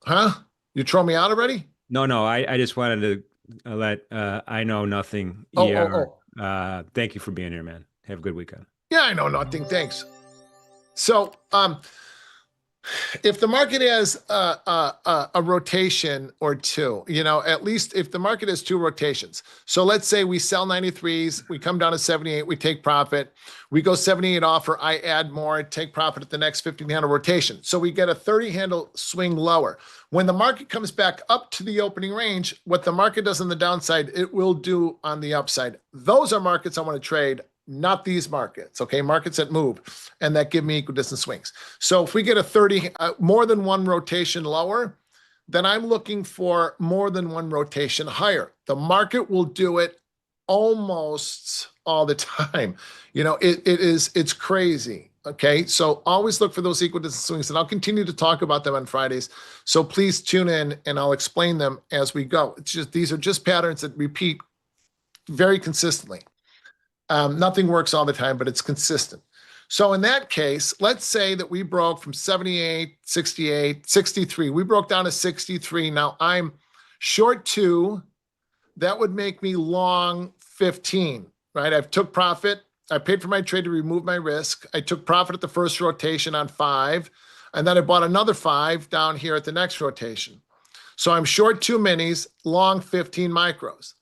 [SPEAKER 3] Huh? You throw me out already?
[SPEAKER 1] No. I just wanted to let I know nothing. Thank you for being here, man. Have a good weekend.
[SPEAKER 3] Yeah, I know nothing. Thanks. So, if the market has a rotation or two, at least if the market has two rotations. So let's say we sell 93s, we come down to 78, we take profit, we go 78 offer, I add more, take profit at the next 15-handle rotation. So we get a 30-handle swing lower. When the market comes back up to the opening range, what the market does on the downside, it will do on the upside. Those are markets I want to trade, not these markets, okay? Markets that move and that give me equidistant swings. So if we get a 30, more than one rotation lower, then I'm looking for more than one rotation higher. The market will do it almost all the time. It's crazy, okay? So always look for those equidistant swings, and I'll continue to talk about them on Fridays. So please tune in and I'll explain them as we go. It's just, these are just patterns that repeat very consistently. Nothing works all the time, but it's consistent. So in that case, let's say that we broke from 78, 68, 63. We broke down to 63. Now I'm short 2. That would make me long 15, right? I've took profit. I paid for my trade to remove my risk. I took profit at the first rotation on 5, and then I bought another 5 down here at the next rotation. So I'm short 2 minis, long 15 micros.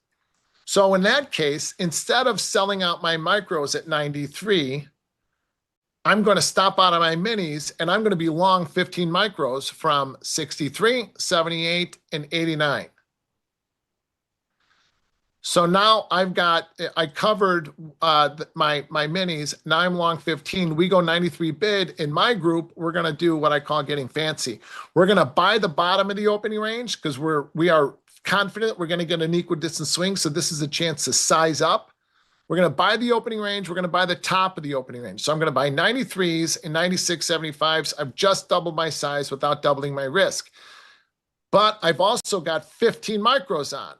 [SPEAKER 3] So in that case, instead of selling out my micros at 93, I'm going to stop out of my minis, and I'm going to be long 15 micros from 63, 78, and 89. So now I covered my minis. Now I'm long 15. We go 93 bid. In my group, we're going to do what I call getting fancy. We're going to buy the bottom of the opening range because we are confident we're going to get an equidistant swing. So this is a chance to size up. We're going to buy the opening range. We're going to buy the top of the opening range. So I'm going to buy 93s and 96 75s. I've just doubled my size without doubling my risk. But I've also got 15 micros on.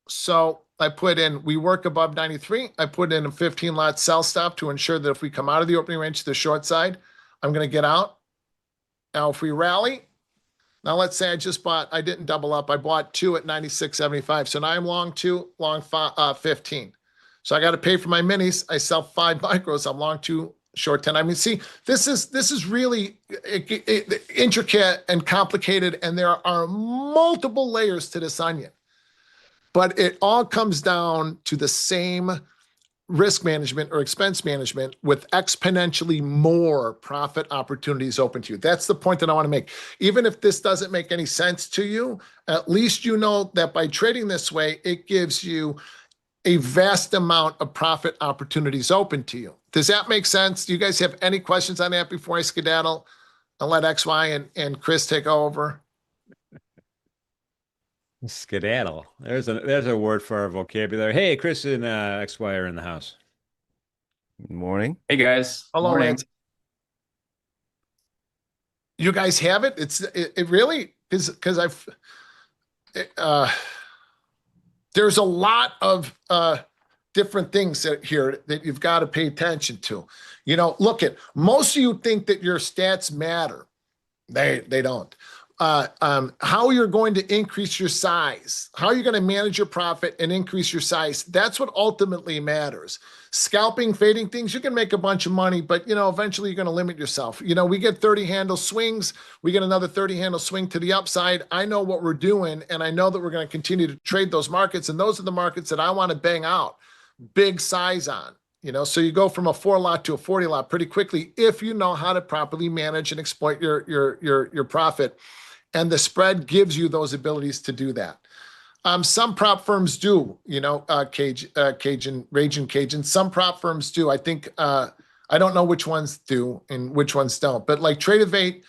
[SPEAKER 3] So I put in, we work above 93. I put in a 15 lot sell stop to ensure that if we come out of the opening range to the short side, I'm going to get out. Now, if we rally, now let's say I didn't double up. I bought 2 at 96.75. So now I'm long 2, long 15. So I got to pay for my minis. I sell 5 micros. I'm long 2, short 10. I mean, see, this is really intricate and complicated, and there are multiple layers to this onion. But it all comes down to the same risk management or expense management with exponentially more profit opportunities open to you. That's the point that I want to make. Even if this doesn't make any sense to you, at least you know that by trading this way, it gives you a vast amount of profit opportunities open to you. Does that make sense? Do you guys have any questions on that before I skedaddle and let XY and Chris take over?
[SPEAKER 1] Skedaddle. There's a word for our vocabulary. Hey, Chris and XY are in the house.
[SPEAKER 5] Good morning.
[SPEAKER 6] Hey guys.
[SPEAKER 3] Hello,
[SPEAKER 6] Morning.
[SPEAKER 3] Lance. You guys have it? It really is, because there's a lot of different things here that you've got to pay attention to. You know, look at, most of you think that your stats matter. They don't. How you're going to increase your size, how you're going to manage your profit and increase your size. That's what ultimately matters. Scalping, fading things, you can make a bunch of money, but you know, eventually you're going to limit yourself. You know, we get 30 handle swings, we get another 30 handle swing to the upside. I know what we're doing, and I know that we're going to continue to trade those markets, and those are the markets that I want to bang out big size on. You know, so you go from a 4 lot to a 40 lot pretty quickly if you know how to properly manage and exploit your profit. And the spread gives you those abilities to do that. Some prop firms do, you know, Raging Cajun. Some prop firms do. I think, I don't know which ones do and which ones don't, but like Trade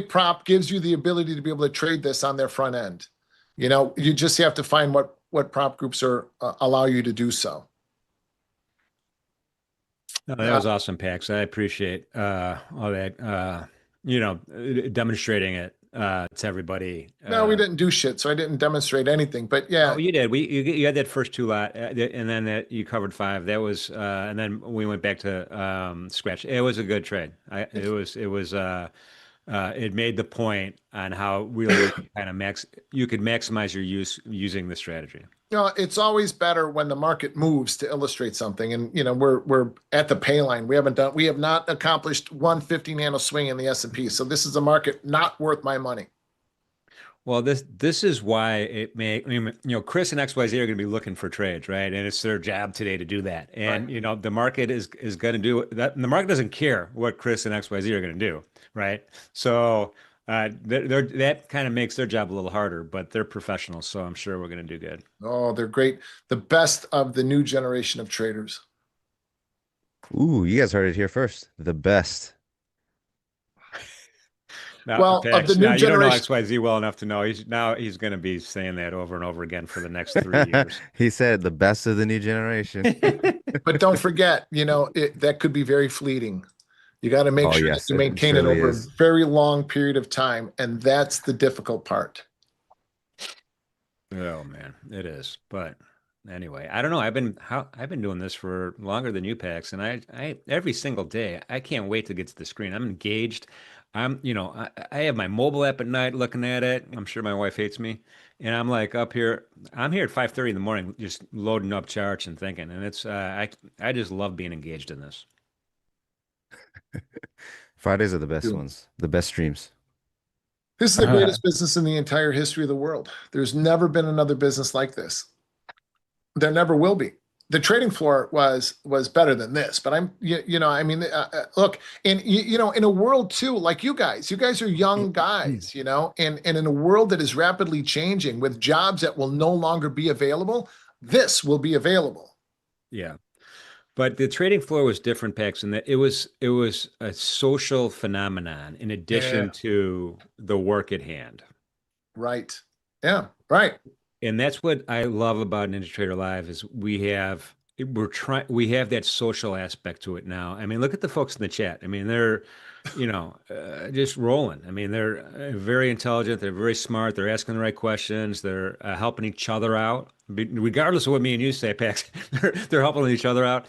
[SPEAKER 3] prop gives you the ability to be able to trade this on their front end. You know, you just have to find what prop groups are allow you to do so.
[SPEAKER 1] Oh, that was awesome, Pax. I appreciate all that, you know, demonstrating it to everybody.
[SPEAKER 3] No, we didn't do shit, so I didn't demonstrate anything. But yeah,
[SPEAKER 1] Oh, you did. You had that first 2 lot, and then you covered 5. That was, and then we went back to scratch. It was a good trade. It made the point on how really kind of you could maximize your use using the strategy.
[SPEAKER 3] you know, it's always better when the market moves to illustrate something. And you know, we're at the pay line. We have not accomplished 150 nano swing in the S&P. So this is a market not worth my money.
[SPEAKER 1] Well, this is why it may, I mean, you know, Chris and XYZ are going to be looking for trades, right? And it's their job today to do that. And,
[SPEAKER 3] Right.
[SPEAKER 1] you know, the market is going to do that. And the market doesn't care what Chris and XYZ are going to do, right? So that kind of makes their job a little harder, but they're professionals. So I'm sure we're going to do good.
[SPEAKER 3] Oh, they're great. The best of the new generation of traders.
[SPEAKER 5] Ooh, you guys heard it here first. The best.
[SPEAKER 1] Now,
[SPEAKER 3] Well, of
[SPEAKER 1] Pax,
[SPEAKER 3] the new
[SPEAKER 1] now, you don't know
[SPEAKER 3] generation-
[SPEAKER 1] XYZ well enough to know he's going to be saying that over and over again for the next 3 years.
[SPEAKER 5] He said the best of the new generation.
[SPEAKER 3] But don't forget, you know, that could be very fleeting. You got to make
[SPEAKER 5] Oh,
[SPEAKER 3] sure
[SPEAKER 5] yes,
[SPEAKER 3] that you
[SPEAKER 5] it
[SPEAKER 3] maintain it
[SPEAKER 5] surely
[SPEAKER 3] over
[SPEAKER 5] is.
[SPEAKER 3] a very long period of time. And that's the difficult part.
[SPEAKER 1] Oh man, it is. But anyway, I don't know. I've been doing this for longer than you, Pax, and I every single day I can't wait to get to the screen. I'm engaged. I have my mobile app at night looking at it. I'm sure my wife hates me, and I'm like up here. I'm here at 5:30 in the morning, just loading up charts and thinking. And it's I just love being engaged in this.
[SPEAKER 5] Fridays are the best
[SPEAKER 3] Dude.
[SPEAKER 5] ones, the best streams.
[SPEAKER 3] This is the greatest business in the entire history of the world. There's never been another business like this. There never will be. The trading floor was better than this, but look, and you know, in a world too, like you guys are young guys, you know, and in a world that is rapidly changing with jobs that will no longer be available, this will be available.
[SPEAKER 1] Yeah. But the trading floor was different, Pax, in that it was a social phenomenon in addition
[SPEAKER 3] Yeah.
[SPEAKER 1] to the work at hand.
[SPEAKER 3] Right. Yeah. Right.
[SPEAKER 1] And that's what I love about NinjaTrader Live is we have that social aspect to it now. I mean, look at the folks in the chat. I mean, they're, just rolling. I mean, they're very intelligent. They're very smart. They're asking the right questions. They're helping each other out, regardless of what me and you say, Pax. they're helping each other out,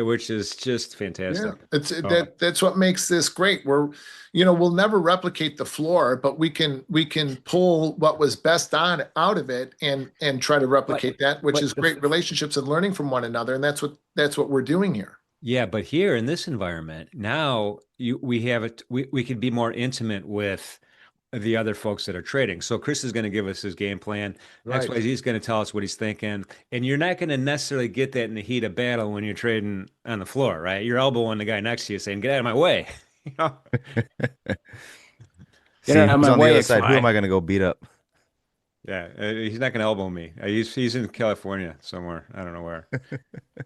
[SPEAKER 1] which is just fantastic.
[SPEAKER 3] Yeah, that's what makes this great. We'll never replicate the floor, but we can pull what was best out of it and try to replicate that, which is great relationships and learning from one another. And that's what we're doing here.
[SPEAKER 1] Yeah, but here in this environment, now we have it. We could be more intimate with the other folks that are trading. So Chris is going to give us his game plan.
[SPEAKER 3] Right.
[SPEAKER 1] XYZ is going to tell us what he's thinking. And you're not going to necessarily get that in the heat of battle when you're trading on the floor, right? You're elbowing the guy next to you saying, get out of my way. You know?
[SPEAKER 6] Get
[SPEAKER 5] See
[SPEAKER 6] out of
[SPEAKER 5] who's
[SPEAKER 6] my
[SPEAKER 5] on the
[SPEAKER 6] way,
[SPEAKER 5] other side. Who am
[SPEAKER 6] XY.
[SPEAKER 5] I going to go beat up?
[SPEAKER 1] Yeah, he's not going to elbow me. He's in California somewhere. I don't know where.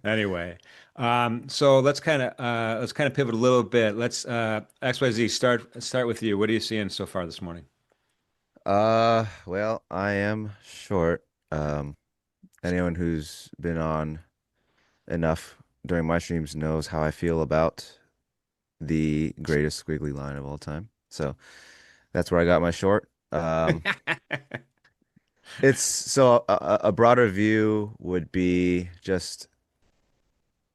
[SPEAKER 1] Anyway, so let's kind of pivot a little bit. Let's XYZ start with you. What are you seeing so far this morning?
[SPEAKER 5] Well, I am short. Um, Anyone who's been on enough during my streams knows how I feel about the greatest squiggly line of all time. So that's where I got my short. It's so a broader view would be just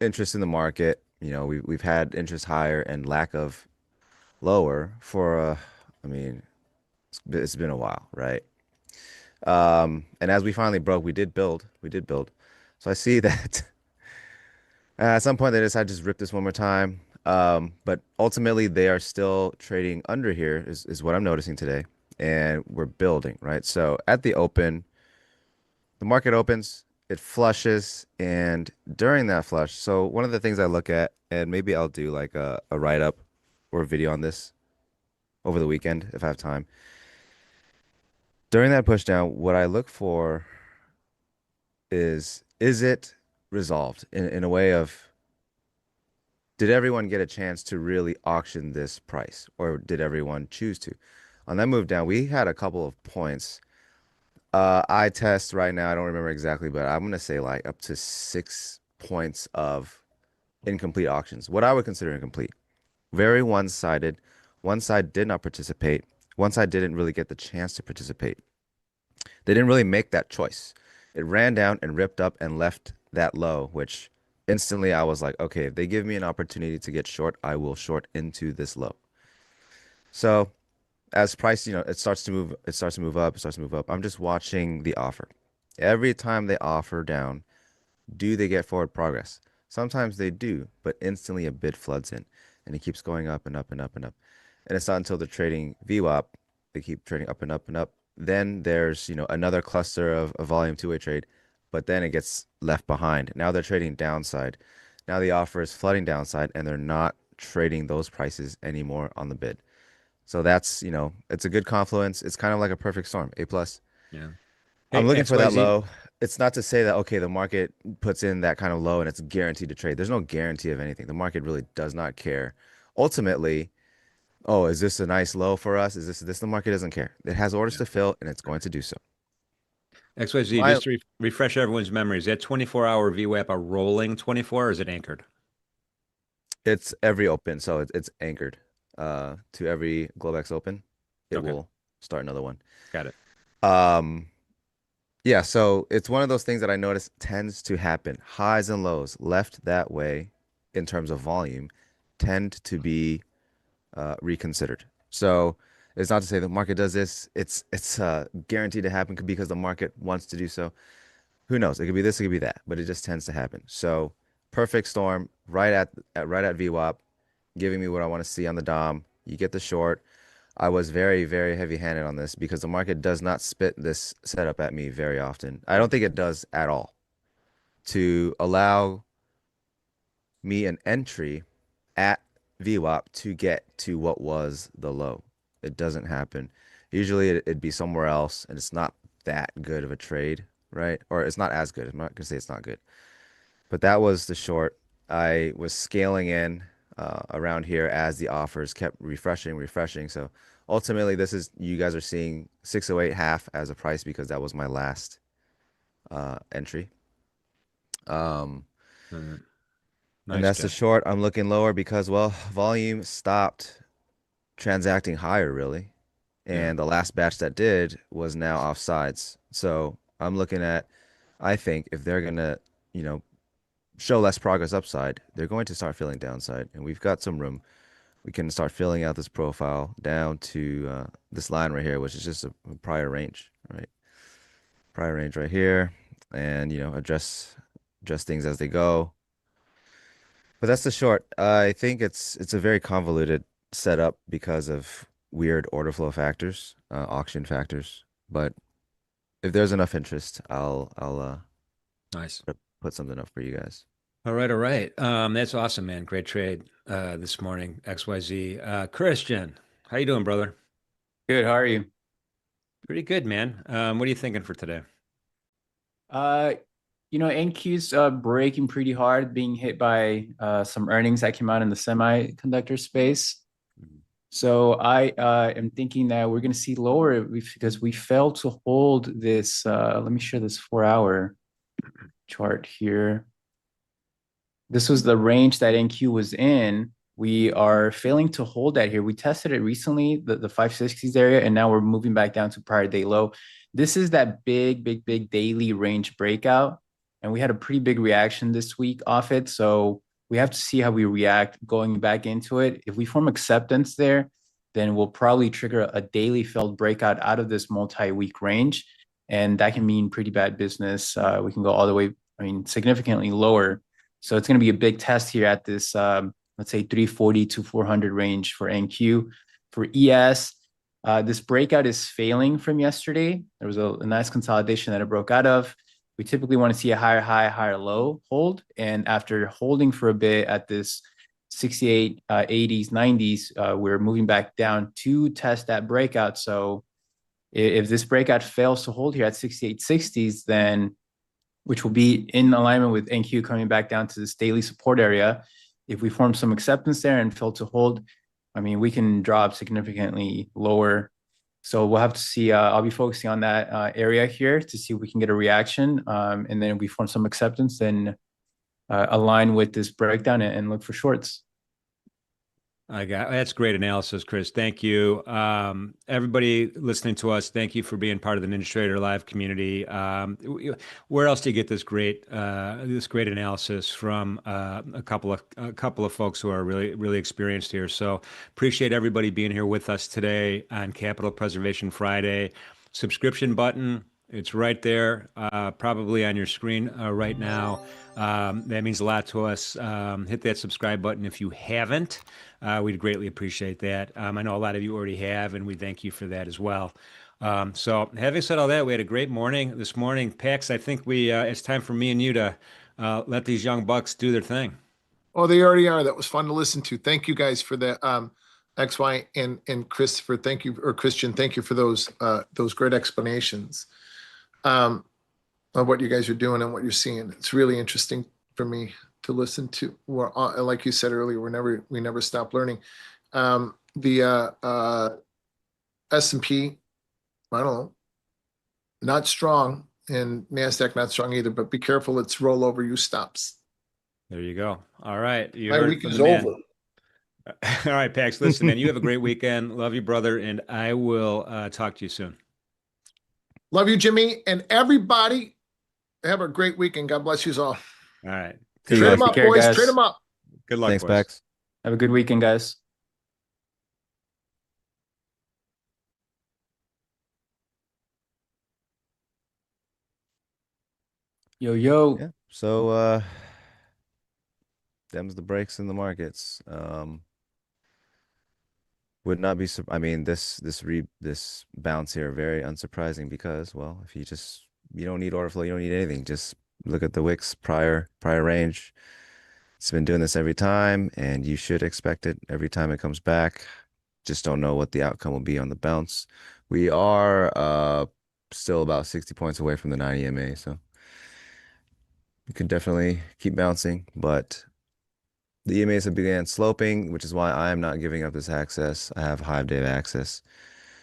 [SPEAKER 5] interest in the market. We've had interest higher and lack of lower for I mean, it's been a while, right? And as we finally broke, we did build. We did build. So I see that at some point they decided to just rip this one more time. But ultimately they are still trading under here is what I'm noticing today. And we're building, right? So at the open, the market opens, it flushes, and during that flush, so one of the things I look at, and maybe I'll do like a write-up or a video on this over the weekend if I have time. During that push down, what I look for is it resolved in a way of did everyone get a chance to really auction this price or did everyone choose to? On that move down, we had a couple of points. I test right now, I don't remember exactly, but I'm gonna say like up to 6 points of incomplete auctions. What I would consider incomplete. Very one-sided. One side did not participate. One side didn't really get the chance to participate. They didn't really make that choice. It ran down and ripped up and left that low, which instantly I was like, okay, if they give me an opportunity to get short, I will short into this low. So as price, it starts to move, it starts to move up, it starts to move up. I'm just watching the offer. Every time they offer down, do they get forward progress? Sometimes they do, but instantly a bid floods in and it keeps going up and up and up and up. And it's not until they're trading VWAP, they keep trading up and up and up. Then there's, another cluster of a volume two-way trade, but then it gets left behind. Now they're trading downside. Now the offer is flooding downside and they're not trading those prices anymore on the bid. So that's, it's a good confluence. It's kind of like a perfect storm, A plus.
[SPEAKER 1] Yeah.
[SPEAKER 5] I'm
[SPEAKER 1] Hey,
[SPEAKER 5] looking for that
[SPEAKER 1] XYZ.
[SPEAKER 5] low. It's not to say that, okay, the market puts in that kind of low and it's guaranteed to trade. There's no guarantee of anything. The market really does not care. Ultimately, oh, is this a nice low for us? Is this the market doesn't care. It has orders
[SPEAKER 1] Yeah.
[SPEAKER 5] to fill and it's going to do so.
[SPEAKER 1] XYZ,
[SPEAKER 5] My
[SPEAKER 1] just to refresh everyone's memories, that 24-hour VWAP a rolling 24 or is it anchored?
[SPEAKER 5] It's every open, so it's anchored to every Globex open. It
[SPEAKER 1] Okay,
[SPEAKER 5] will start another one.
[SPEAKER 1] got it.
[SPEAKER 5] Um, yeah, so it's one of those things that I notice tends to happen. Highs and lows left that way in terms of volume tend to be reconsidered. So it's not to say the market does this. It's guaranteed to happen because the market wants to do so. Who knows? It could be this, it could be that, but it just tends to happen. So perfect storm right at VWAP, giving me what I want to see on the DOM. You get the short. I was very, very heavy-handed on this because the market does not spit this setup at me very often. I don't think it does at all. To allow me an entry at VWAP to get to what was the low. It doesn't happen. Usually it'd be somewhere else and it's not that good of a trade, right? Or it's not as good. I'm not gonna say it's not good. But that was the short. I was scaling in around here as the offers kept refreshing. So ultimately, this is you guys are seeing 608 half as a price because that was my last entry. Um,
[SPEAKER 1] All right.
[SPEAKER 5] and
[SPEAKER 1] Nice
[SPEAKER 5] that's the
[SPEAKER 1] job.
[SPEAKER 5] short. I'm looking lower because, well, volume stopped transacting higher, really.
[SPEAKER 1] Yeah.
[SPEAKER 5] And the last batch that did was now offsides. So I'm looking at, I think if they're gonna, you know, show less progress upside, they're going to start filling downside. And we've got some room. We can start filling out this profile down to this line right here, which is just a prior range, right? Prior range right here. And, address things as they go. But that's the short. I think it's a very convoluted setup because of weird order flow factors, auction factors. But if there's enough interest, I'll
[SPEAKER 1] Nice.
[SPEAKER 5] put something up for you guys.
[SPEAKER 1] All right, all right. That's awesome, man. Great trade this morning, XYZ. Christian, how you doing, brother?
[SPEAKER 6] Good. How are you?
[SPEAKER 1] Pretty good, man. What are you thinking for today?
[SPEAKER 6] Uh, NQ's breaking pretty hard, being hit by some earnings that came out in the semiconductor space. So I am thinking that we're going to see lower because we failed to hold this. Let me share this 4-hour chart here. This was the range that NQ was in. We are failing to hold that here. We tested it recently, the 560s area, and now we're moving back down to prior day low. This is that big daily range breakout, and we had a pretty big reaction this week off it. So we have to see how we react going back into it. If we form acceptance there, then we'll probably trigger a daily failed breakout out of this multi-week range, and that can mean pretty bad business. We can go all the way, significantly lower. So it's going to be a big test here at this, let's say 340 to 400 range for NQ. For ES, this breakout is failing from yesterday. There was a nice consolidation that it broke out of. We typically want to see a higher high, higher low hold. And after holding for a bit at this 68, 80s, 90s, we're moving back down to test that breakout. So if this breakout fails to hold here at 68, 60s, then which will be in alignment with NQ coming back down to this daily support area. If we form some acceptance there and fail to hold, we can drop significantly lower. So we'll have to see. I'll be focusing on that area here to see if we can get a reaction. And then if we form some acceptance, then align with this breakdown and look for shorts.
[SPEAKER 1] That's great analysis, Chris. Thank you. Everybody listening to us, thank you for being part of the NinjaTrader Live community. Where else do you get this great analysis from a couple of folks who are really experienced here? So appreciate everybody being here with us today on Capital Preservation Friday. Subscription button. It's right there, probably on your screen right now. That means a lot to us. Hit that subscribe button if you haven't. We'd greatly appreciate that. I know a lot of you already have, and we thank you for that as well. So having said all that, we had a great morning this morning. Pax, I think it's time for me and you to let these young bucks do their thing.
[SPEAKER 3] Oh, they already are. That was fun to listen to. Thank you guys for that. XY and Christopher, thank you, or Christian, thank you for those great explanations of what you guys are doing and what you're seeing. It's really interesting for me to listen to. Like you said earlier, we never stop learning. The S&P, I don't know, not strong, and NASDAQ not strong either. But be careful; it's rollover. You stops.
[SPEAKER 1] There you go. All right,
[SPEAKER 3] My week is over.
[SPEAKER 1] All right, Pax. Listen, man, you have a great weekend. Love you, brother, and I will talk to you soon.
[SPEAKER 3] Love you, Jimmy, and everybody. Have a great weekend. God bless you all.
[SPEAKER 1] All right.
[SPEAKER 3] Trade them up, boys. Guys. Trade them up.
[SPEAKER 1] Good luck.
[SPEAKER 5] Thanks, Pax.
[SPEAKER 6] Have a good weekend, guys. Yo.
[SPEAKER 5] Yeah. So them's the breaks in the markets. Would not be. This bounce here very unsurprising because, well, if you don't need order flow, you don't need anything. Just look at the wicks prior range. It's been doing this every time, and you should expect it every time it comes back. Just don't know what the outcome will be on the bounce. We are still about 60 points away from the 9 EMA, so you could definitely keep bouncing, but the EMAs have began sloping, which is why I am not giving up this access. I have Hive-Day access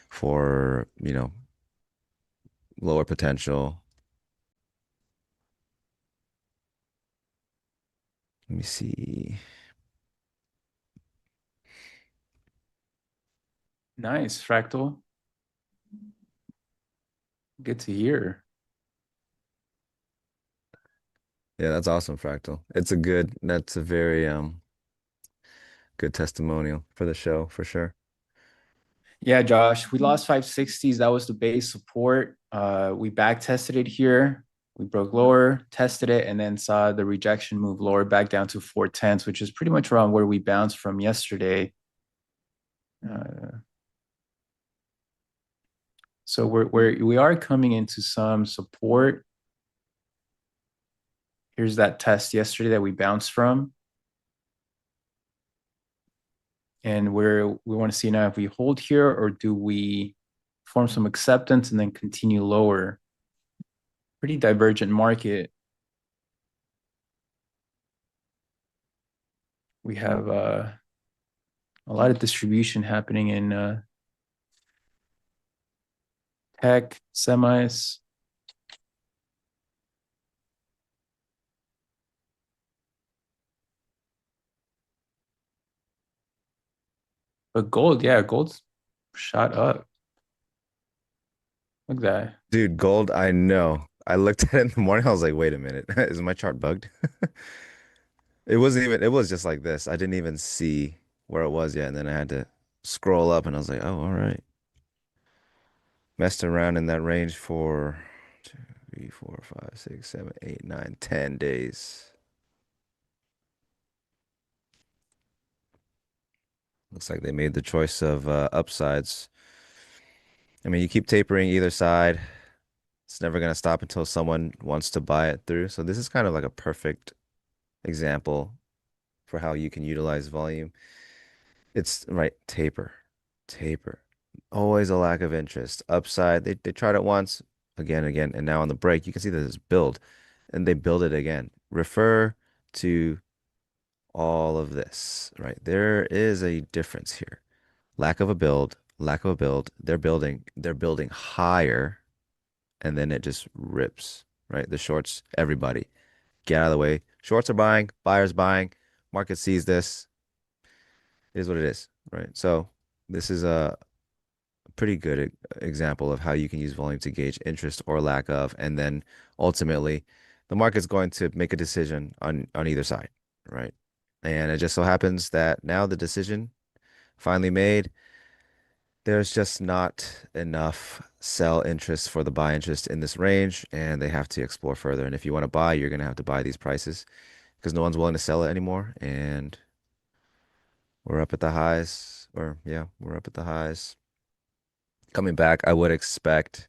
[SPEAKER 5] for, lower potential. Let me see.
[SPEAKER 6] Nice, Fractal. Good to hear.
[SPEAKER 5] Yeah, that's awesome, Fractal. That's a very good testimonial for the show, for sure.
[SPEAKER 6] Yeah, Josh, we lost 560s. That was the base support. We back tested it here. We broke lower, tested it, and then saw the rejection move lower back down to 410s, which is pretty much around where we bounced from yesterday. So we are coming into some support. Here's that test yesterday that we bounced from. And we want to see now if we hold here or do we form some acceptance and then continue lower. Pretty divergent market. We have a lot of distribution happening in tech, semis. But gold, yeah, gold's shot up. Look at that.
[SPEAKER 5] Dude, gold, I know. I looked at it in the morning. I was like, wait a minute. Is my chart bugged? It wasn't even, it was just like this. I didn't even see where it was yet. And then I had to scroll up and I was like, oh, all right. Messed around in that range for 2, 3, 4, 5, 6, 7, 8, 9, 10 days. Looks like they made the choice of upsides. I mean, you keep tapering either side. It's never going to stop until someone wants to buy it through. So this is kind of like a perfect example for how you can utilize volume. It's right, taper. Always a lack of interest. Upside, they tried it once, again, and now on the break, you can see that this build, and they build it again. Refer to all of this, right? There is a difference here. Lack of a build, lack of a build. They're building higher, and then it just rips, right? The shorts, everybody, get out of the way. Shorts are buying, buyers buying. Market sees this. It is what it is, right? So this is a pretty good example of how you can use volume to gauge interest or lack of, and then ultimately the market's going to make a decision on either side, right? And it just so happens that now the decision finally made, there's just not enough sell interest for the buy interest in this range, and they have to explore further. And if you want to buy, you're going to have to buy these prices because no one's willing to sell it anymore. And we're up at the highs, or yeah, we're up at the highs. Coming back, I would expect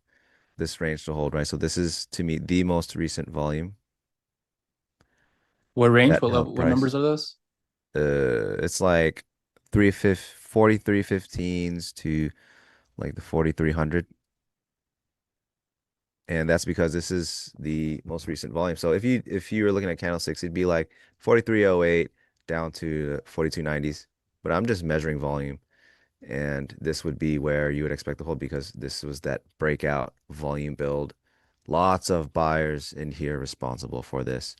[SPEAKER 5] this range to hold, right? So this is to me the most recent volume
[SPEAKER 6] What range?
[SPEAKER 5] that
[SPEAKER 6] What
[SPEAKER 5] held
[SPEAKER 6] level? What numbers
[SPEAKER 5] price.
[SPEAKER 6] are those?
[SPEAKER 5] It's like 4315s to like the 4300. And that's because this is the most recent volume. So if you were looking at candlesticks, it'd be like 4308 down to 4290s. But I'm just measuring volume. And this would be where you would expect to hold because this was that breakout volume build. Lots of buyers in here responsible for this,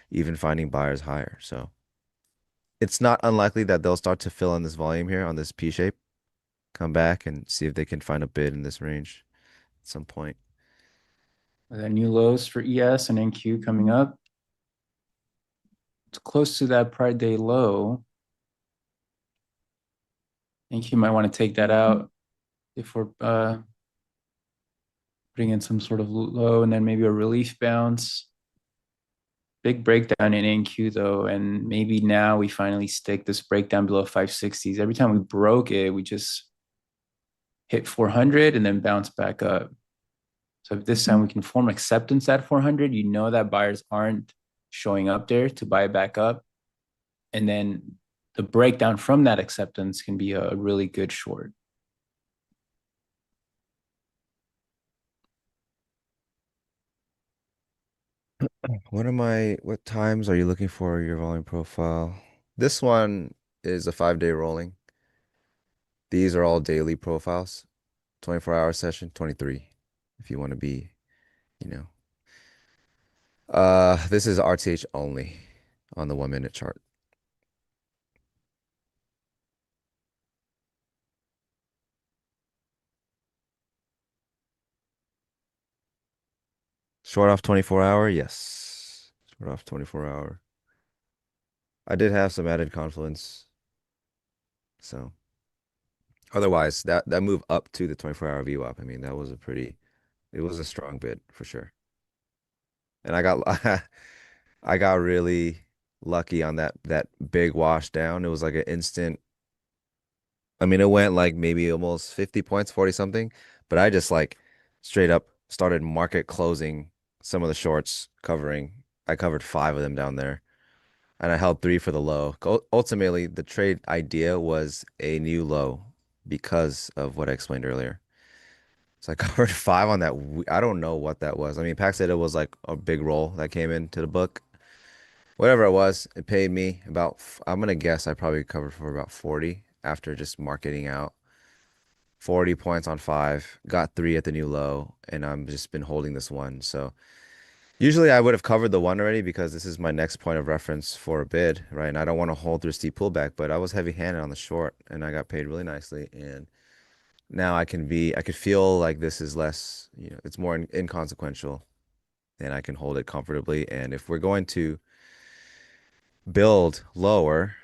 [SPEAKER 5] even finding buyers higher. So it's not unlikely that they'll start to fill in this volume here on this P shape, come back and see if they can find a bid in this range at some point.
[SPEAKER 6] The new lows for ES and NQ coming up. It's close to that Pride Day low. NQ might want to take that out if we're putting in some sort of low and then maybe a relief bounce. Big breakdown in NQ though, and maybe now we finally stick this breakdown below 560s. Every time we broke it, we just hit 400 and then bounce back up. So if this time we can form acceptance at 400, you know that buyers aren't showing up there to buy back up. And then the breakdown from that acceptance can be a really good short.
[SPEAKER 5] What times are you looking for your volume profile? This one is a 5-day rolling. These are all daily profiles. 24-hour session, 23, if you want to be, you know. This is RTH only on the 1-minute chart. Short off 24-hour, yes. Short off 24-hour. I did have some added confluence. So otherwise, that move up to the 24-hour VWAP, I mean, it was a strong bid for sure. And I got I got really lucky on that big wash down. It was like an instant. I mean, it went like maybe almost 50 points, 40 something, but I just like straight up started market closing some of the shorts covering. I covered 5 of them down there and I held 3 for the low. Ultimately, the trade idea was a new low because of what I explained earlier. So I covered 5 on that. I don't know what that was. I mean, Pac said it was like a big roll that came into the book. Whatever it was, it paid me about, I'm gonna guess I probably covered for about 40 after just marketing out. 40 points on 5, got 3 at the new low, and I'm just been holding this one. So usually I would have covered the one already because this is my next point of reference for a bid, right? And I don't want to hold through a steep pullback, but I was heavy-handed on the short and I got paid really nicely. And now I could feel like this is less, it's more inconsequential and I can hold it comfortably. And if we're going to build lower,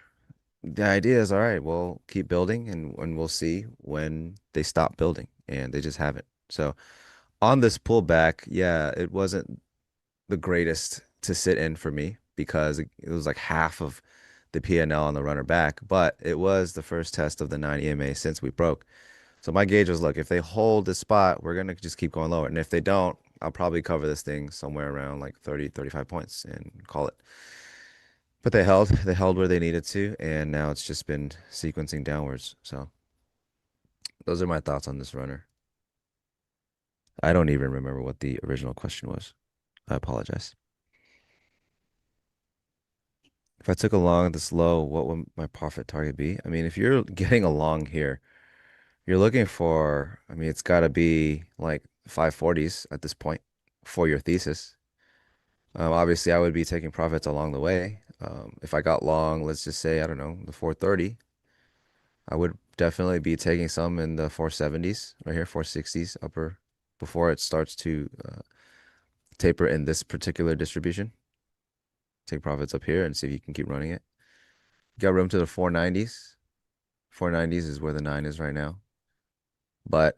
[SPEAKER 5] the idea is, all right, we'll keep building and we'll see when they stop building, and they just haven't. So on this pullback, yeah, it wasn't the greatest to sit in for me because it was like half of the P&L on the runner back, but it was the first test of the 9 EMA since we broke. So my gauge was, look, if they hold this spot, we're going to just keep going lower. And if they don't, I'll probably cover this thing somewhere around like 30, 35 points and call it. But they held where they needed to, and now it's just been sequencing downwards. So those are my thoughts on this runner. I don't even remember what the original question was. I apologize. If I took a long this low, what would my profit target be? I mean, if you're getting a long here, you're looking for, I mean, it's got to be like 540s at this point for your thesis. Obviously, I would be taking profits along the way. If I got long, let's just say, I don't know, the 430, I would definitely be taking some in the 470s right here, 460s upper before it starts to taper in this particular distribution. Take profits up here and see if you can keep running it. You got room to the 490s. 490s is where the 9 is right now. But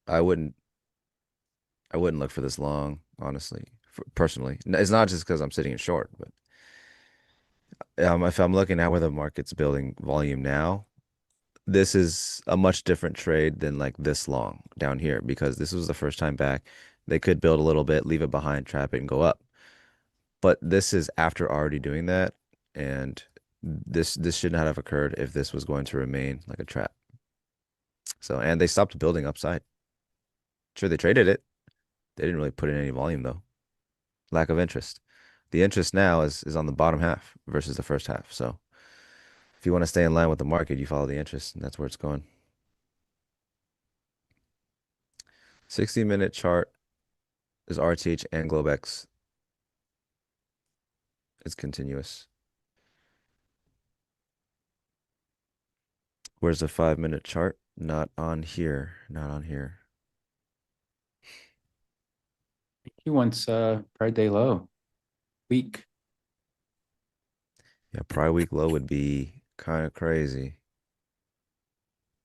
[SPEAKER 5] I wouldn't look for this long, honestly, personally. It's not just because I'm sitting in short, but if I'm looking at where the market's building volume now, this is a much different trade than like this long down here because this was the first time back. They could build a little bit, leave it behind, trap it, and go up. But this is after already doing that, and this should not have occurred if this was going to remain like a trap. So, and they stopped building upside. Sure, they traded it. They didn't really put in any volume though. Lack of interest. The interest now is on the bottom half versus the first half. So if you want to stay in line with the market, you follow the interest, and that's where it's going. 60-minute chart is RTH and Globex. It's continuous. Where's the 5-minute chart? Not on here. Not on here.
[SPEAKER 6] He wants per day low. Week.
[SPEAKER 5] Yeah, prior week low would be kind of crazy.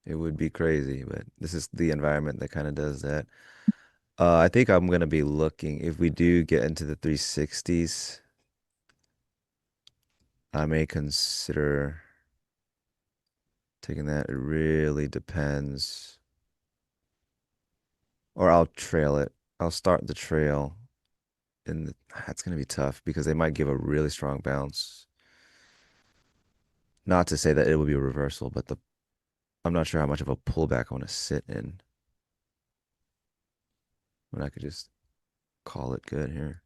[SPEAKER 5] It would be crazy, but this is the environment that kind of does that. I think I'm going to be looking, if we do get into the 360s, I may consider taking that. It really depends. Or I'll trail it. I'll start the trail. And that's going to be tough because they might give a really strong bounce. Not to say that it will be a reversal, but I'm not sure how much of a pullback I want to sit in. When I could just call it good here.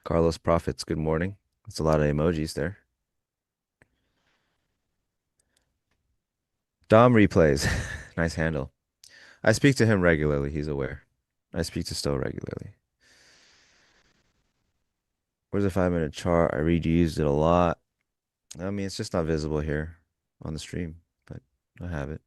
[SPEAKER 5] Carlos Profits, good morning. That's a lot of emojis there. Dom replays. Nice handle. I speak to him regularly. He's aware. I speak to Stowe regularly. Where's the 5-minute chart? I reused it a lot. I mean, it's just not visible here on the stream, but I have it.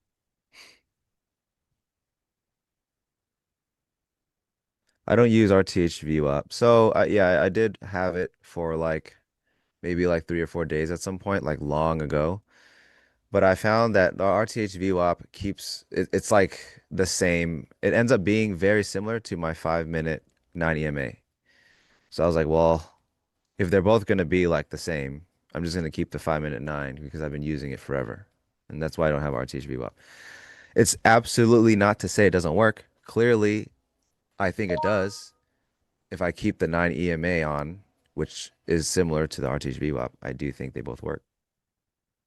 [SPEAKER 5] I don't use RTH VWAP. So yeah, I did have it for like maybe like 3 or 4 days at some point, like long ago. But I found that the RTH VWAP keeps it's like the same. It ends up being very similar to my 5-minute 9 EMA. So I was like, well, if they're both going to be like the same, I'm just going to keep the 5-minute 9 because I've been using it forever. And that's why I don't have RTH VWAP. It's absolutely not to say it doesn't work. Clearly, I think it does. If I keep the 9 EMA on, which is similar to the RTH VWAP, I do think they both work.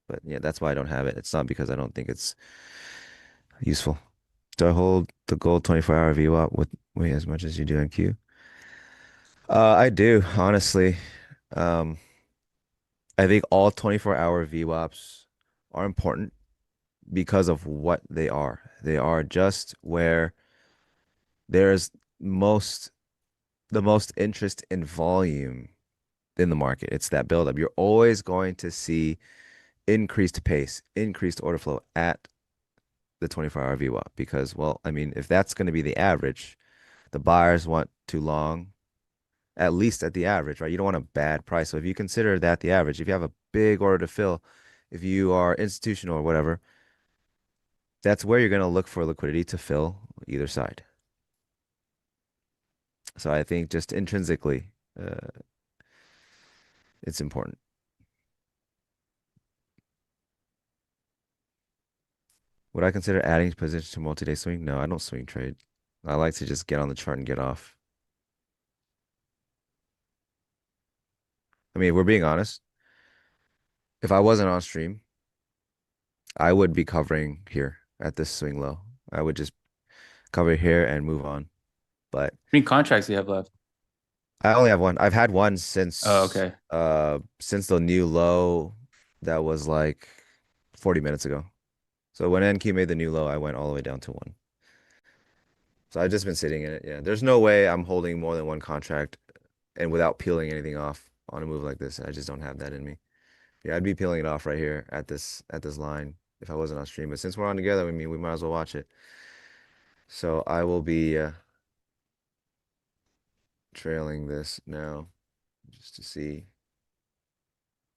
[SPEAKER 5] But yeah, that's why I don't have it. It's not because I don't think it's useful. Do I hold the gold 24-hour VWAP with way as much as you do in Q? I do, honestly. Um, I think all 24-hour VWAPs are important because of what they are. They are just where there's most the most interest in volume in the market. It's that buildup. You're always going to see increased pace, increased order flow at the 24-hour VWAP because, well, I mean, if that's going to be the average, the buyers want too long, at least at the average, right? You don't want a bad price. So if you consider that the average, if you have a big order to fill, if you are institutional or whatever, that's where you're going to look for liquidity to fill either side. So I think just intrinsically, it's important. Would I consider adding position to multi-day swing? No, I don't swing trade. I like to just get on the chart and get off. I mean, if we're being honest, if I wasn't on stream, I would be covering here at this swing low. I would just cover here and move on. But
[SPEAKER 6] How many contracts do you have left?
[SPEAKER 5] I only have one. I've had one since
[SPEAKER 6] Oh, okay.
[SPEAKER 5] since the new low that was like 40 minutes ago. So when NQ made the new low, I went all the way down to one. So I've just been sitting in it. Yeah. There's no way I'm holding more than one contract and without peeling anything off on a move like this. I just don't have that in me. Yeah, I'd be peeling it off right here at this line if I wasn't on stream. But since we're on together, I mean, we might as well watch it. So I will be trailing this now just to see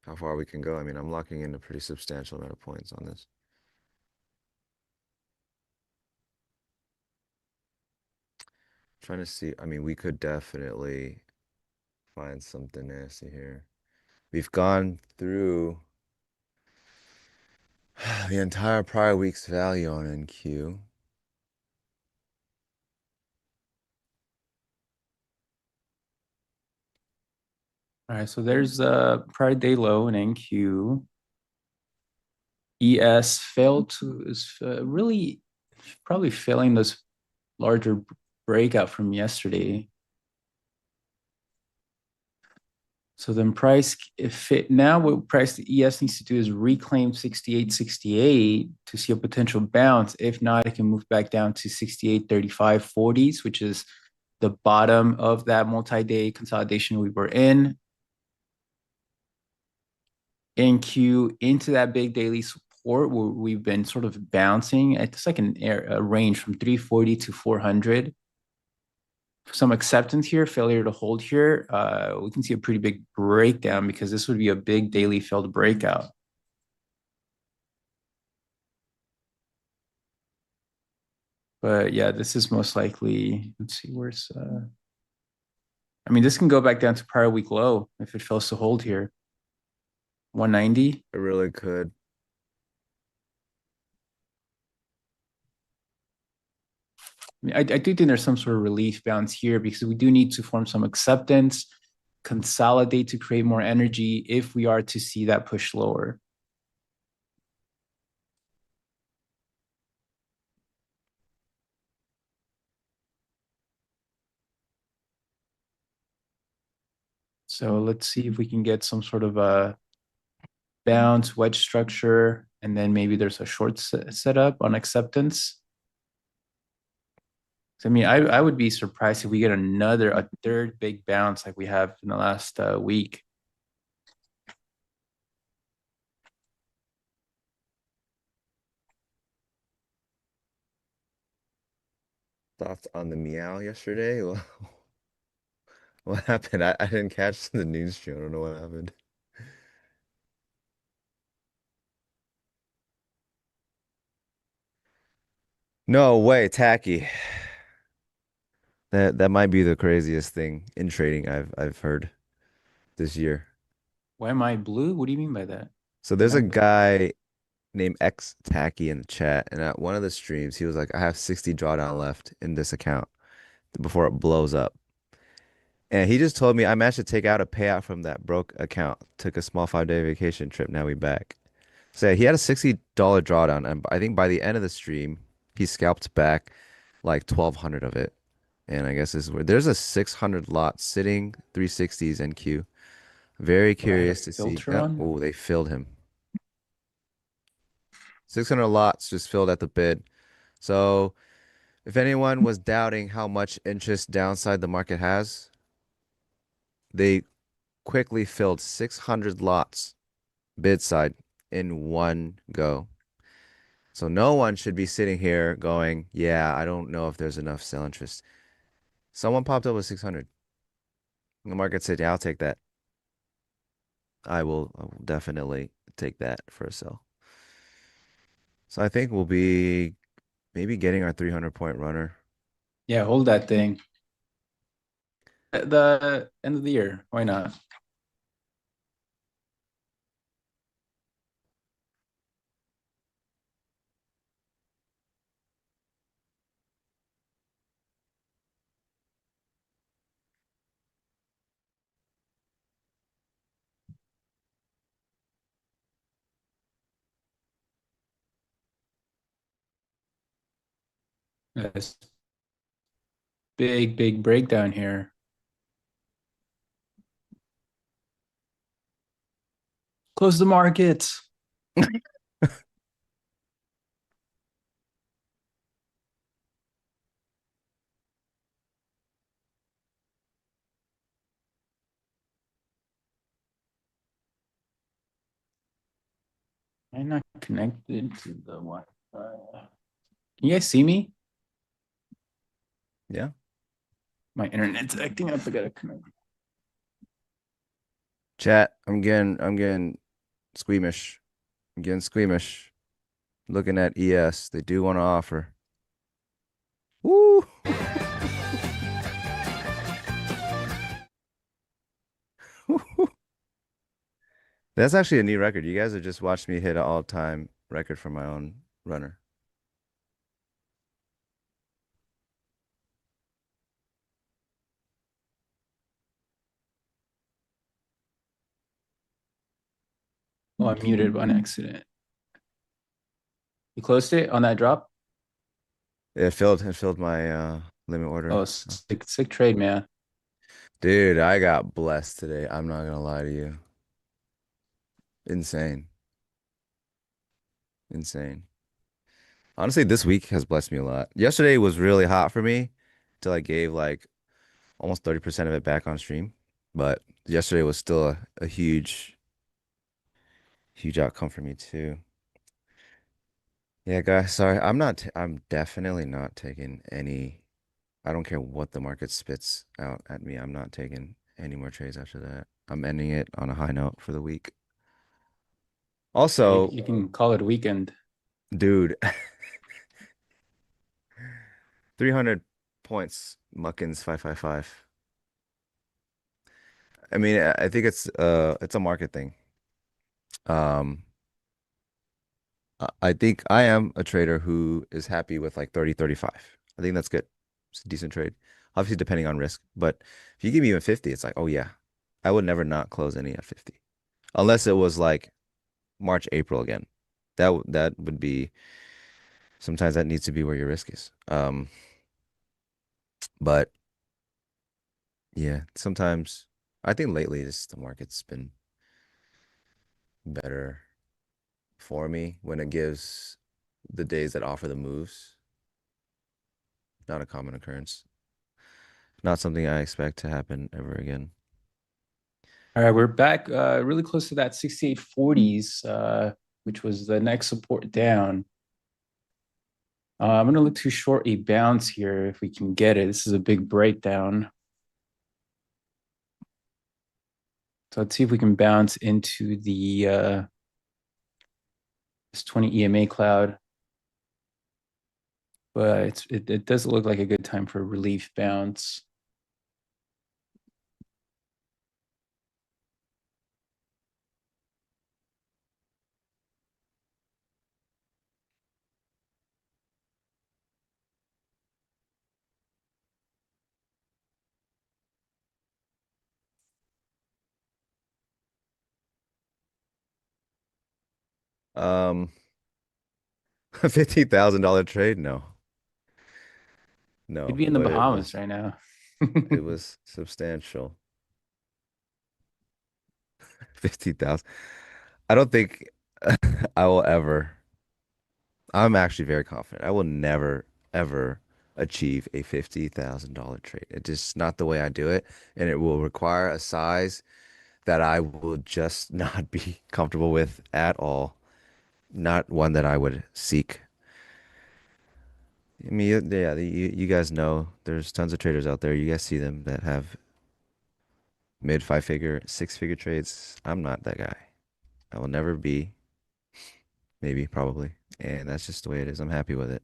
[SPEAKER 5] how far we can go. I mean, I'm locking in a pretty substantial amount of points on this. Trying to see. I mean, we could definitely find something nasty here. We've gone through the entire prior week's value on NQ.
[SPEAKER 6] All right, so there's a prior day low in NQ. ES failed to is really probably failing this larger breakout from yesterday. So then price, if it now what price the ES needs to do is reclaim 68.68 to see a potential bounce. If not, it can move back down to 68.35 40s, which is the bottom of that multi-day consolidation we were in. NQ into that big daily support where we've been sort of bouncing. It's like a range from 340 to 400. Some acceptance here, failure to hold here. We can see a pretty big breakdown because this would be a big daily failed breakout. But yeah, this is most likely, let's see, where's, I mean, this can go back down to prior week low if it fails to hold here. 190.
[SPEAKER 5] It really could.
[SPEAKER 6] I do think there's some sort of relief bounce here because we do need to form some acceptance, consolidate to create more energy if we are to see that push lower. So let's see if we can get some sort of a bounce wedge structure, and then maybe there's a short setup on acceptance. I mean, I would be surprised if we get a third big bounce like we have in the last week.
[SPEAKER 5] Thoughts on the meow yesterday? What happened? I didn't catch the news stream. I don't know what happened. No way, tacky. That might be the craziest thing in trading I've heard this year.
[SPEAKER 6] Why am I blue? What do you mean by that?
[SPEAKER 5] So there's a
[SPEAKER 6] I'm blue.
[SPEAKER 5] guy named X Tacky in the chat, and at one of the streams, he was like, "I have 60 drawdown left in this account before it blows up." And he just told me I managed to take out a payout from that broke account. Took a small 5-day vacation trip. Now we back. So he had a $60 drawdown, and I think by the end of the stream, he scalped back like 1,200 of it. And I guess this is where there's a 600 lot sitting 360s NQ. Very
[SPEAKER 6] Do I have a
[SPEAKER 5] curious to see.
[SPEAKER 6] filter
[SPEAKER 5] Yep.
[SPEAKER 6] on?
[SPEAKER 5] Oh, they filled him. 600 lots just filled at the bid. So if anyone was doubting how much interest downside the market has, they quickly filled 600 lots bid side in one go. So no one should be sitting here going, yeah, I don't know if there's enough sell interest. Someone popped up with 600. The market said, yeah, I'll take that. I will definitely take that for a sell. So I think we'll be maybe getting our 300-point runner.
[SPEAKER 6] Yeah, hold that thing. At the end of the year, why not? Yes. Big breakdown here. Close the market. I'm not connected to the Wi-Fi. Can you guys see me?
[SPEAKER 5] Yeah.
[SPEAKER 6] My internet's acting up. I gotta connect.
[SPEAKER 5] Chat, I'm getting squeamish. I'm getting squeamish. Looking at ES, they do want to offer. Woo! That's actually a new record. You guys have just watched me hit an all-time record for my own runner.
[SPEAKER 6] Oh, I muted on accident. You closed it on that drop?
[SPEAKER 5] It filled my limit order.
[SPEAKER 6] Oh, sick trade, man.
[SPEAKER 5] Dude, I got blessed today. I'm not gonna lie to you. Insane. Insane. Honestly, this week has blessed me a lot. Yesterday was really hot for me till I gave like almost 30% of it back on stream. But yesterday was still a huge outcome for me too. Yeah, guys, sorry. I'm definitely not taking any. I don't care what the market spits out at me. I'm not taking any more trades after that. I'm ending it on a high note for the week. Also,
[SPEAKER 6] You can call it a weekend.
[SPEAKER 5] dude, 300 points, Muckins 555. I mean, I think it's a market thing. I think I am a trader who is happy with like 30, 35. I think that's good. It's a decent trade. Obviously, depending on risk. But if you give me even 50, it's like, oh yeah, I would never not close any at 50. Unless it was like March, April again. That would be sometimes that needs to be where your risk is. But yeah, sometimes I think lately the market's been better for me when it gives the days that offer the moves. Not a common occurrence. Not something I expect to happen ever again.
[SPEAKER 6] All right, we're back really close to that 6840s, which was the next support down. I'm going to look to short a bounce here if we can get it. This is a big breakdown. So let's see if we can bounce into the this 20 EMA cloud. But it does look like a good time for a relief bounce.
[SPEAKER 5] $50,000 trade? No,
[SPEAKER 6] You'd
[SPEAKER 5] no,
[SPEAKER 6] be in the
[SPEAKER 5] but it
[SPEAKER 6] Bahamas
[SPEAKER 5] was
[SPEAKER 6] right now.
[SPEAKER 5] substantial. 50,000. I don't think I will ever. I'm actually very confident. I will never, ever achieve a $50,000 trade. It's just not the way I do it. And it will require a size that I will just not be comfortable with at all. Not one that I would seek. I mean, yeah, you guys know there's tons of traders out there. You guys see them that have mid five figure, six figure trades. I'm not that guy. I will never be, maybe, probably. And that's just the way it is. I'm happy with it.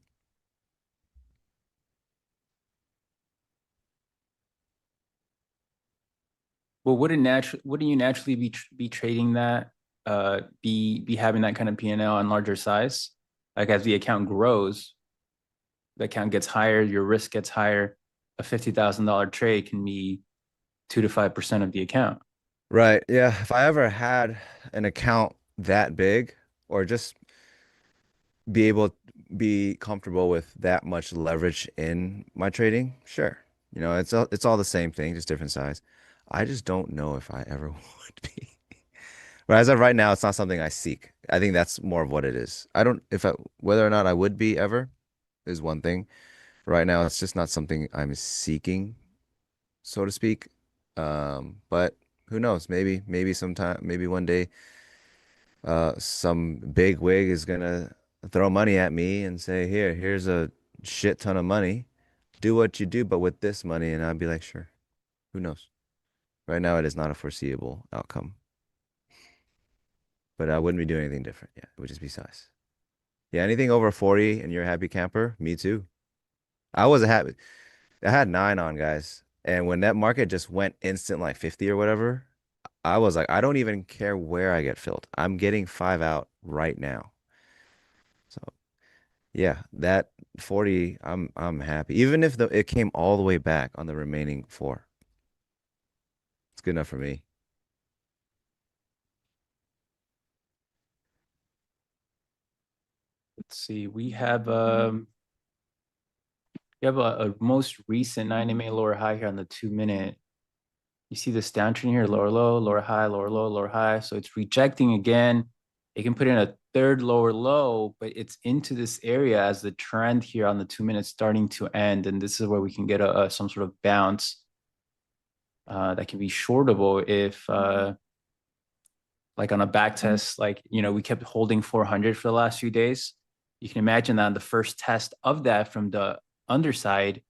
[SPEAKER 6] Well, wouldn't you naturally be trading that, be having that kind of P&L on larger size? Like as the account grows, the account gets higher, your risk gets higher. A $50,000 trade can be 2 to 5% of the account.
[SPEAKER 5] Right. Yeah. If I ever had an account that big or just be able be comfortable with that much leverage in my trading, sure. It's all the same thing, just different size. I just don't know if I ever would be. But as of right now, it's not something I seek. I think that's more of what it is. I don't if I whether or not I would be ever is one thing. Right now, it's just not something I'm seeking, so to speak. But who knows? Maybe sometime, maybe one day, some big wig is gonna throw money at me and say, here's a shit ton of money. Do what you do, but with this money, and I'd be like, sure. Who knows? Right now, it is not a foreseeable outcome. But I wouldn't be doing anything different. Yeah, it would just be size. Yeah, anything over 40 and you're a happy camper, me too. I was a happy. I had 9 on, guys. And when that market just went instant like 50 or whatever, I was like, I don't even care where I get filled. I'm getting 5 out right now. So yeah, that 40, I'm happy. Even if it came all the way back on the remaining 4. It's good enough for me.
[SPEAKER 6] Let's see. We have a most recent 9 MA lower high here on the 2 minute. You see this downtrend here, lower low, lower high, lower low, lower high. So it's rejecting again. It can put in a third lower low, but it's into this area as the trend here on the 2 minutes starting to end. And this is where we can get some sort of bounce that can be shortable if like on a back test, like, we kept holding 400 for the last few days. You can imagine that the first test of that from the underside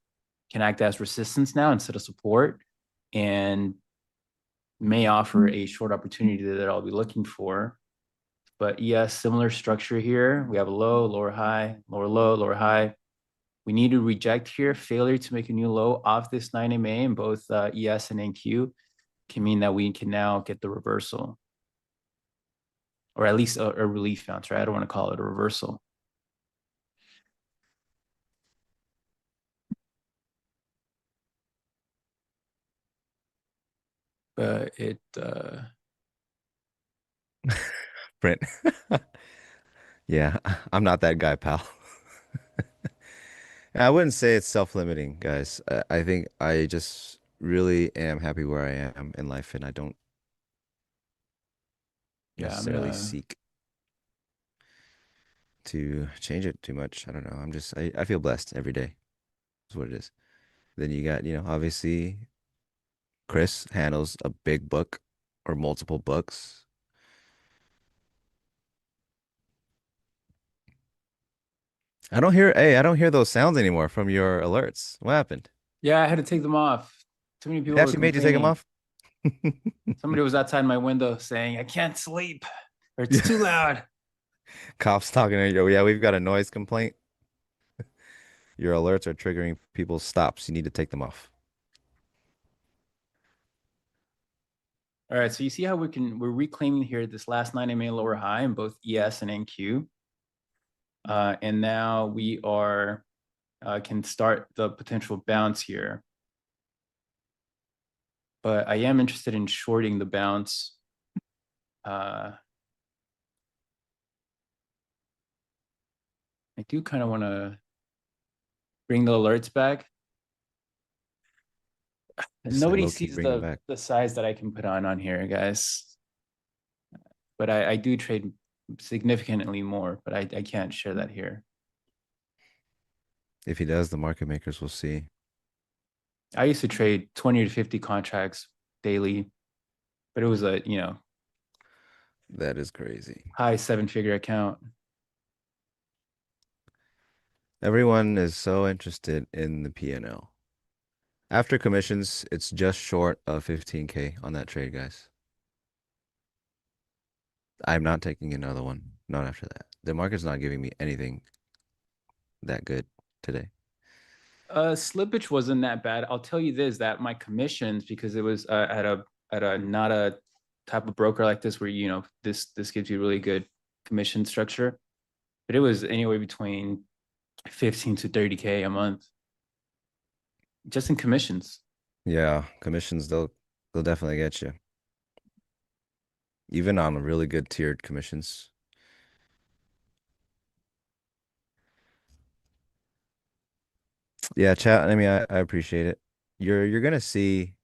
[SPEAKER 6] can act as resistance now instead of support, and may offer a short opportunity that I'll be looking for. But yes, similar structure here. We have a low, lower high, lower low, lower high. We need to reject here. Failure to make a new low off this 9 MA in both ES and NQ can mean that we can now get the reversal, or at least a relief bounce, right? I don't want to call it a reversal. But
[SPEAKER 5] Brent. Yeah, I'm not that guy, pal. I wouldn't say it's self-limiting, guys. I think I just really am happy where I am in life, and I don't
[SPEAKER 6] yeah,
[SPEAKER 5] necessarily seek to change it too much. I don't know. I feel blessed every day. That's what it is. Then you got, obviously Chris handles a big book or multiple books. I don't hear those sounds anymore from your alerts. What happened?
[SPEAKER 6] yeah, I had to take them off. Too many
[SPEAKER 5] It
[SPEAKER 6] people were
[SPEAKER 5] actually made you take them
[SPEAKER 6] complaining.
[SPEAKER 5] off?
[SPEAKER 6] Somebody was outside my window saying, I can't sleep, or it's too loud.
[SPEAKER 5] Cops talking to you. Yeah, we've got a noise complaint. Your alerts are triggering people's stops. You need to take them off.
[SPEAKER 6] All right, so you see how we're reclaiming here this last 9 MA lower high in both ES and NQ. And now we can start the potential bounce here. But I am interested in shorting the bounce. do kind of want to bring the alerts back.
[SPEAKER 5] Just like
[SPEAKER 6] Nobody
[SPEAKER 5] low-key
[SPEAKER 6] sees
[SPEAKER 5] bring them back.
[SPEAKER 6] the size that I can put on here, guys. But I do trade significantly more, but I can't share that here.
[SPEAKER 5] If he does, the market makers will see.
[SPEAKER 6] I used to trade 20 to 50 contracts daily, but it was a, you know,
[SPEAKER 5] That is crazy.
[SPEAKER 6] high 7-figure account.
[SPEAKER 5] Everyone is so interested in the P&L. After commissions, it's just short of 15K on that trade, guys. I'm not taking another one. Not after that. The market's not giving me anything that good today.
[SPEAKER 6] Slippage wasn't that bad. I'll tell you this, that my commissions, because it was at a not a type of broker like this where, you know, this gives you really good commission structure, but it was anywhere between 15 to 30K a month just in commissions.
[SPEAKER 5] Yeah, commissions, they'll definitely get you. Even on really good tiered commissions. Yeah, chat. I mean, I appreciate it. You're gonna see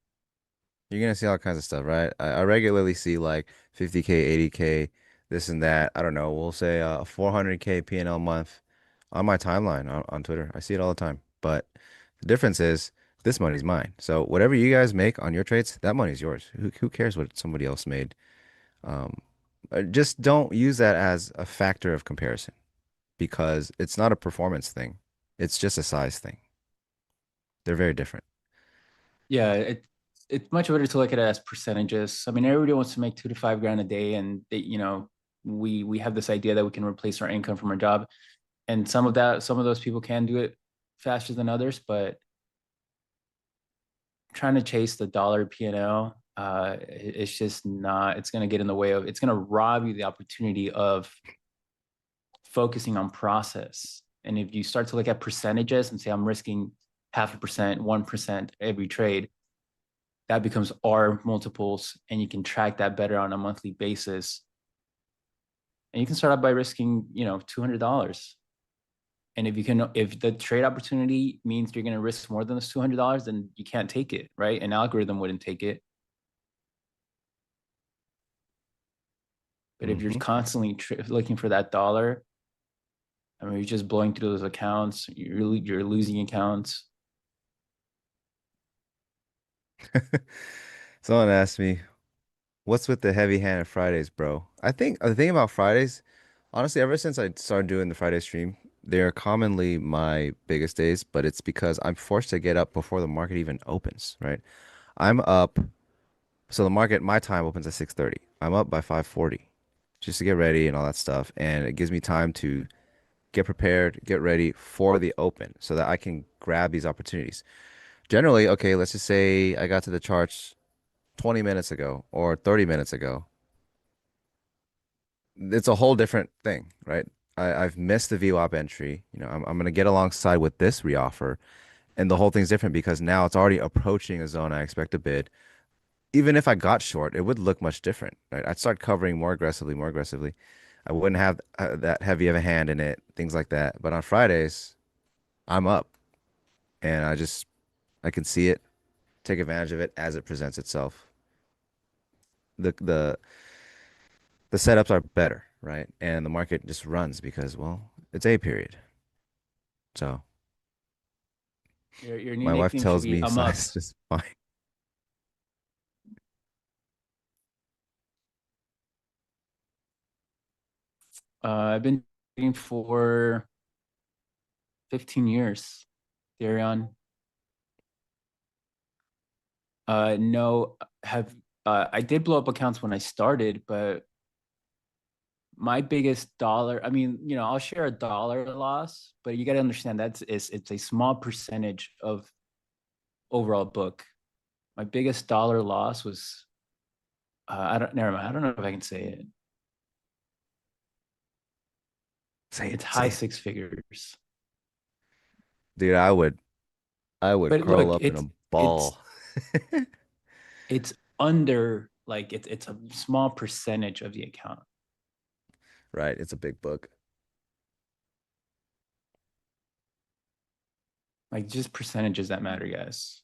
[SPEAKER 5] all kinds of stuff, right? I regularly see like 50K, 80K, this and that. I don't know. We'll say 400K P&L month on my timeline on Twitter. I see it all the time. But the difference is this money's mine. So whatever you guys make on your trades, that money's yours. Who cares what somebody else made? Just don't use that as a factor of comparison because it's not a performance thing. It's just a size thing. They're very different.
[SPEAKER 6] Yeah, it's much better to look at it as percentages. I mean, everybody wants to make 2 to 5 grand a day, and they, you know, we have this idea that we can replace our income from our job, and some of those people can do it faster than others, but trying to chase the dollar P&L, it's just not. It's going to get in the way of. It's going to rob you the opportunity of focusing on process. And if you start to look at percentages and say I'm risking 0.5%, 1% every trade, that becomes R multiples, and you can track that better on a monthly basis. And you can start out by risking, you know, $200. And if the trade opportunity means you're going to risk more than this $200, then you can't take it, right? An algorithm wouldn't take it. But if you're constantly looking for that dollar, I mean, you're just blowing through those accounts. You're losing accounts.
[SPEAKER 5] Someone asked me, what's with the heavy-handed Fridays, bro? I think the thing about Fridays, honestly, ever since I started doing the Friday stream, they're commonly my biggest days, but it's because I'm forced to get up before the market even opens, right? I'm up, so the market, my time opens at 6:30. I'm up by 5:40 just to get ready and all that stuff, and it gives me time to get prepared, get ready for the open so that I can grab these opportunities. Generally, okay, let's just say I got to the charts 20 minutes ago or 30 minutes ago. It's a whole different thing, right? I've missed the VWAP entry. You know, I'm going to get alongside with this reoffer, and the whole thing's different because now it's already approaching a zone I expect to bid. Even if I got short, it would look much different, right? I'd start covering more aggressively, more aggressively. I wouldn't have that heavy of a hand in it, things like that. But on Fridays, I'm up, and I can see it, take advantage of it as it presents itself. The the the setups are better, right? And the market just runs because, well, it's a period. So
[SPEAKER 6] Your new
[SPEAKER 5] my wife
[SPEAKER 6] nickname should
[SPEAKER 5] tells
[SPEAKER 6] be
[SPEAKER 5] me
[SPEAKER 6] I'm up.
[SPEAKER 5] size just fine.
[SPEAKER 6] I've been trading for 15 years, Darion. No, I did blow up accounts when I started, but my biggest dollar, I mean, you know, I'll share a dollar loss, but you got to understand it's a small percentage of overall book. My biggest dollar loss was never mind. I don't know if I can say it.
[SPEAKER 5] Say
[SPEAKER 6] It's
[SPEAKER 5] it,
[SPEAKER 6] high
[SPEAKER 5] say it.
[SPEAKER 6] 6 figures.
[SPEAKER 5] Dude, I would
[SPEAKER 6] But
[SPEAKER 5] curl
[SPEAKER 6] look,
[SPEAKER 5] up in a
[SPEAKER 6] it's
[SPEAKER 5] ball.
[SPEAKER 6] it's under, like, it's a small percentage of the account.
[SPEAKER 5] Right, it's a big book.
[SPEAKER 6] Like just percentages that matter, guys.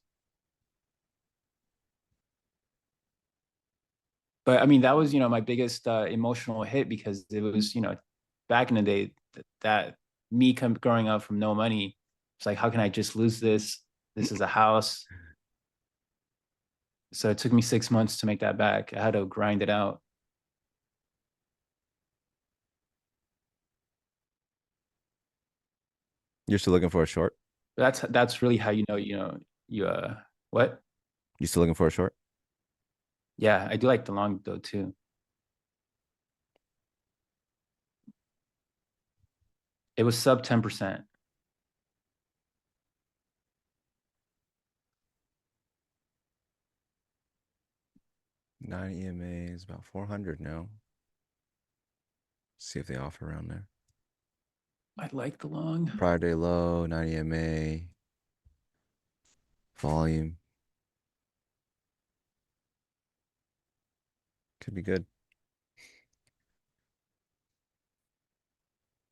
[SPEAKER 6] But I mean, that was, my biggest emotional hit because it was, back in the day that me growing up from no money, it's like, how can I just lose this? This is a house. So it took me 6 months to make that back. I had to grind it out.
[SPEAKER 5] You're still looking for a short?
[SPEAKER 6] That's really how you what?
[SPEAKER 5] You still looking for a short?
[SPEAKER 6] Yeah, I do like the long though too. It was sub 10%.
[SPEAKER 5] Nine EMA is about 400 now. See if they offer around there.
[SPEAKER 6] I like the long.
[SPEAKER 5] Prior day low, 9 EMA. Volume. Could be good.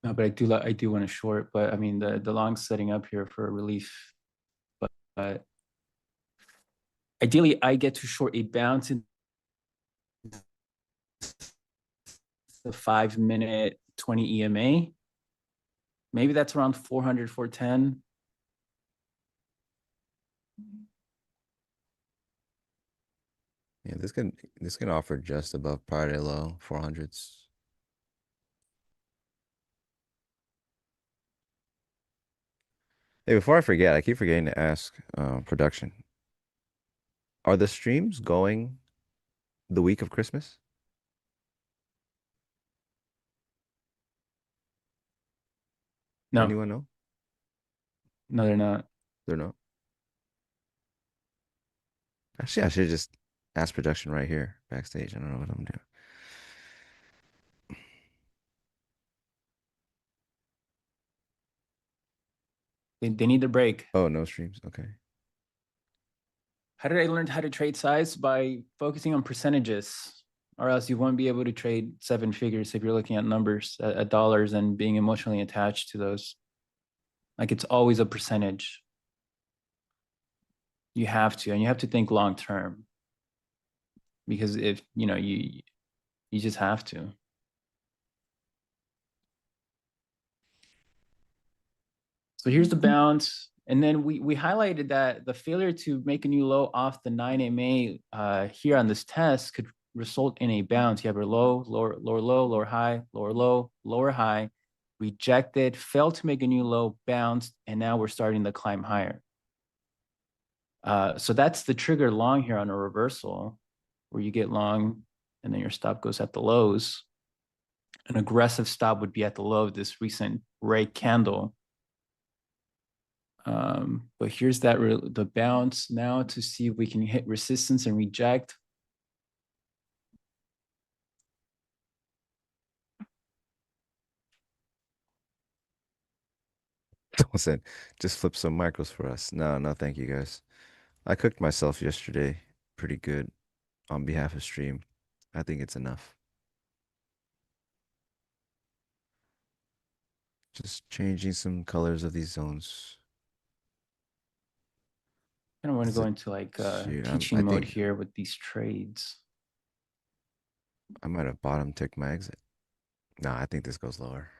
[SPEAKER 6] No, but I do want a short, but I mean the long's setting up here for a relief. But ideally I get to short a bounce in the 5-minute 20 EMA. Maybe that's around 400, 410.
[SPEAKER 5] Yeah, this can offer just above prior day low, 400s. Hey, before I forget, I keep forgetting to ask production. Are the streams going the week of Christmas?
[SPEAKER 6] No,
[SPEAKER 5] Anyone know?
[SPEAKER 6] no, they're not.
[SPEAKER 5] They're not. Actually, I should just ask production right here backstage. I don't know what I'm doing.
[SPEAKER 6] They need a break.
[SPEAKER 5] Oh, no streams. Okay.
[SPEAKER 6] How did I learn how to trade size? By focusing on percentages, or else you won't be able to trade 7 figures if you're looking at numbers, at dollars, and being emotionally attached to those. Like it's always a percentage. You have to, and you have to think long term. Because if you just have to. So here's the bounce. And then we highlighted that the failure to make a new low off the 9 MA here on this test could result in a bounce. You have a low, lower low, lower high, lower low, lower high, rejected, failed to make a new low, bounced, and now we're starting to climb higher. So that's the trigger long here on a reversal, where you get long and then your stop goes at the lows. An aggressive stop would be at the low of this recent ray candle. But here's the bounce now to see if we can hit resistance and reject.
[SPEAKER 5] Someone said, just flip some micros for us. No, no, thank you guys. I cooked myself yesterday pretty good on behalf of stream. I think it's enough. Just changing some colors of these zones.
[SPEAKER 6] I don't want to
[SPEAKER 5] Is
[SPEAKER 6] go
[SPEAKER 5] it-
[SPEAKER 6] into like
[SPEAKER 5] Shoot,
[SPEAKER 6] teaching mode here with these trades.
[SPEAKER 5] I might have bottom ticked my exit. No, I think this goes lower.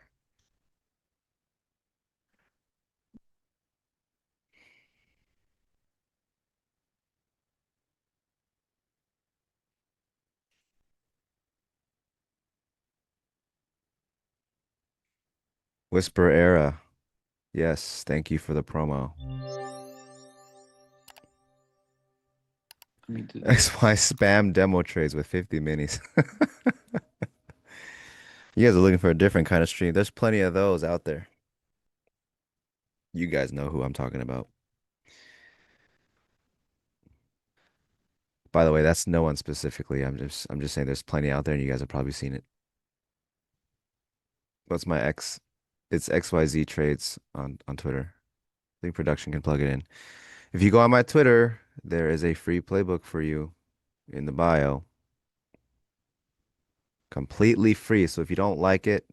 [SPEAKER 5] Whisper era. Yes, thank you for the promo.
[SPEAKER 6] Let me do this.
[SPEAKER 5] XY spam demo trades with 50 minis. You guys are looking for a different kind of stream. There's plenty of those out there. You guys know who I'm talking about. By the way, that's no one specifically. I'm just saying there's plenty out there and you guys have probably seen it. What's my X? It's XYZ trades on Twitter. I think production can plug it in. If you go on my Twitter, there is a free playbook for you in the bio. Completely free. So if you don't like it,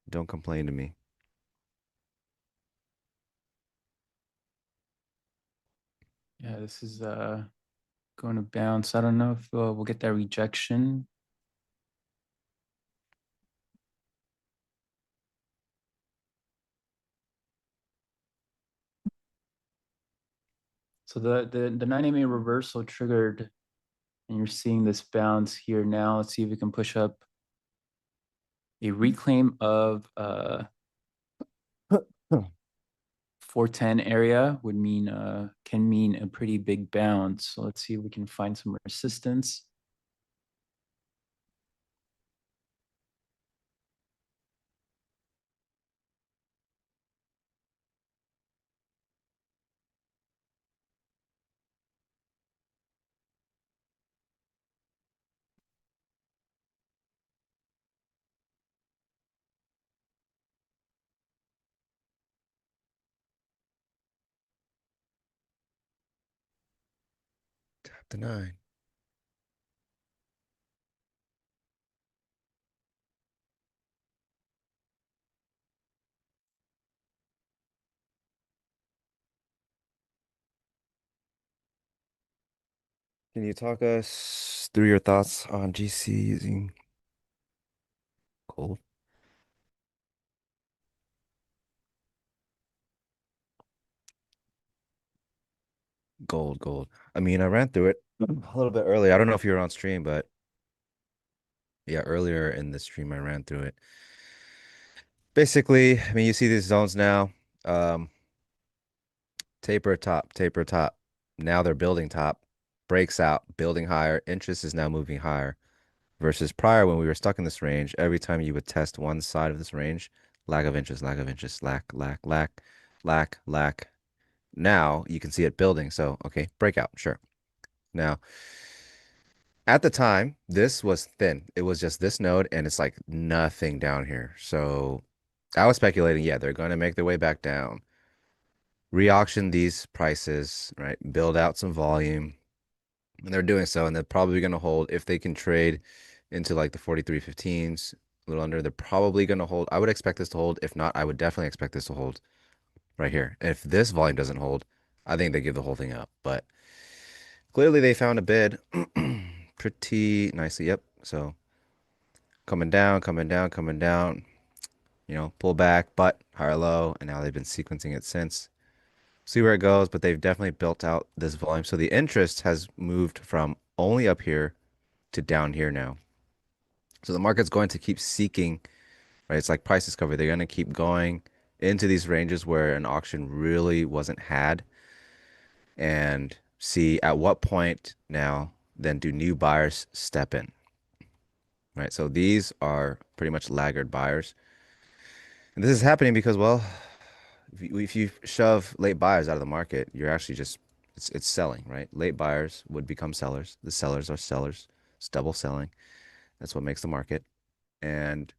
[SPEAKER 5] don't complain to me.
[SPEAKER 6] Yeah, this is going to bounce. I don't know if we'll get that rejection. So the 9 MA reversal triggered, and you're seeing this bounce here now. Let's see if we can push up. A reclaim of 410 area would mean can mean a pretty big bounce. So let's see if we can find some resistance.
[SPEAKER 5] Tap the 9. Can you talk us through your thoughts on GC using gold? Gold. I mean, I ran through it a little bit earlier. I don't know if you were on stream, but yeah, earlier in the stream, I ran through it. Basically, I mean, you see these zones now. Taper top, taper top. Now they're building top, breaks out, building higher. Interest is now moving higher versus prior when we were stuck in this range. Every time you would test one side of this range, lack of interest, lack. Now you can see it building. So, okay, breakout, sure. Now, at the time, this was thin. It was just this node, and it's like nothing down here. So I was speculating, yeah, they're going to make their way back down, re-auction these prices, right? Build out some volume. And they're doing so, and they're probably going to hold if they can trade into like the 43.15s, a little under. They're probably going to hold. I would expect this to hold. If not, I would definitely expect this to hold right here. If this volume doesn't hold, I think they give the whole thing up. But clearly they found a bid pretty nicely. Yep. So coming down, pull back, but higher low, and now they've been sequencing it since. See where it goes, but they've definitely built out this volume. So the interest has moved from only up here to down here now. So the market's going to keep seeking, right? It's like price discovery. They're going to keep going into these ranges where an auction really wasn't had and see at what point now then do new buyers step in, right? So these are pretty much laggard buyers. And this is happening because, well, if you shove late buyers out of the market, you're actually just it's selling, right? Late buyers would become sellers. The sellers are sellers. It's double selling. That's what makes the market. And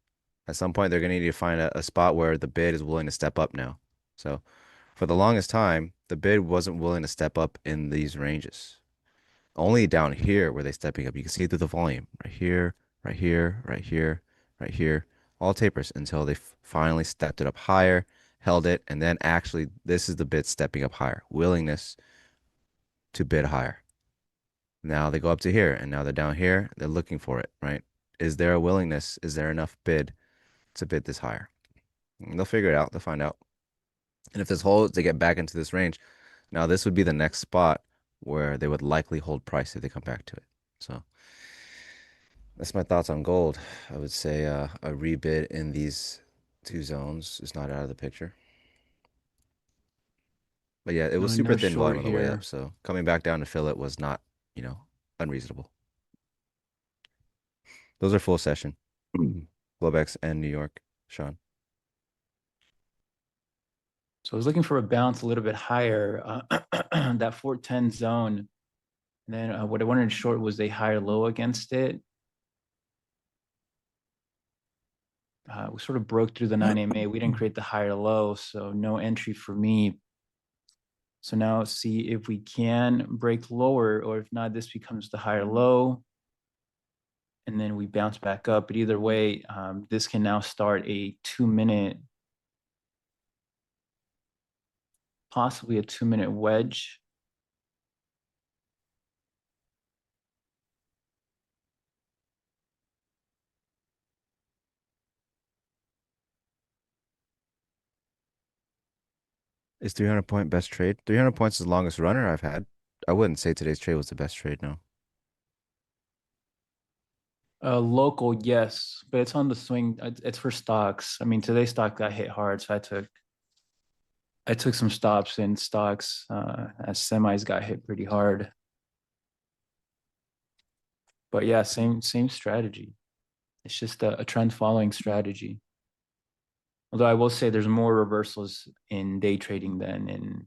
[SPEAKER 5] at some point, they're going to need to find a spot where the bid is willing to step up now. So for the longest time, the bid wasn't willing to step up in these ranges. Only down here were they stepping up. You can see through the volume right here, right here, right here, right here, all tapers until they finally stepped it up higher, held it, and then actually this is the bid stepping up higher, willingness to bid higher. Now they go up to here, and now they're down here. They're looking for it, right? Is there a willingness? Is there enough bid to bid this higher? And they'll figure it out. They'll find out. And if this holds, they get back into this range. Now this would be the next spot where they would likely hold price if they come back to it. So that's my thoughts on gold. I would say a rebid in these two zones is not out of the picture. But yeah, it was super
[SPEAKER 6] No
[SPEAKER 5] thin
[SPEAKER 6] short
[SPEAKER 5] volume on the way
[SPEAKER 6] here.
[SPEAKER 5] up. So coming back down to fill it was not, unreasonable. Those are full session. Globex and New York, Sean.
[SPEAKER 6] So I was looking for a bounce a little bit higher, that 410 zone. And then what I wanted to short was a higher low against it. We sort of broke through the 9 MA. We didn't create the higher low, so no entry for me. So now let's see if we can break lower, or if not, this becomes the higher low. And then we bounce back up. But either way, this can now start a 2-minute, possibly a 2-minute wedge.
[SPEAKER 5] Is 300 point best trade? 300 points is the longest runner I've had. I wouldn't say today's trade was the best trade, no.
[SPEAKER 6] Local, yes, but it's on the swing. It's for stocks. I mean, today's stock got hit hard, so I took some stops in stocks as semis got hit pretty hard. But yeah, same strategy. It's just a trend following strategy. Although I will say there's more reversals in day trading than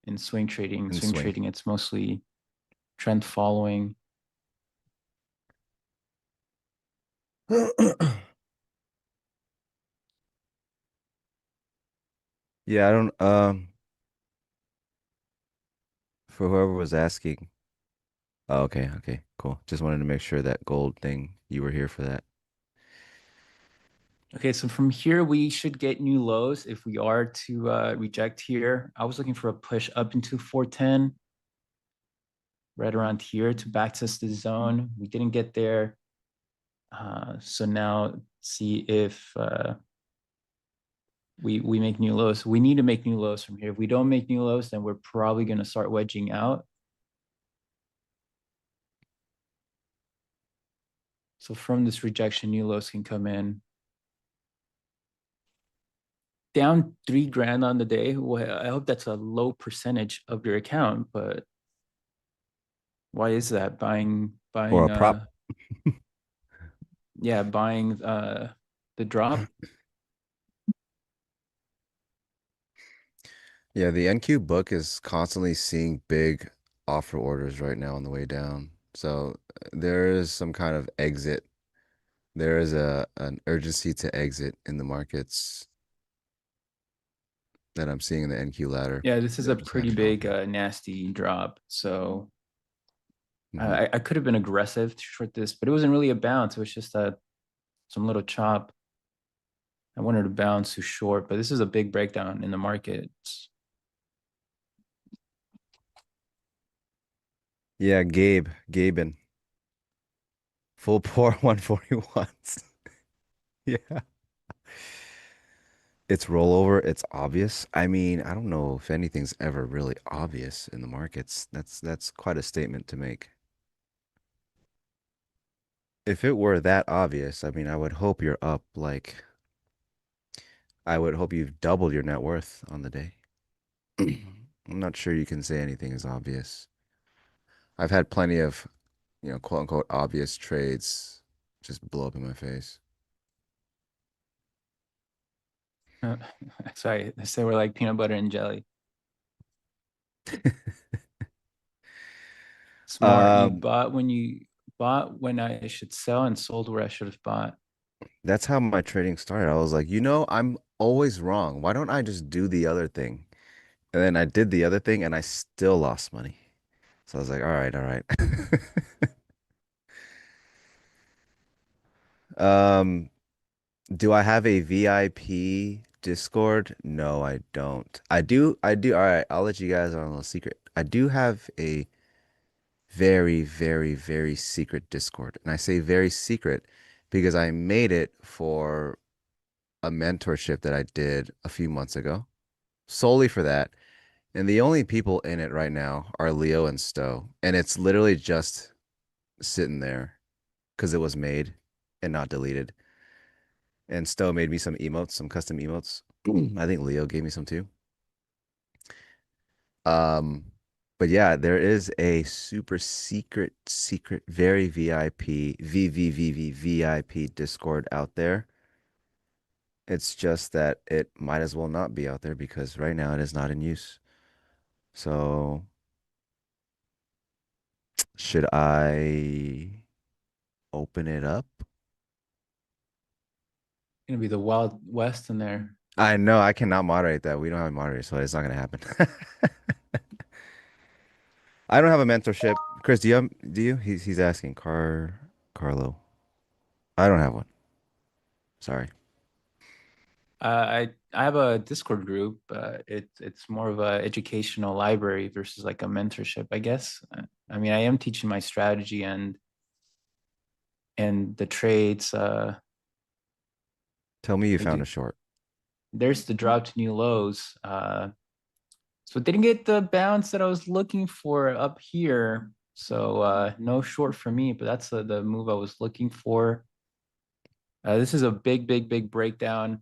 [SPEAKER 6] in swing trading.
[SPEAKER 5] In
[SPEAKER 6] Swing
[SPEAKER 5] swing.
[SPEAKER 6] trading, it's mostly trend following.
[SPEAKER 5] Yeah, I don't for whoever was asking. Oh, okay, okay, cool. Just wanted to make sure that gold thing, you were here for that.
[SPEAKER 6] Okay, so from here we should get new lows if we are to reject here. I was looking for a push up into 410, right around here to backtest the zone. We didn't get there. So now see if we make new lows. We need to make new lows from here. If we don't make new lows, then we're probably going to start wedging out. So from this rejection, new lows can come in. Down 3 grand on the day. Well, I hope that's a low percentage of your account, but why is that? Buying
[SPEAKER 5] Or a prop.
[SPEAKER 6] yeah, buying the drop.
[SPEAKER 5] Yeah, the NQ book is constantly seeing big offer orders right now on the way down. So there is some kind of exit. There is an urgency to exit in the markets that I'm seeing in the NQ ladder.
[SPEAKER 6] Yeah, this is a
[SPEAKER 5] They're just
[SPEAKER 6] pretty
[SPEAKER 5] action on
[SPEAKER 6] big
[SPEAKER 5] here.
[SPEAKER 6] nasty drop. So
[SPEAKER 5] Mhm.
[SPEAKER 6] I could have been aggressive to short this, but it wasn't really a bounce. It was just some little chop. I wanted to bounce to short, but this is a big breakdown in the market.
[SPEAKER 5] Yeah, Gaben. Full pour 141s. Yeah. It's rollover, it's obvious. I mean, I don't know if anything's ever really obvious in the markets. That's quite a statement to make. If it were that obvious, I mean, I would hope you're up like I would hope you've doubled your net worth on the day. I'm not sure you can say anything is obvious. I've had plenty of, quote unquote obvious trades just blow up in my face.
[SPEAKER 6] Sorry, I say we're like peanut butter and jelly. Smart.
[SPEAKER 5] Um,
[SPEAKER 6] You bought when I should sell and sold where I should have bought.
[SPEAKER 5] that's how my trading started. I was like, I'm always wrong. Why don't I just do the other thing? And then I did the other thing and I still lost money. So I was like, all right, all right. Um, do I have a VIP Discord? No, I don't. I do. All right, I'll let you guys on a little secret. I do have a very, very, very secret Discord. And I say very secret because I made it for a mentorship that I did a few months ago, solely for that. And the only people in it right now are Leo and Stowe. And it's literally just sitting there because it was made and not deleted. And Stowe made me some emotes, some custom emotes. I think Leo gave me some too. Um, but yeah, there is a super secret, very VIP, VVVV VIP Discord out there. It's just that it might as well not be out there because right now it is not in use. So should I open it up?
[SPEAKER 6] Gonna be the Wild West in there.
[SPEAKER 5] I know I cannot moderate that. We don't have a moderator, so it's not gonna happen. I don't have a mentorship. Chris, do you? He's asking. Carlo. I don't have one. Sorry.
[SPEAKER 6] I have a Discord group. It's more of a educational library versus like a mentorship, I guess. I mean, I am teaching my strategy and the trades.
[SPEAKER 5] Tell me you
[SPEAKER 6] I
[SPEAKER 5] found
[SPEAKER 6] do.
[SPEAKER 5] a short.
[SPEAKER 6] There's the drop to new lows. So didn't get the bounce that I was looking for up here. So no short for me, but that's the move I was looking for. This is a big breakdown.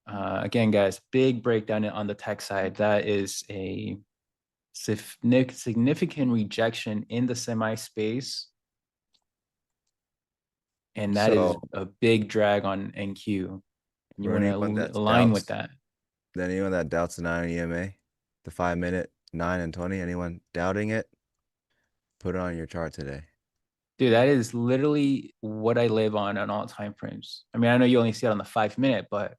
[SPEAKER 6] Again, guys, big breakdown on the tech side. That is a significant rejection in the semi space. And that is
[SPEAKER 5] So
[SPEAKER 6] a big drag on NQ. And you
[SPEAKER 5] for
[SPEAKER 6] want
[SPEAKER 5] anyone
[SPEAKER 6] to
[SPEAKER 5] that's
[SPEAKER 6] align with
[SPEAKER 5] doubts,
[SPEAKER 6] that.
[SPEAKER 5] then anyone that doubts the 9 EMA, the 5-minute 9 and 20, anyone doubting it, put it on your chart today.
[SPEAKER 6] Dude, that is literally what I live on all time frames. I mean, I know you only see it on the 5-minute, but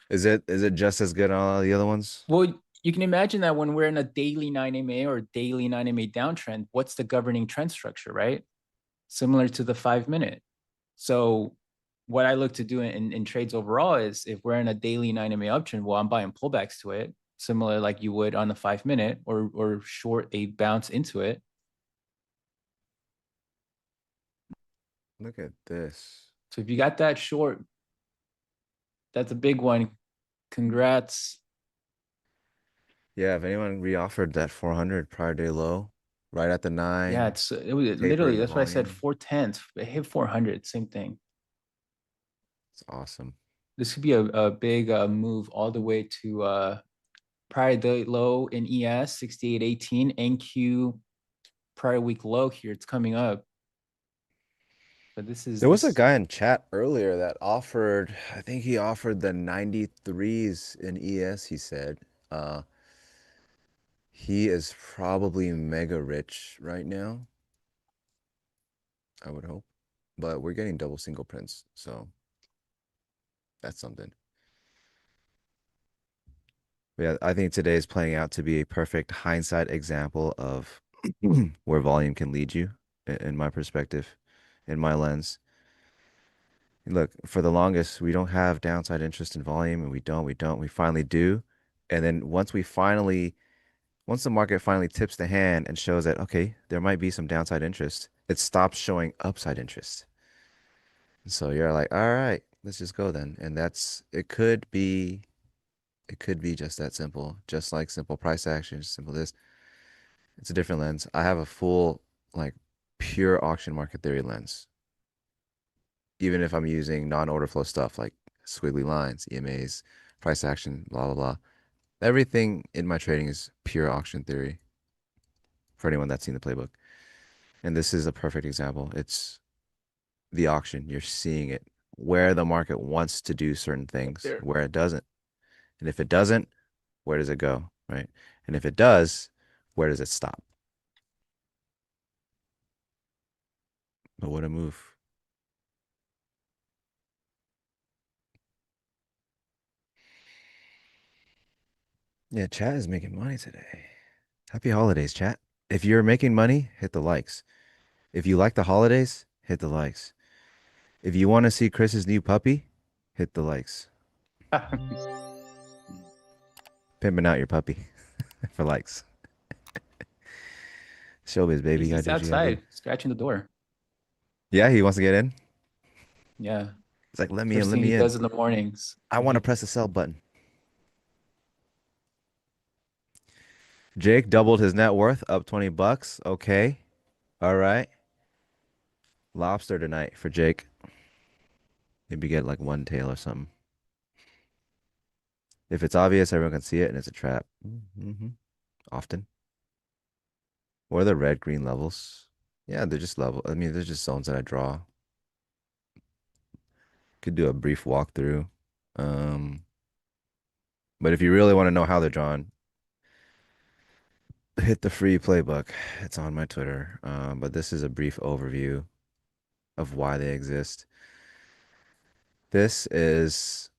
[SPEAKER 5] Is it just as good on all the other ones?
[SPEAKER 6] well, you can imagine that when we're in a daily 9MA or daily 9MA downtrend, what's the governing trend structure, right? Similar to the 5-minute. So what I look to do in trades overall is if we're in a daily 9MA uptrend, well, I'm buying pullbacks to it, similar like you would on the 5-minute, or short a bounce into it.
[SPEAKER 5] Look at this.
[SPEAKER 6] So if you got that short, that's a big one. Congrats.
[SPEAKER 5] Yeah, if anyone reoffered that 400 prior day low, right at the 9,
[SPEAKER 6] Yeah, it was literally,
[SPEAKER 5] tapering the
[SPEAKER 6] that's what I said,
[SPEAKER 5] volume.
[SPEAKER 6] 4/10. It hit 400, same thing.
[SPEAKER 5] It's awesome.
[SPEAKER 6] This could be a big move all the way to prior day low in ES 68.18, NQ prior week low here. It's coming up. But this is
[SPEAKER 5] There was a
[SPEAKER 6] this
[SPEAKER 5] guy in chat earlier that offered, I think he offered the 93s in ES, he said. He is probably mega rich right now, I would hope. But we're getting double single prints, so that's something. But yeah, I think today is playing out to be a perfect hindsight example of where volume can lead you, in my perspective, in my lens. Look, for the longest, we don't have downside interest in volume, and we don't. We finally do. And then once the market finally tips the hand and shows that, okay, there might be some downside interest, it stops showing upside interest. So you're like, all right, let's just go then. And it could be just that simple, just like simple price action, simple this. It's a different lens. I have a full, like, pure auction market theory lens. Even if I'm using non-order flow stuff like squiggly lines, EMAs, price action, blah, blah, blah. Everything in my trading is pure auction theory for anyone that's seen the playbook. And this is a perfect example. It's the auction. You're seeing it where the market wants to do certain things, where it doesn't. And if it doesn't, where does it go? Right. And if it does, where does it stop? But what a move. Yeah, chat is making money today. Happy holidays, chat. If you're making money, hit the likes. If you like the holidays, hit the likes. If you want to see Chris's new puppy, hit the likes. Pimping out your puppy for likes. Showbiz, baby. You gotta
[SPEAKER 6] he's
[SPEAKER 5] do what you gotta do.
[SPEAKER 6] outside scratching the door.
[SPEAKER 5] Yeah, he wants to get in.
[SPEAKER 6] Yeah.
[SPEAKER 5] It's like, let me
[SPEAKER 6] First
[SPEAKER 5] in, let
[SPEAKER 6] thing he
[SPEAKER 5] me in.
[SPEAKER 6] does in the mornings.
[SPEAKER 5] I want to press the sell button. Jake doubled his net worth, up 20 bucks. Okay. All right. Lobster tonight for Jake. Maybe get like one tail or something. If it's obvious, everyone can see it and it's a trap. Often. What are the red green levels? Yeah, they're just they're just zones that I draw. Could do a brief walkthrough. But if you really want to know how they're drawn, hit the free playbook. It's on my Twitter. But this is a brief overview of why they exist. This is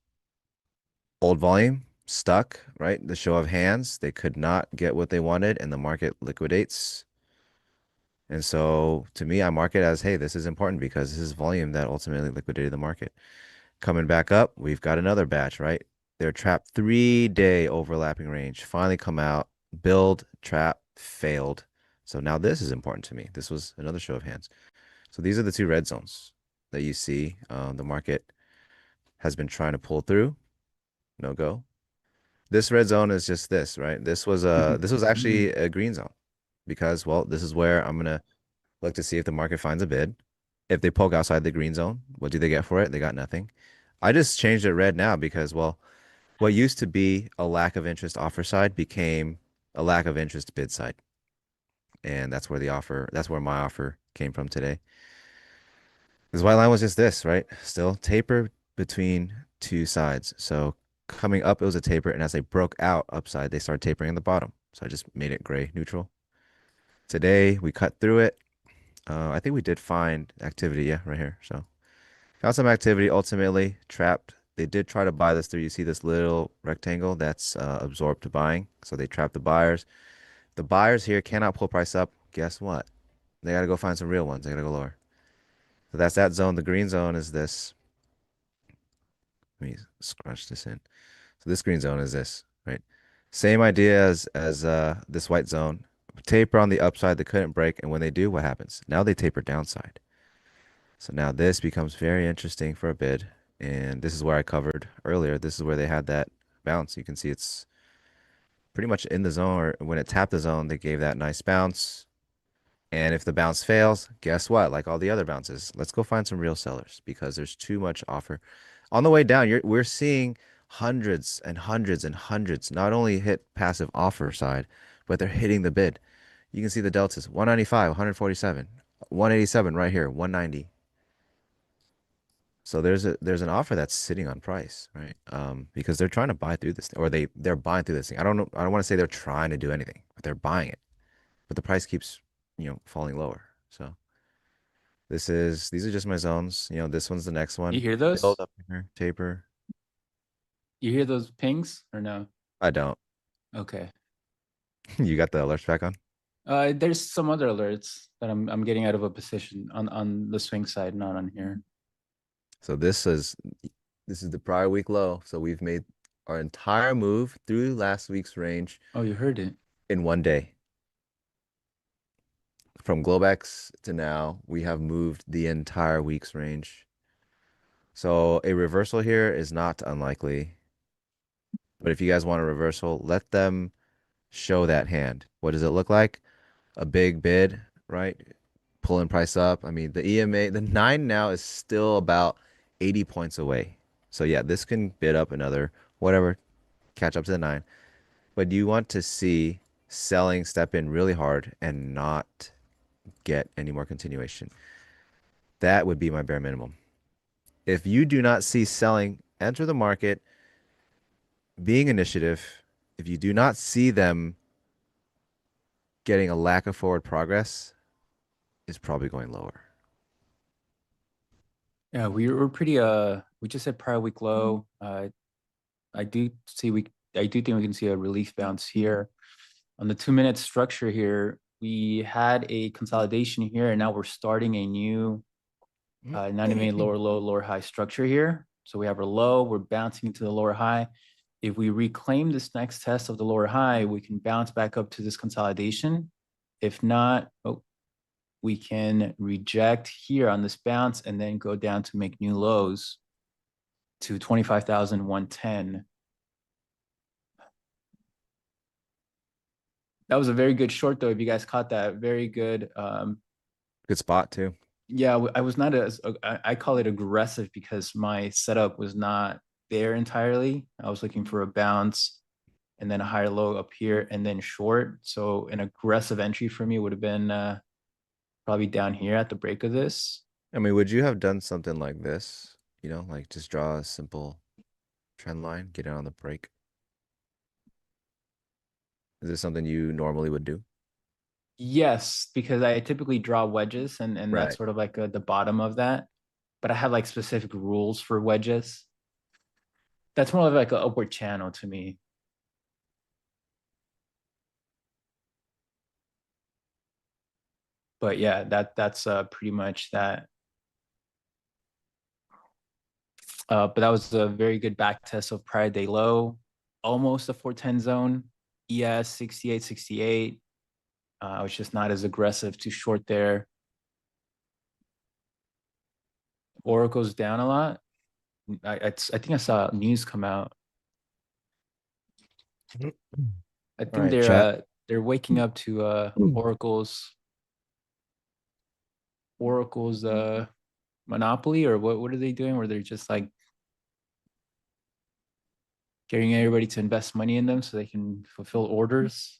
[SPEAKER 5] old volume, stuck, right? The show of hands. They could not get what they wanted and the market liquidates. And so to me, I mark it as, hey, this is important because this is volume that ultimately liquidated the market. Coming back up, we've got another batch, right? They're trapped 3-day overlapping range. Finally come out, build, trap, failed. So now this is important to me. This was another show of hands. So these are the two red zones that you see. The market has been trying to pull through. No go. This red zone is just this, right? This was actually a green zone because, well, this is where I'm gonna look to see if the market finds a bid. If they poke outside the green zone, what do they get for it? They got nothing. I just changed it red now because, well, what used to be a lack of interest offer side became a lack of interest bid side. And that's where my offer came from today. This white line was just this, right? Still taper between two sides. So coming up, it was a taper. And as they broke out upside, they started tapering in the bottom. So I just made it gray neutral. Today, we cut through it. I think we did find activity, yeah, right here. So found some activity, ultimately trapped. They did try to buy this through. You see this little rectangle that's absorbed to buying. So they trapped the buyers. The buyers here cannot pull price up. Guess what? They got to go find some real ones. They got to go lower. So that's that zone. The green zone is this. Let me scrunch this in. So this green zone is this, right? Same idea as this white zone. Taper on the upside, they couldn't break, and when they do, what happens? Now they taper downside. So now this becomes very interesting for a bid, and this is where I covered earlier. This is where they had that bounce. You can see it's pretty much in the zone, or when it tapped the zone, they gave that nice bounce. And if the bounce fails, guess what? Like all the other bounces, let's go find some real sellers because there's too much offer. On the way down, we're seeing hundreds and hundreds and hundreds not only hit passive offer side, but they're hitting the bid. You can see the deltas 195, 147, 187 right here, 190. So there's an offer that's sitting on price, right? Because they're trying to buy through this thing, or they're buying through this thing. I don't know. I don't want to say they're trying to do anything, but they're buying it. But the price keeps, falling lower. So these are just my zones. This one's the next one.
[SPEAKER 6] You hear
[SPEAKER 5] Build
[SPEAKER 6] those?
[SPEAKER 5] up here, taper.
[SPEAKER 6] You hear those pings or no?
[SPEAKER 5] I don't.
[SPEAKER 6] Okay.
[SPEAKER 5] You got the alerts back on?
[SPEAKER 6] There's some other alerts that I'm getting out of a position on the swing side, not on here.
[SPEAKER 5] So this is the prior week low. So we've made our entire move through last week's range
[SPEAKER 6] Oh, you heard it.
[SPEAKER 5] in one day. From Globex to now, we have moved the entire week's range. So a reversal here is not unlikely. But if you guys want a reversal, let them show that hand. What does it look like? A big bid, right? Pulling price up. I mean, the EMA, the 9 now is still about 80 points away. So yeah, this can bid up another whatever, catch up to the 9. But you want to see selling step in really hard and not get any more continuation. That would be my bare minimum. If you do not see selling enter the market, being initiative, if you do not see them getting a lack of forward progress, is probably going lower.
[SPEAKER 6] Yeah, we're pretty we just hit prior week low. I do think we can see a relief bounce here. On the 2-minute structure here, we had a consolidation here, and now we're starting a new 90-minute lower low, lower high structure here. So we have our low, we're bouncing into the lower high. If we reclaim this next test of the lower high, we can bounce back up to this consolidation. If not, we can reject here on this bounce and then go down to make new lows to 25,110. That was a very good short though. If you guys caught that, very good.
[SPEAKER 5] Good spot too.
[SPEAKER 6] Yeah, I was not I call it aggressive because my setup was not there entirely. I was looking for a bounce and then a higher low up here and then short. So an aggressive entry for me would have been probably down here at the break of this.
[SPEAKER 5] I mean, would you have done something like this? Like just draw a simple trend line, get it on the break. Is this something you normally would do?
[SPEAKER 6] Yes, because I typically draw wedges and
[SPEAKER 5] Right.
[SPEAKER 6] that's sort of like the bottom of that. But I have like specific rules for wedges. That's more of like an upward channel to me. But yeah, that's pretty much that. But that was a very good back test of prior day low, almost a 410 zone. ES 68, 68. I was just not as aggressive to short there. Oracle's down a lot. I think I saw news come out. I think
[SPEAKER 5] right, chat.
[SPEAKER 6] they're waking up to Oracle's monopoly, or what are they doing where they're just like getting everybody to invest money in them so they can fulfill orders.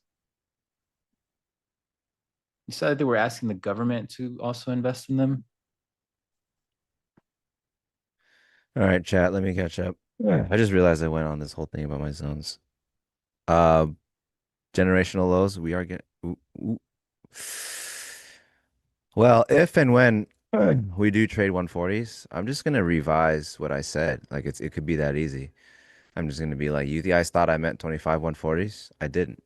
[SPEAKER 6] You said they were asking the government to also invest in them.
[SPEAKER 5] All right, chat. Let me catch up. Yeah. I just realized I went on this whole thing about my zones. Uh, generational lows. We are getting. Well, if and when we do trade 140s, I'm just gonna revise what I said. Like it could be that easy. I'm just gonna be like, you guys thought I meant 25 140s. I didn't.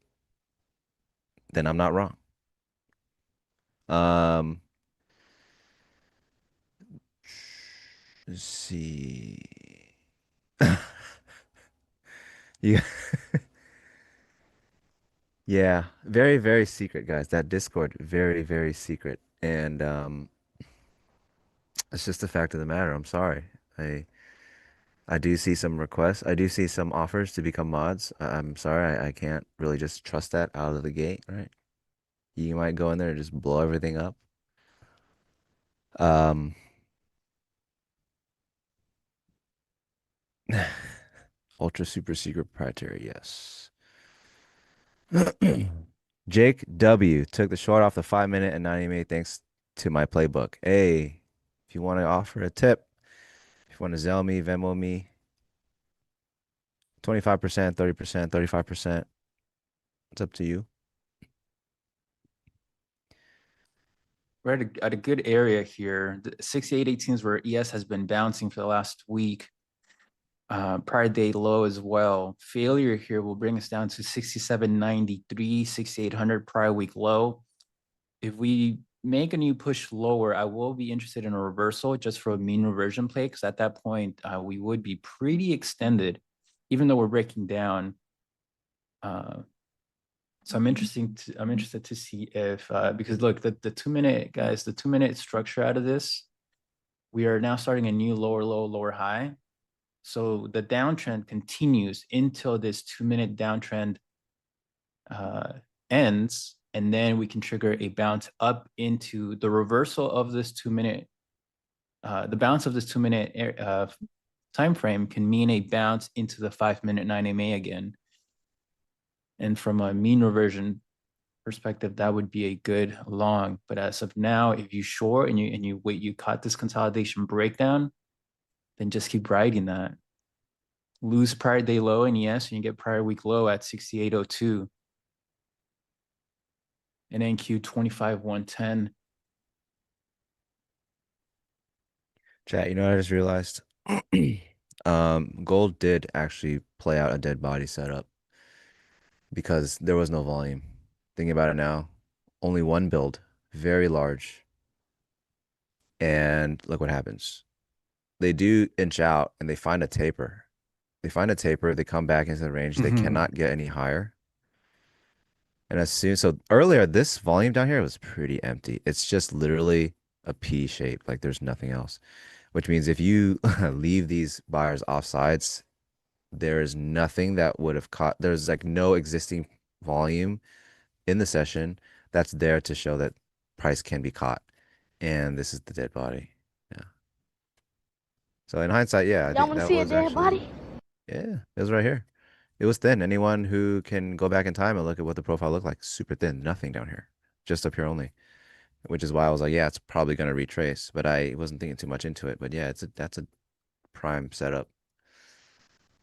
[SPEAKER 5] Then I'm not wrong. Um, let's see. Yeah. Yeah, very, very secret, guys. That Discord, very, very secret. And it's just the fact of the matter. I'm sorry. I I do see some requests. I do see some offers to become mods. I'm sorry. I can't really just trust that out of the gate, right? You might go in there and just blow everything up. Um, ultra super secret proprietary, yes. Jake W took the short off the 5 minute and 90 minute thanks to my playbook. Hey, if you want to offer a tip, if you want to Zelle me, Venmo me, 25%, 30%, 35%. It's up to you.
[SPEAKER 6] We're at a good area here. The 6818 is where ES has been bouncing for the last week. Prior day low as well. Failure here will bring us down to 6793, 6800 prior week low. If we make a new push lower, I will be interested in a reversal just for a mean reversion play, because at that point we would be pretty extended, even though we're breaking down. So I'm interested to see if because look, the 2 minute guys, the 2 minute structure out of this, we are now starting a new lower low, lower high. So the downtrend continues until this 2 minute downtrend ends, and then we can trigger a bounce up into the reversal of this 2 minute. The bounce of this 2 minute time frame can mean a bounce into the 5 minute 9 MA again. And from a mean reversion perspective, that would be a good long. But as of now, if you short and you wait, you caught this consolidation breakdown, then just keep riding that. Lose prior day low and ES, and you get prior week low at 6802. And NQ 25,110.
[SPEAKER 5] Chat, you know what I just realized? Gold did actually play out a dead body setup because there was no volume. Thinking about it now, only one build, very large. And look what happens. They do inch out and they find a taper. They find a taper, they come back into the range. They cannot get any higher. And as soon, so earlier, this volume down here was pretty empty. It's just literally a P shape, like there's nothing else. Which means if you leave these buyers off sides, there is nothing that would have caught, there's like no existing volume in the session that's there to show that price can be caught. And this is the dead body. Yeah. So in hindsight, yeah, I
[SPEAKER 7] Y'all
[SPEAKER 5] think
[SPEAKER 7] want to
[SPEAKER 5] that
[SPEAKER 7] see a
[SPEAKER 5] was
[SPEAKER 7] dead
[SPEAKER 5] actually,
[SPEAKER 7] body?
[SPEAKER 5] yeah, it was right here. It was thin. Anyone who can go back in time and look at what the profile looked like, super thin, nothing down here, just up here only. Which is why I was like, yeah, it's probably going to retrace, but I wasn't thinking too much into it. But yeah, that's a prime setup.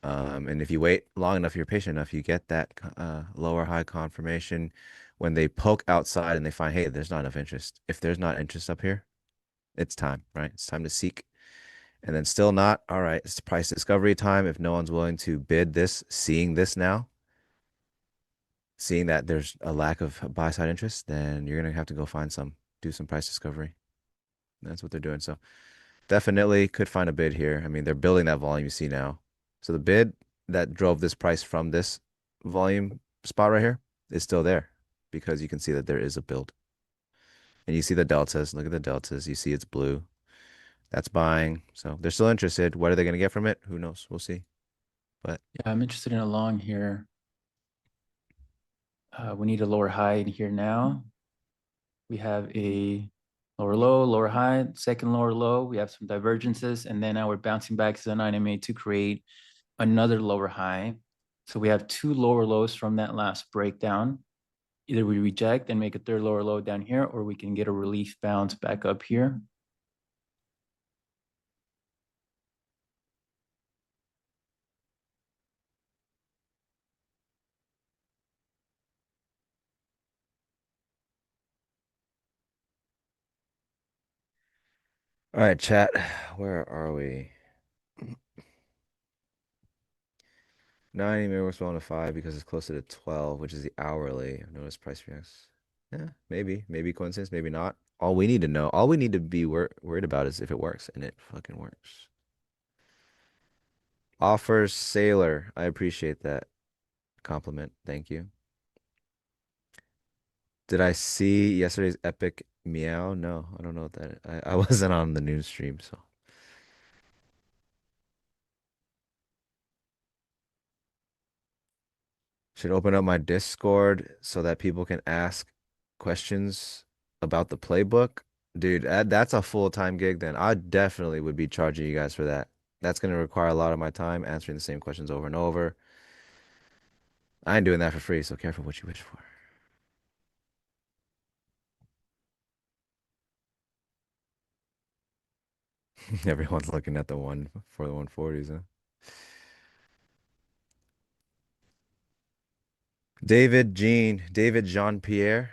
[SPEAKER 5] And if you wait long enough, you're patient enough, you get that lower high confirmation when they poke outside and they find, hey, there's not enough interest. If there's not interest up here, it's time, right? It's time to seek. And then still not, all right, it's price discovery time. If no one's willing to bid this, seeing this now, seeing that there's a lack of buy side interest, then you're going to have to go find do some price discovery. That's what they're doing. So definitely could find a bid here. I mean, they're building that volume you see now. So the bid that drove this price from this volume spot right here is still there because you can see that there is a build. And you see the deltas. Look at the deltas. You see it's blue. That's buying. So they're still interested. What are they going to get from it? Who knows? We'll see. But
[SPEAKER 6] Yeah, I'm interested in a long here. We need a lower high in here now. We have a lower low, lower high, second lower low. We have some divergences, and then now we're bouncing back to the 9MA to create another lower high. So we have two lower lows from that last breakdown. Either we reject and make a third lower low down here, or we can get a relief bounce back up here.
[SPEAKER 5] All right, chat. Where are we? 90 works well on a 5 because it's closer to 12, which is the hourly. Notice price reacts. Yeah, maybe coincidence, maybe not. All we need to know, all we need to be worried about is if it works, and it fucking works. Offers Sailor. I appreciate that compliment. Thank you. Did I see yesterday's epic meow? No, I don't know what that is. I wasn't on the news stream, so. Should open up my Discord so that people can ask questions about the playbook. Dude, that's a full-time gig then. I definitely would be charging you guys for that. That's going to require a lot of my time answering the same questions over and over. I ain't doing that for free, so careful what you wish for. Everyone's looking at the one for the 140s, huh? David Jean-Pierre,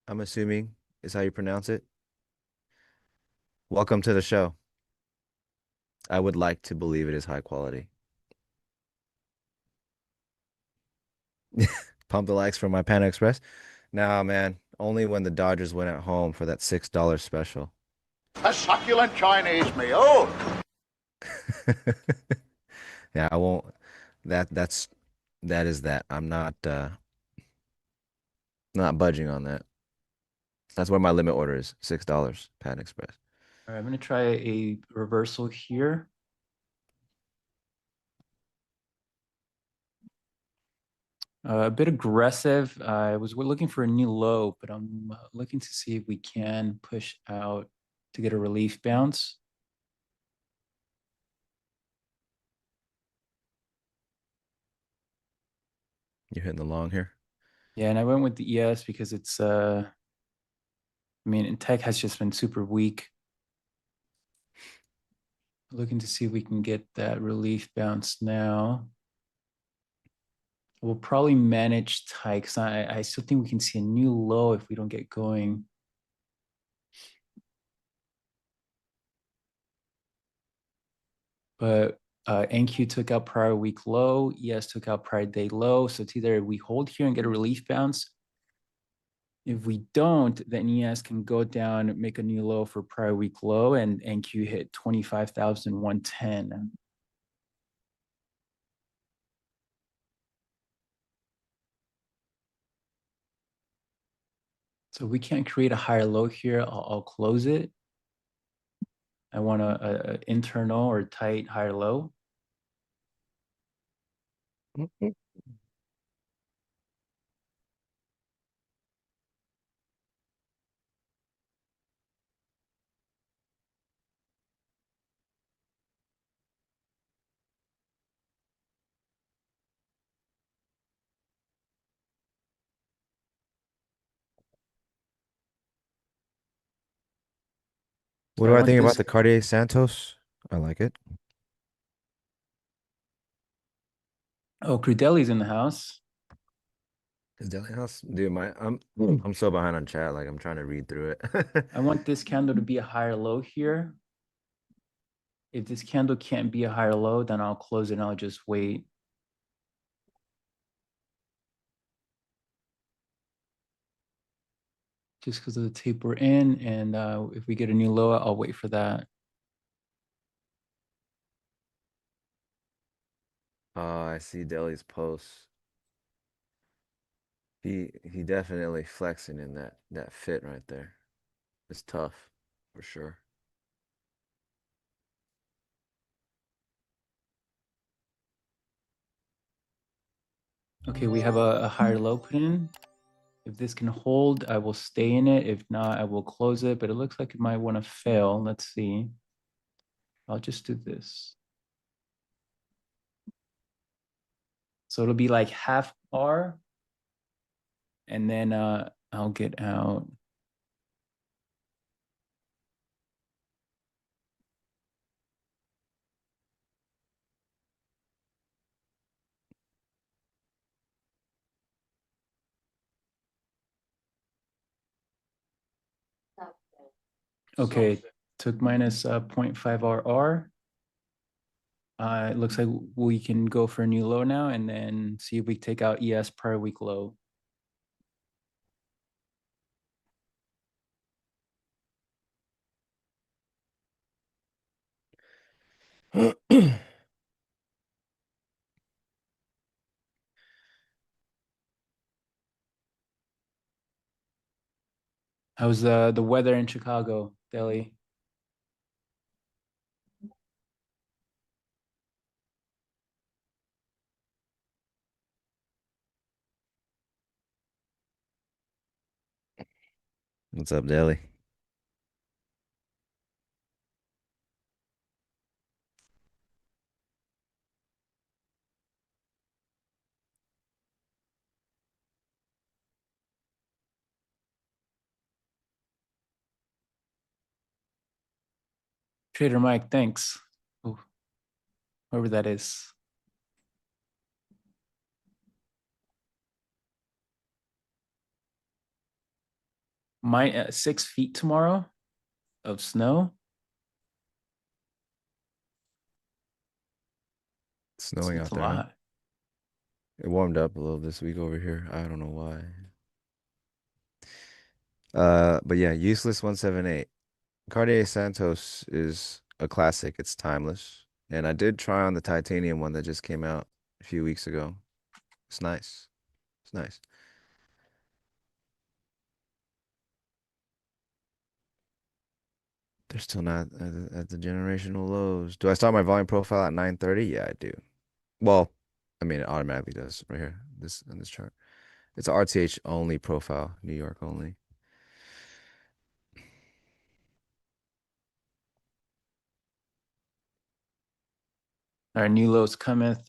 [SPEAKER 5] I'm assuming is how you pronounce it. Welcome to the show. I would like to believe it is high quality. Pump the likes for my Panda Express. Nah, man. Only when the Dodgers win at home for that $6 special.
[SPEAKER 7] A succulent Chinese meal.
[SPEAKER 5] Yeah, I won't. That is that. I'm not budging on that. That's where my limit order is. $6, Panda Express.
[SPEAKER 6] All right, I'm gonna try a reversal here. A bit aggressive. We're looking for a new low, but I'm looking to see if we can push out to get a relief bounce.
[SPEAKER 5] You're hitting the long here.
[SPEAKER 6] Yeah, and I went with the ES because it's I mean, tech has just been super weak. Looking to see if we can get that relief bounce now. We'll probably manage tight because I still think we can see a new low if we don't get going. But NQ took out prior week low, ES took out prior day low. So it's either we hold here and get a relief bounce. If we don't, then ES can go down, make a new low for prior week low, and NQ hit 25,110. So we can't create a higher low here. I'll close it. I want a internal or tight higher low.
[SPEAKER 5] What
[SPEAKER 6] I
[SPEAKER 5] do I
[SPEAKER 6] want
[SPEAKER 5] think
[SPEAKER 6] this.
[SPEAKER 5] about the Cartier Santos? I like it.
[SPEAKER 6] Oh, Crudele's in the house.
[SPEAKER 5] Is Deli House? Dude, I'm so behind on chat. Like I'm trying to read through it.
[SPEAKER 6] I want this candle to be a higher low here. If this candle can't be a higher low, then I'll close it and I'll just wait. Just because of the tape we're in. And if we get a new low, I'll wait for that.
[SPEAKER 5] Oh, I see Deli's posts. He definitely flexing in that fit right there. It's tough, for sure.
[SPEAKER 6] Okay, we have a higher low put in. If this can hold, I will stay in it. If not, I will close it, but it looks like it might want to fail. Let's see. I'll just do this. So it'll be like half R, and then I'll get out. Okay, took minus 0.5 RR. It looks like we can go for a new low now and then see if we take out ES per week low. How's the weather in Chicago, Delhi?
[SPEAKER 5] What's up, Daly?
[SPEAKER 6] Trader Mike, thanks. Ooh, whoever that is. My 6 feet tomorrow of snow.
[SPEAKER 5] It's snowing
[SPEAKER 6] It's
[SPEAKER 5] out
[SPEAKER 6] a
[SPEAKER 5] there, huh?
[SPEAKER 6] lot.
[SPEAKER 5] It warmed up a little this week over here. I don't know why. But yeah, useless 178. Cartier Santos is a classic. It's timeless. And I did try on the titanium one that just came out a few weeks ago. It's nice. It's nice. They're still not at the generational lows. Do I start my volume profile at 9:30? Yeah, I do. Well, I mean, it automatically does right here, this on this chart. It's a RTH only profile, New York only.
[SPEAKER 6] Our new lows cometh.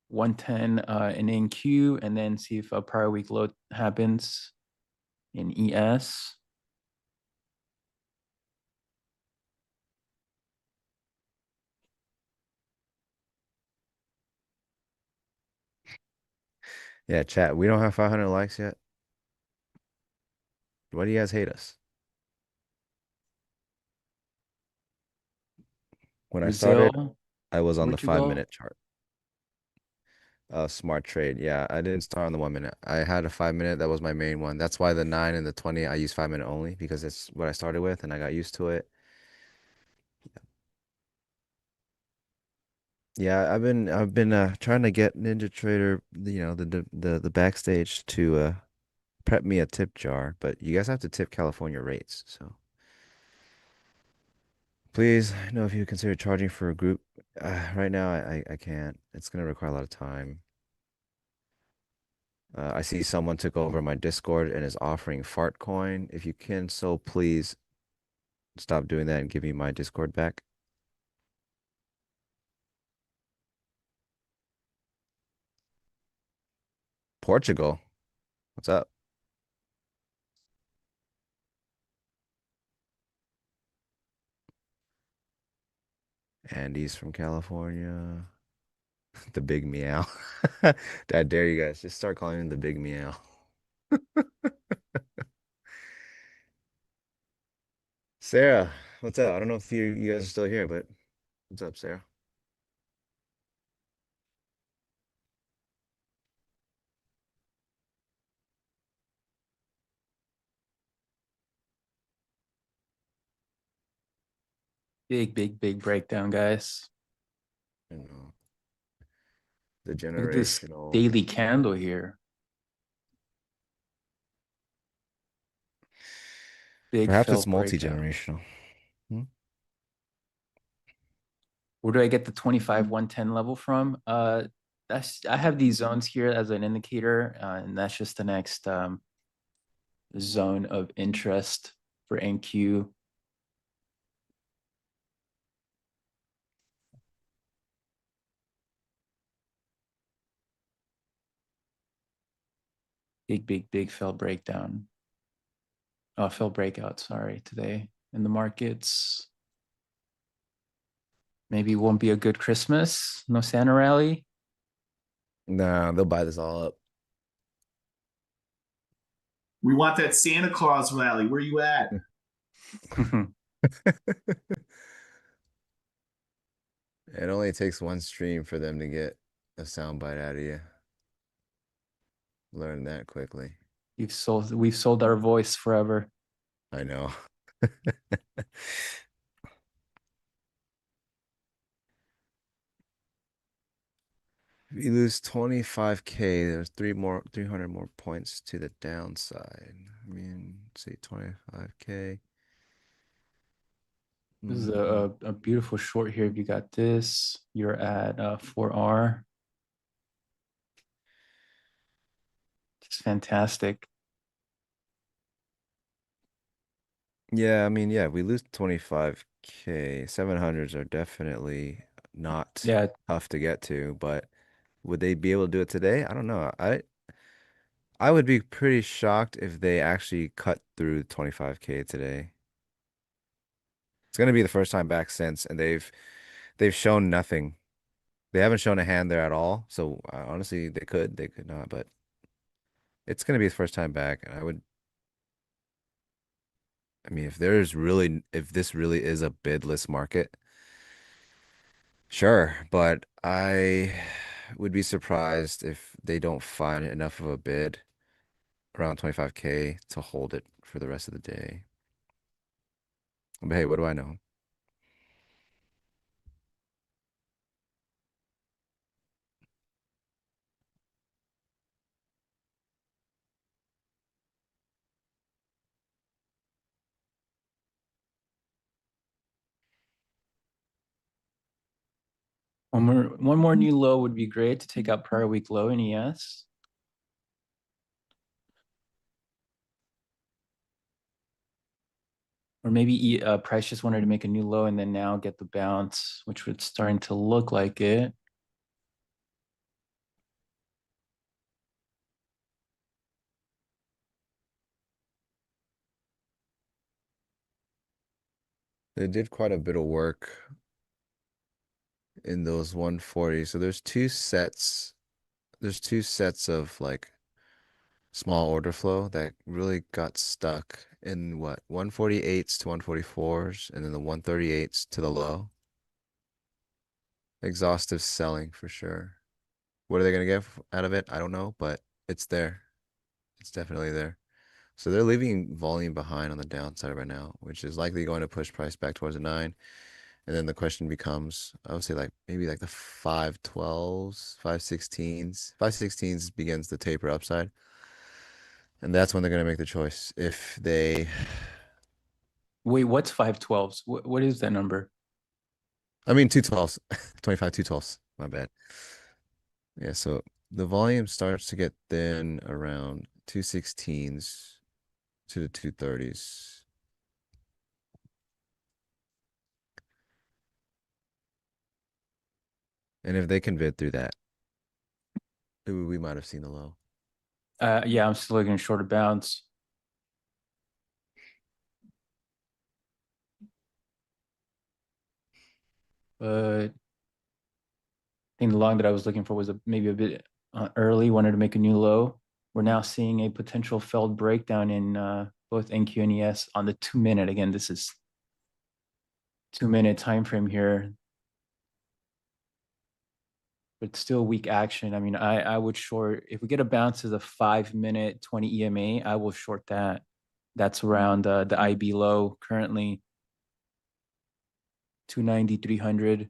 [SPEAKER 6] 110 in NQ, and then see if a prior week low happens in ES.
[SPEAKER 5] Yeah, chat. We don't have 500 likes yet. Why do you guys hate us? When I started,
[SPEAKER 6] Brazil,
[SPEAKER 5] I was on the
[SPEAKER 6] Portugal.
[SPEAKER 5] 5-minute chart. Smart trade. Yeah, I didn't start on the 1 minute. I had a 5 minute. That was my main one. That's why the 9 and the 20, I use 5 minute only because it's what I started with and I got used to it. Yeah, I've been trying to get NinjaTrader, the backstage to prep me a tip jar, but you guys have to tip California rates. So please, I know if you consider charging for a group, right now I can't. It's gonna require a lot of time. I see someone took over my Discord and is offering fart coin. If you can, so please stop doing that and give me my Discord back. Portugal, what's up? Andy's from California. The big meow. I dare you guys. Just start calling him the big meow. Sarah, what's up? I don't know if you guys are still here, but what's up, Sarah?
[SPEAKER 6] Big breakdown, guys.
[SPEAKER 5] You know, the
[SPEAKER 6] Look at this
[SPEAKER 5] generational.
[SPEAKER 6] daily candle here. Big
[SPEAKER 5] Perhaps
[SPEAKER 6] fell
[SPEAKER 5] it's
[SPEAKER 6] breakout.
[SPEAKER 5] multi-generational. Hmm?
[SPEAKER 6] Where do I get the 25 110 level from? I have these zones here as an indicator, and that's just the next zone of interest for NQ. Big fell breakdown. Oh, fell breakout, sorry, today in the markets. Maybe it won't be a good Christmas. No Santa rally.
[SPEAKER 5] Nah, they'll buy this all up.
[SPEAKER 8] We want that Santa Claus rally. Where you at?
[SPEAKER 5] It only takes one stream for them to get a soundbite out of you. Learn that quickly.
[SPEAKER 6] We've sold our voice forever.
[SPEAKER 5] I know. If you lose 25K, there's 300 more points to the downside. I mean, say 25K.
[SPEAKER 6] This is a beautiful short here. If you got this, you're at 4R. It's fantastic.
[SPEAKER 5] Yeah, I mean, yeah, we lose 25K. 700s are definitely not tough to get to, but would they be able to do it today? I don't know. I would be pretty shocked if they actually cut through 25K today. It's going to be the first time back since, and they've shown nothing. They haven't shown a hand there at all. So honestly, they could not, but it's going to be the first time back. And I mean, if this really is a bidless market, sure, but I would be surprised if they don't find enough of a bid around 25K to hold it for the rest of the day. But hey, what do I know?
[SPEAKER 6] One more new low would be great to take out prior week low in ES. Or maybe price just wanted to make a new low and then now get the bounce, which was starting to look like it.
[SPEAKER 5] They did quite a bit of work in those 140. So there's two sets of like small order flow that really got stuck in what 148s to 144s and then the 138s to the low. Exhaustive selling for sure. What are they going to get out of it? I don't know, but it's there. It's definitely there. So they're leaving volume behind on the downside right now, which is likely going to push price back towards a 9. And then the question becomes, I would say like maybe like the 512s, 516s. 516s begins the taper upside. And that's when they're going to make the choice. If they
[SPEAKER 6] Wait, what's 512s? What is that number?
[SPEAKER 5] I mean 212s, 25 212s. My bad. Yeah, so the volume starts to get thin around 216s to the 230s. And if they can bid through that, we might have seen the low.
[SPEAKER 6] Yeah, I'm still looking short of bounce. But I think the long that I was looking for was maybe a bit early, wanted to make a new low. We're now seeing a potential failed breakdown in both NQ and ES on the 2-minute. Again, this is 2-minute time frame here. But still weak action. I mean, I would short, if we get a bounce to the 5-minute 20 EMA, I will short that. That's around the IB low currently, 290, 300.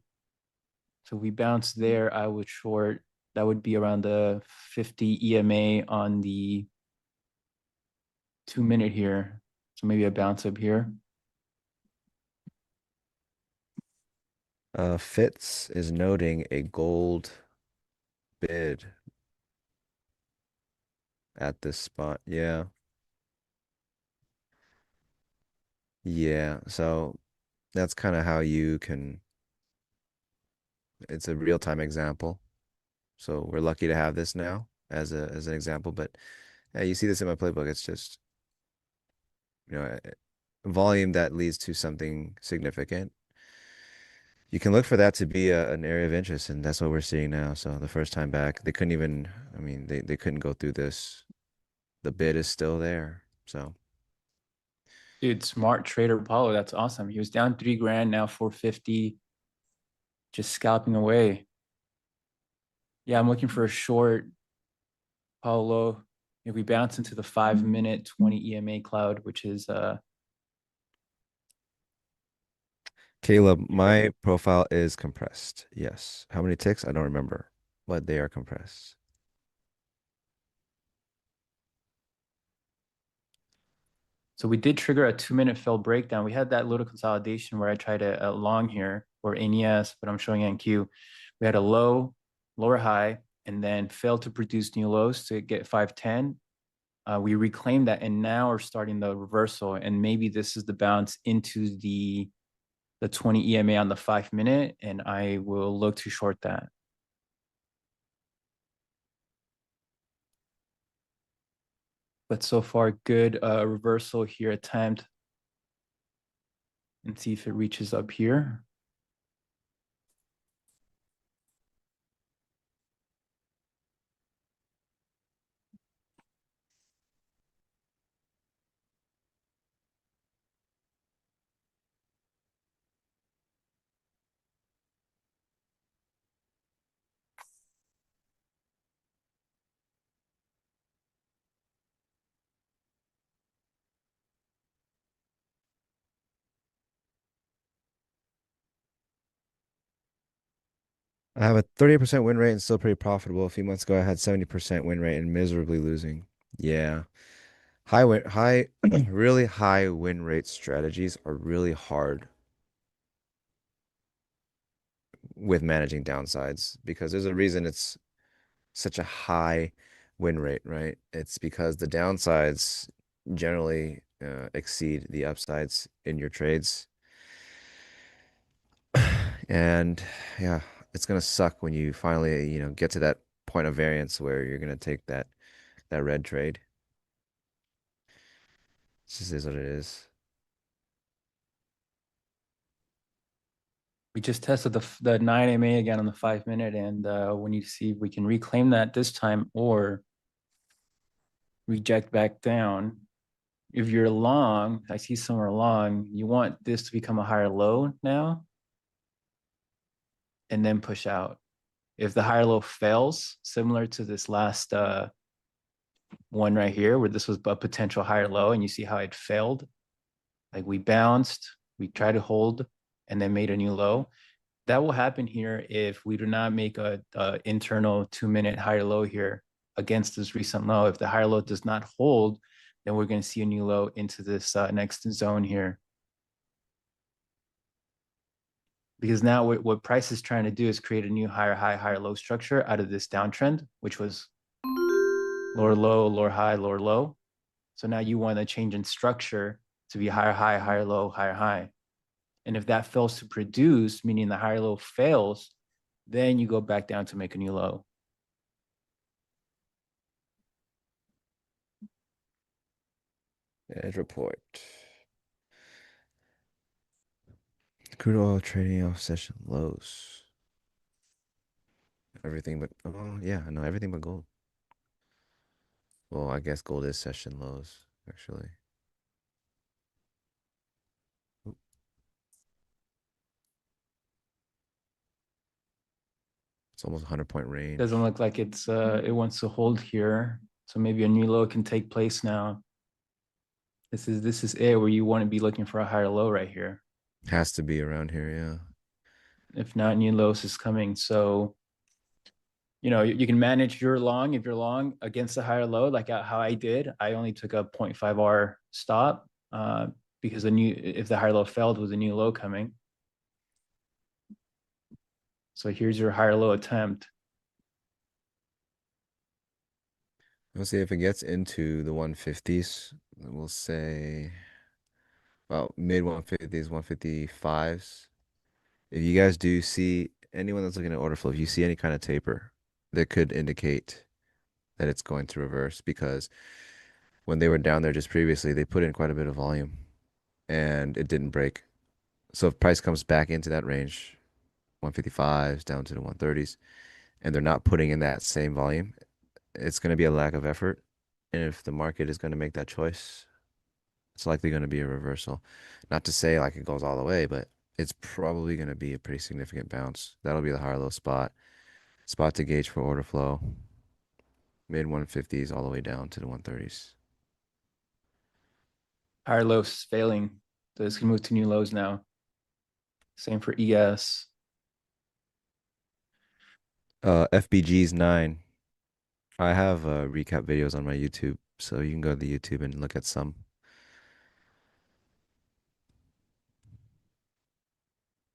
[SPEAKER 6] So we bounce there, I would short. That would be around the 50 EMA on the 2-minute here. So maybe a bounce up here.
[SPEAKER 5] Fitz is noting a gold bid at this spot. Yeah. Yeah. So that's kind of how you can, it's a real-time example. So we're lucky to have this now as an example, but yeah, you see this in my playbook. It's just, volume that leads to something significant. You can look for that to be an area of interest, and that's what we're seeing now. So the first time back, they couldn't even, I mean, they couldn't go through this. The bid is still there. So
[SPEAKER 6] Dude, smart trader Paulo. That's awesome. He was down 3 grand, now 450, just scalping away. Yeah, I'm looking for a short Paulo. If we bounce into the 5-minute 20 EMA cloud, which is
[SPEAKER 5] Caleb, my profile is compressed. Yes. How many ticks? I don't remember, but they are compressed.
[SPEAKER 6] so we did trigger a 2-minute fail breakdown. We had that little consolidation where I tried a long here or NES, but I'm showing NQ. We had a low, lower high, and then failed to produce new lows to get 510. We reclaimed that, and now we're starting the reversal. And maybe this is the bounce into the 20 EMA on the 5-minute, and I will look to short that. But so far, good reversal here attempt. And see if it reaches up here.
[SPEAKER 5] I have a 38% win rate and still pretty profitable. A few months ago, I had 70% win rate and miserably losing. Yeah. Really high win rate strategies are really hard with managing downsides because there's a reason it's such a high win rate, right? It's because the downsides generally exceed the upsides in your trades. And yeah, it's gonna suck when you finally, get to that point of variance where you're gonna take that red trade. It just is what it is.
[SPEAKER 6] We just tested the 9 MA again on the 5-minute, and we need to see if we can reclaim that this time or reject back down. If you're long, I see somewhere long, you want this to become a higher low now and then push out. If the higher low fails, similar to this last one right here, where this was a potential higher low, and you see how it failed. Like we bounced, we tried to hold, and then made a new low. That will happen here if we do not make a internal 2-minute higher low here against this recent low. If the higher low does not hold, then we're going to see a new low into this next zone here. Because now what price is trying to do is create a new higher high, higher low structure out of this downtrend, which was lower low, lower high, lower low. So now you want to change in structure to be higher high, higher low, higher high. And if that fails to produce, meaning the higher low fails, then you go back down to make a new low.
[SPEAKER 5] Edge report. Crude oil trading off session lows. Everything but, oh yeah, no, everything but gold. Well, I guess gold is session lows, actually. Oop. It's almost 100-point range.
[SPEAKER 6] Doesn't look like it wants to hold here. So maybe a new low can take place now. This is it where you want to be looking for a higher low right here.
[SPEAKER 5] Has to be around here, yeah.
[SPEAKER 6] If not, new lows is coming. So, you can manage your long if you're long against a higher low, like how I did. I only took a 0.5 R stop because if the higher low failed, was a new low coming. So here's your higher low attempt.
[SPEAKER 5] We'll see if it gets into the 150s. We'll say about mid 150s, 155s. If you guys do see anyone that's looking at order flow, if you see any kind of taper, that could indicate that it's going to reverse, because when they were down there just previously, they put in quite a bit of volume and it didn't break. So if price comes back into that range, 155s down to the 130s, and they're not putting in that same volume, it's going to be a lack of effort. And if the market is going to make that choice, it's likely going to be a reversal. Not to say like it goes all the way, but it's probably going to be a pretty significant bounce. That'll be the higher low spot. Spot to gauge for order flow. Mid 150s all the way down to the 130s.
[SPEAKER 6] Higher lows failing. So this can move to new lows now. Same for ES.
[SPEAKER 5] FBG's 9. I have recap videos on my YouTube, so you can go to the YouTube and look at some.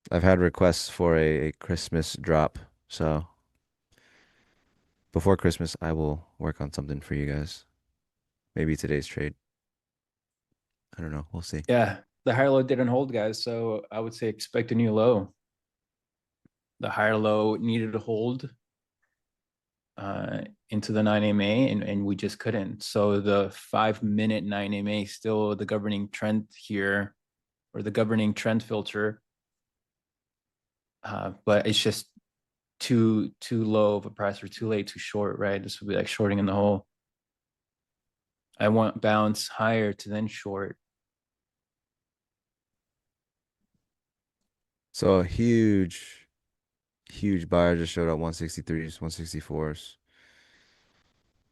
[SPEAKER 5] I've had requests for a Christmas drop, so before Christmas, I will work on something for you guys. Maybe today's trade. I don't know. We'll see.
[SPEAKER 6] Yeah, the higher low didn't hold, guys. So I would say expect a new low. The higher low needed to hold into the 9 MA, and we just couldn't. So the 5-minute 9 MA still the governing trend here, or the governing trend filter. But it's just too low of a price, or too late, too short, right? This would be like shorting in the hole. I want bounce higher to then short.
[SPEAKER 5] So a huge buyer just showed up, 163s, 164s.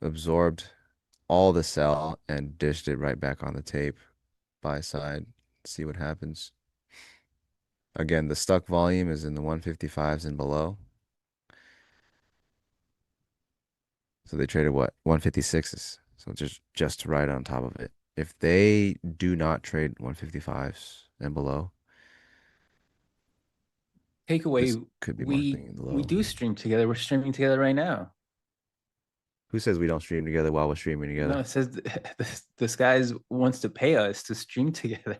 [SPEAKER 5] Absorbed all the sell and dished it right back on the tape. Buy side. See what happens. Again, the stuck volume is in the 155s and below. So they traded what? 156s. So just right on top of it. If they do not trade 155s and below, this
[SPEAKER 6] Takeaway,
[SPEAKER 5] could be
[SPEAKER 6] we
[SPEAKER 5] marking the low.
[SPEAKER 6] we do stream together. We're streaming together right now.
[SPEAKER 5] Who says we don't stream together while we're streaming together?
[SPEAKER 6] No, it says this guy wants to pay us to stream together.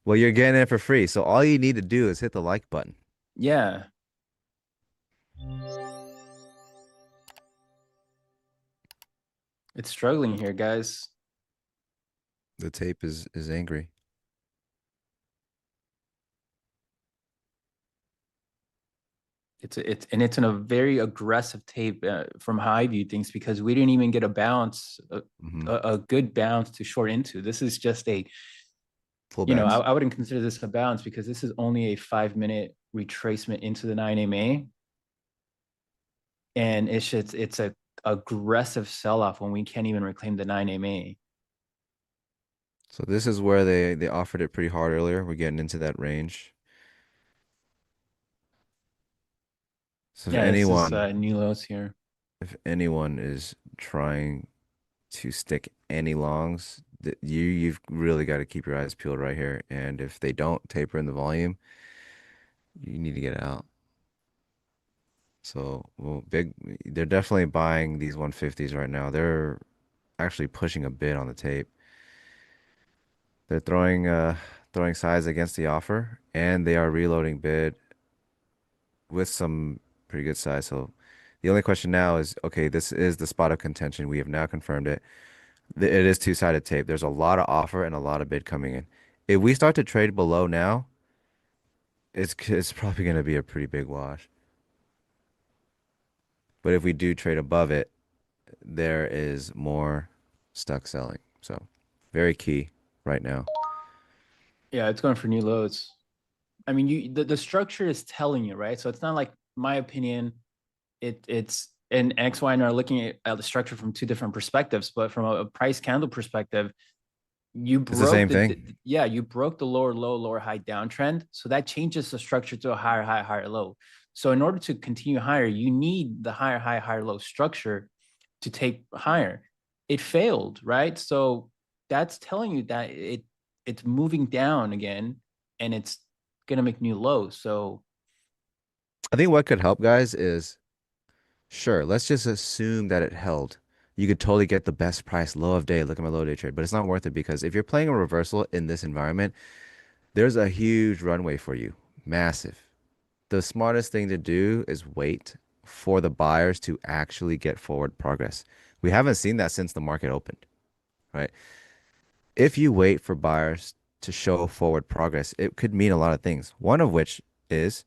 [SPEAKER 5] Well, you're getting it for free. So all you need to do is hit the like button.
[SPEAKER 6] Yeah. It's struggling here, guys.
[SPEAKER 5] The tape is angry.
[SPEAKER 6] It's in a very aggressive tape from how I view things, because we didn't even get a bounce, a good bounce to short into. This is just a
[SPEAKER 5] Full
[SPEAKER 6] you know,
[SPEAKER 5] bounce.
[SPEAKER 6] I wouldn't consider this a bounce, because this is only a 5-minute retracement into the 9 MA. And it's a aggressive sell-off when we can't even reclaim the 9 MA.
[SPEAKER 5] So this is where they offered it pretty hard earlier. We're getting into that range. So
[SPEAKER 6] Yeah, this is new lows here.
[SPEAKER 5] If anyone is trying to stick any longs, you've really got to keep your eyes peeled right here. And if they don't taper in the volume, you need to get out. So, well, they're definitely buying these 150s right now. They're actually pushing a bid on the tape. They're throwing sides against the offer, and they are reloading bid with some pretty good size. So the only question now is, okay, this is the spot of contention. We have now confirmed it. It is two-sided tape. There's a lot of offer and a lot of bid coming in. If we start to trade below now, it's probably going to be a pretty big wash. But if we do trade above it, there is more stuck selling. So very key right now.
[SPEAKER 6] Yeah, it's going for new lows. I mean, the structure is telling you, right? So it's not like my opinion. It's and X, Y, and are looking at the structure from two different perspectives, but from a price candle perspective, you broke
[SPEAKER 5] the same thing.
[SPEAKER 6] Yeah, you broke the lower low, lower high downtrend. So that changes the structure to a higher high, higher low. So in order to continue higher, you need the higher high, higher low structure to take higher. It failed, right? So that's telling you that it's moving down again, and it's gonna make new lows. So
[SPEAKER 5] I think what could help, guys, is sure, let's just assume that it held. You could totally get the best price, low of day. Look at my low day trade, but it's not worth it because if you're playing a reversal in this environment, there's a huge runway for you, massive. The smartest thing to do is wait for the buyers to actually get forward progress. We haven't seen that since the market opened, right? If you wait for buyers to show forward progress, it could mean a lot of things. One of which is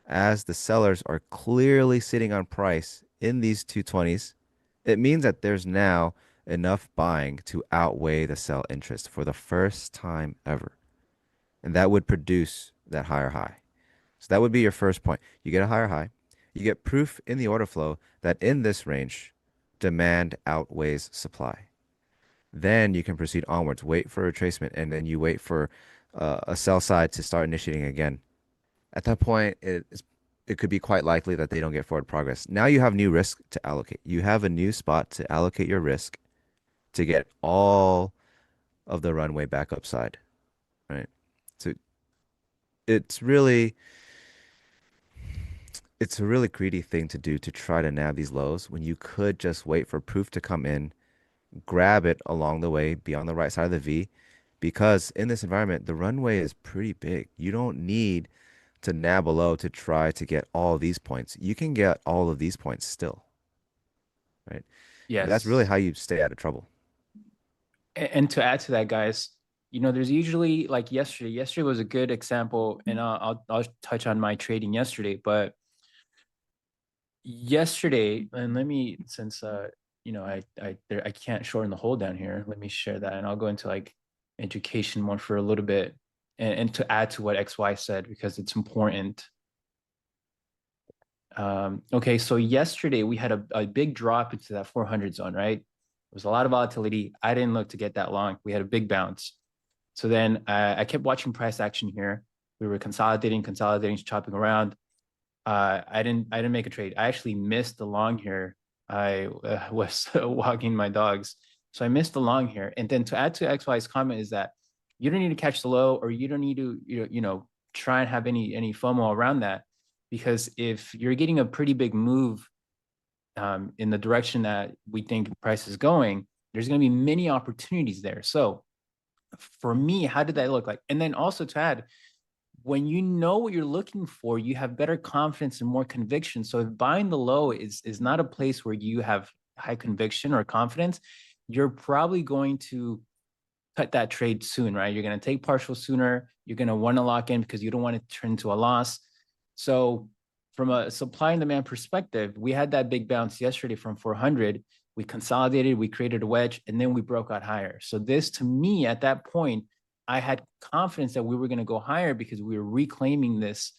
[SPEAKER 5] as the sellers are clearly sitting on price in these 220s, it means that there's now enough buying to outweigh the sell interest for the first time ever. And that would produce that higher high. So that would be your first point. You get a higher high. You get proof in the order flow that in this range, demand outweighs supply. Then you can proceed onwards, wait for retracement, and then you wait for a sell side to start initiating again. At that point, it could be quite likely that they don't get forward progress. Now you have new risk to allocate. You have a new spot to allocate your risk to get all of the runway back upside, right? So it's really it's a really greedy thing to do to try to nab these lows when you could just wait for proof to come in, grab it along the way, be on the right side of the V, because in this environment, the runway is pretty big. You don't need to nab a low to try to get all these points. You can get all of these points still, right? And that's really
[SPEAKER 6] Yes.
[SPEAKER 5] how you stay out of trouble.
[SPEAKER 6] And to add to that, guys, there's usually like yesterday. Yesterday was a good example, and I'll touch on my trading yesterday. But yesterday, and let me since I can't shorten the hold down here. Let me share that, and I'll go into like education more for a little bit, and to add to what XY said because it's important. Okay, so yesterday we had a big drop into that 400 zone, right? There was a lot of volatility. I didn't look to get that long. We had a big bounce. So then I kept watching price action here. We were consolidating, chopping around. I didn't make a trade. I actually missed the long here. I was walking my dogs, so I missed the long here. And then to add to XY's comment is that you don't need to catch the low, or you don't need to try and have any FOMO around that, because if you're getting a pretty big move in the direction that we think price is going, there's going to be many opportunities there. So for me, how did that look like? And then also to add, when you know what you're looking for, you have better confidence and more conviction. So if buying the low is not a place where you have high conviction or confidence, you're probably going to cut that trade soon, right? You're going to take partial sooner. You're going to want to lock in because you don't want to turn into a loss. So from a supply and demand perspective, we had that big bounce yesterday from 400. We consolidated, we created a wedge, and then we broke out higher. So this, to me, at that point, I had confidence that we were going to go higher because we were reclaiming this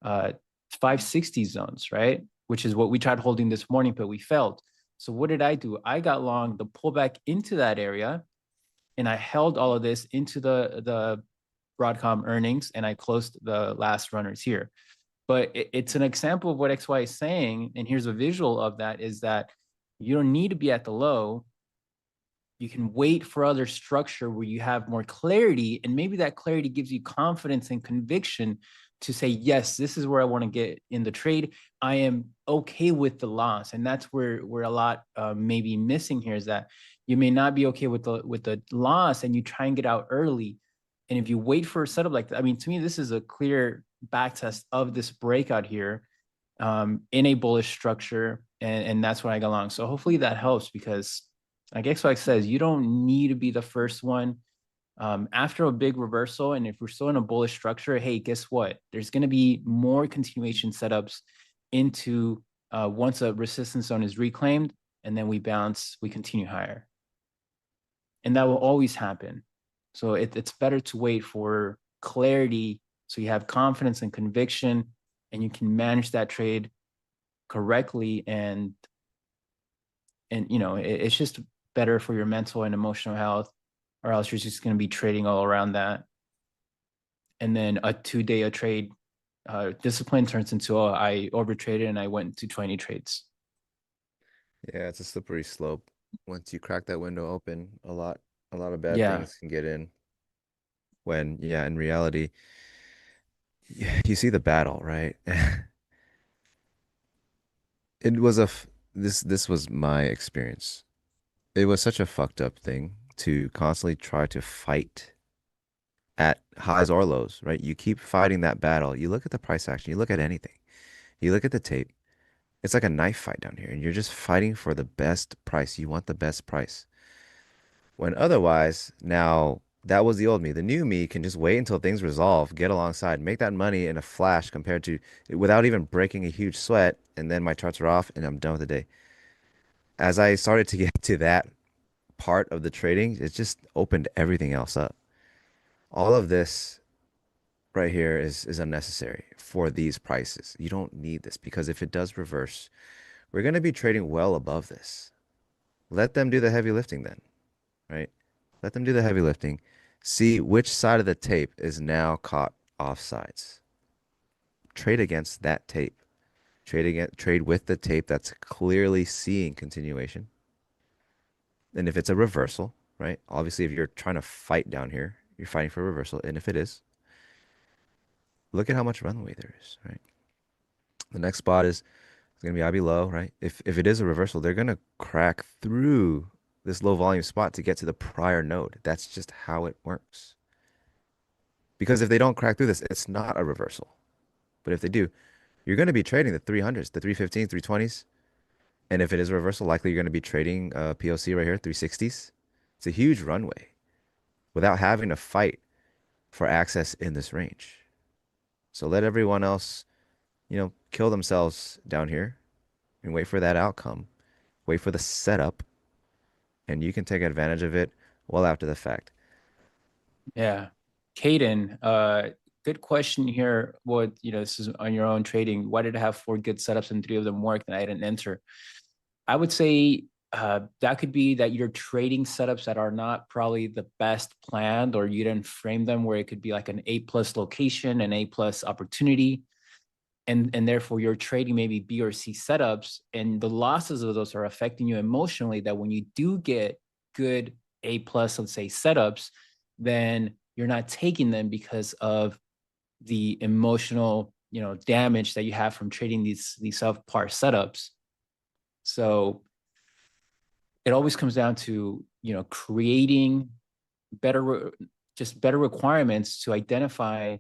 [SPEAKER 6] 560 zones, right? Which is what we tried holding this morning, but we failed. So what did I do? I got long the pullback into that area, and I held all of this into the Broadcom earnings, and I closed the last runners here. But it's an example of what XY is saying, and here's a visual of that, is that you don't need to be at the low. You can wait for other structure where you have more clarity, and maybe that clarity gives you confidence and conviction to say, yes, this is where I want to get in the trade. I am okay with the loss. And that's where a lot maybe missing here, is that you may not be okay with the loss, and you try and get out early. And if you wait for a setup like that, I mean, to me, this is a clear back test of this breakout here in a bullish structure. And that's when I got long. So hopefully that helps, because like XY says, you don't need to be the first one. After a big reversal, and if we're still in a bullish structure, hey, guess what? There's going to be more continuation setups into once a resistance zone is reclaimed, and then we bounce, we continue higher. And that will always happen. So it's better to wait for clarity so you have confidence and conviction, and you can manage that trade correctly. And it's just better for your mental and emotional health, or else you're just going to be trading all around that. And then a 2-day trade discipline turns into, oh, I overtraded and I went to 20 trades.
[SPEAKER 5] Yeah, it's a slippery slope. Once you crack that window open, a lot of bad
[SPEAKER 6] Yeah.
[SPEAKER 5] things can get in. When, yeah, in reality, you see the battle, right? It was this was my experience. It was such a fucked up thing to constantly try to fight at highs or lows, right? You keep fighting that battle. You look at the price action, you look at anything, you look at the tape. It's like a knife fight down here, and you're just fighting for the best price. You want the best price. When otherwise, now that was the old me. The new me can just wait until things resolve, get alongside, make that money in a flash compared to without even breaking a huge sweat, and then my charts are off and I'm done with the day. As I started to get to that part of the trading, it just opened everything else up. All of this right here is unnecessary for these prices. You don't need this because if it does reverse, we're going to be trading well above this. Let them do the heavy lifting then, right? Let them do the heavy lifting. See which side of the tape is now caught offsides. Trade against that tape. Trade with the tape that's clearly seeing continuation. And if it's a reversal, right? Obviously, if you're trying to fight down here, you're fighting for a reversal. And if it is, look at how much runway there is, right? The next spot is it's gonna be IB low, right? If it is a reversal, they're gonna crack through this low volume spot to get to the prior node. That's just how it works. Because if they don't crack through this, it's not a reversal. But if they do, you're going to be trading the 300s, the 315s, 320s. And if it is a reversal, likely you're going to be trading POC right here, 360s. It's a huge runway without having to fight for access in this range. So let everyone else, kill themselves down here and wait for that outcome. Wait for the setup, and you can take advantage of it well after the fact.
[SPEAKER 6] Yeah. Caden, good question here. What, this is on your own trading. Why did I have 4 good setups and 3 of them worked and I didn't enter? I would say that could be that you're trading setups that are not probably the best planned, or you didn't frame them where it could be like an A+ location, an A+ opportunity. And therefore you're trading maybe B or C setups, and the losses of those are affecting you emotionally, that when you do get good A+, let's say, setups, then you're not taking them because of the emotional, damage that you have from trading these subpar setups. So it always comes down to, creating better requirements to identify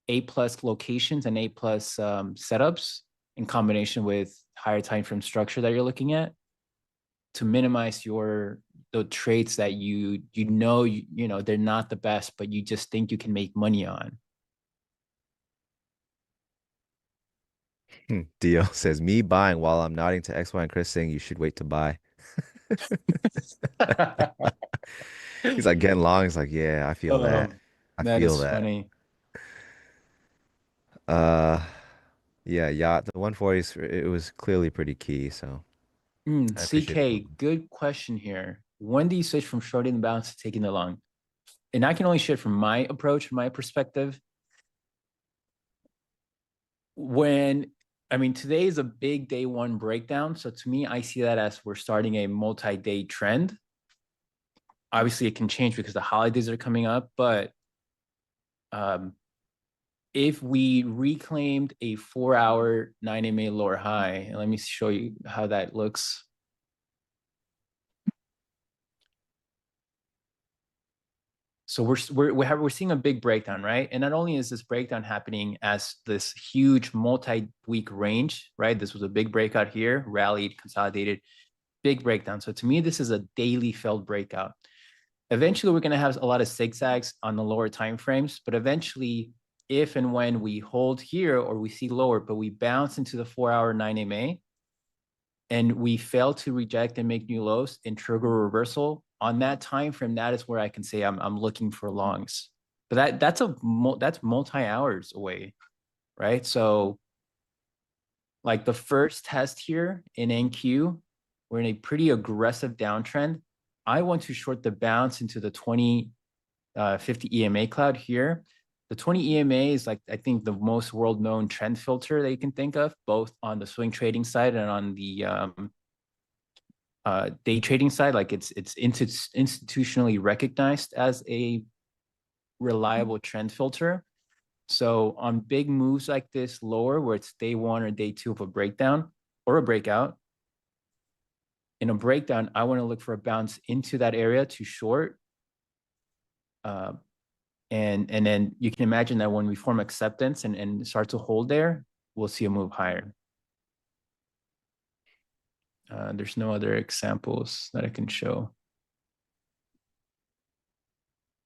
[SPEAKER 6] A+ locations and A+ setups in combination with higher time frame structure that you're looking at, to minimize the trades that they're not the best, but you just think you can make money on.
[SPEAKER 5] Dio says, me buying while I'm nodding to XY and Chris saying you should wait to buy. He's like getting long. He's like, yeah, I feel that. I
[SPEAKER 6] That
[SPEAKER 5] feel
[SPEAKER 6] is
[SPEAKER 5] that.
[SPEAKER 6] funny.
[SPEAKER 5] Yeah, the 140s, it was clearly pretty key. So I appreciate the
[SPEAKER 6] CK, good question here. When do you switch from shorting the balance to taking the long? And I can only share from my approach, from my perspective. Today is a big day one breakdown. So to me, I see that as we're starting a multi-day trend. Obviously, it can change because the holidays are coming up, but if we reclaimed a 4-hour 9 MA lower high, and let me show you how that looks. So we're seeing a big breakdown, right? And not only is this breakdown happening as this huge multi-week range, right? This was a big breakout here, rallied, consolidated, big breakdown. So to me, this is a daily failed breakout. Eventually, we're going to have a lot of zigzags on the lower time frames, but eventually, if and when we hold here or we see lower, but we bounce into the 4-hour 9 MA and we fail to reject and make new lows and trigger reversal on that time frame, that is where I can say I'm looking for longs. But that's multi hours away, right? So like the first test here in NQ, we're in a pretty aggressive downtrend. I want to short the bounce into the 2050 EMA cloud here. The 20 EMA is like, I think, the most world-known trend filter that you can think of, both on the swing trading side and on the day trading side. Like it's institutionally recognized as a reliable trend filter. So on big moves like this lower, where it's day one or day two of a breakdown, or a breakout. In a breakdown, I want to look for a bounce into that area to short. And then you can imagine that when we form acceptance and start to hold there, we'll see a move higher. There's no other examples that I can show.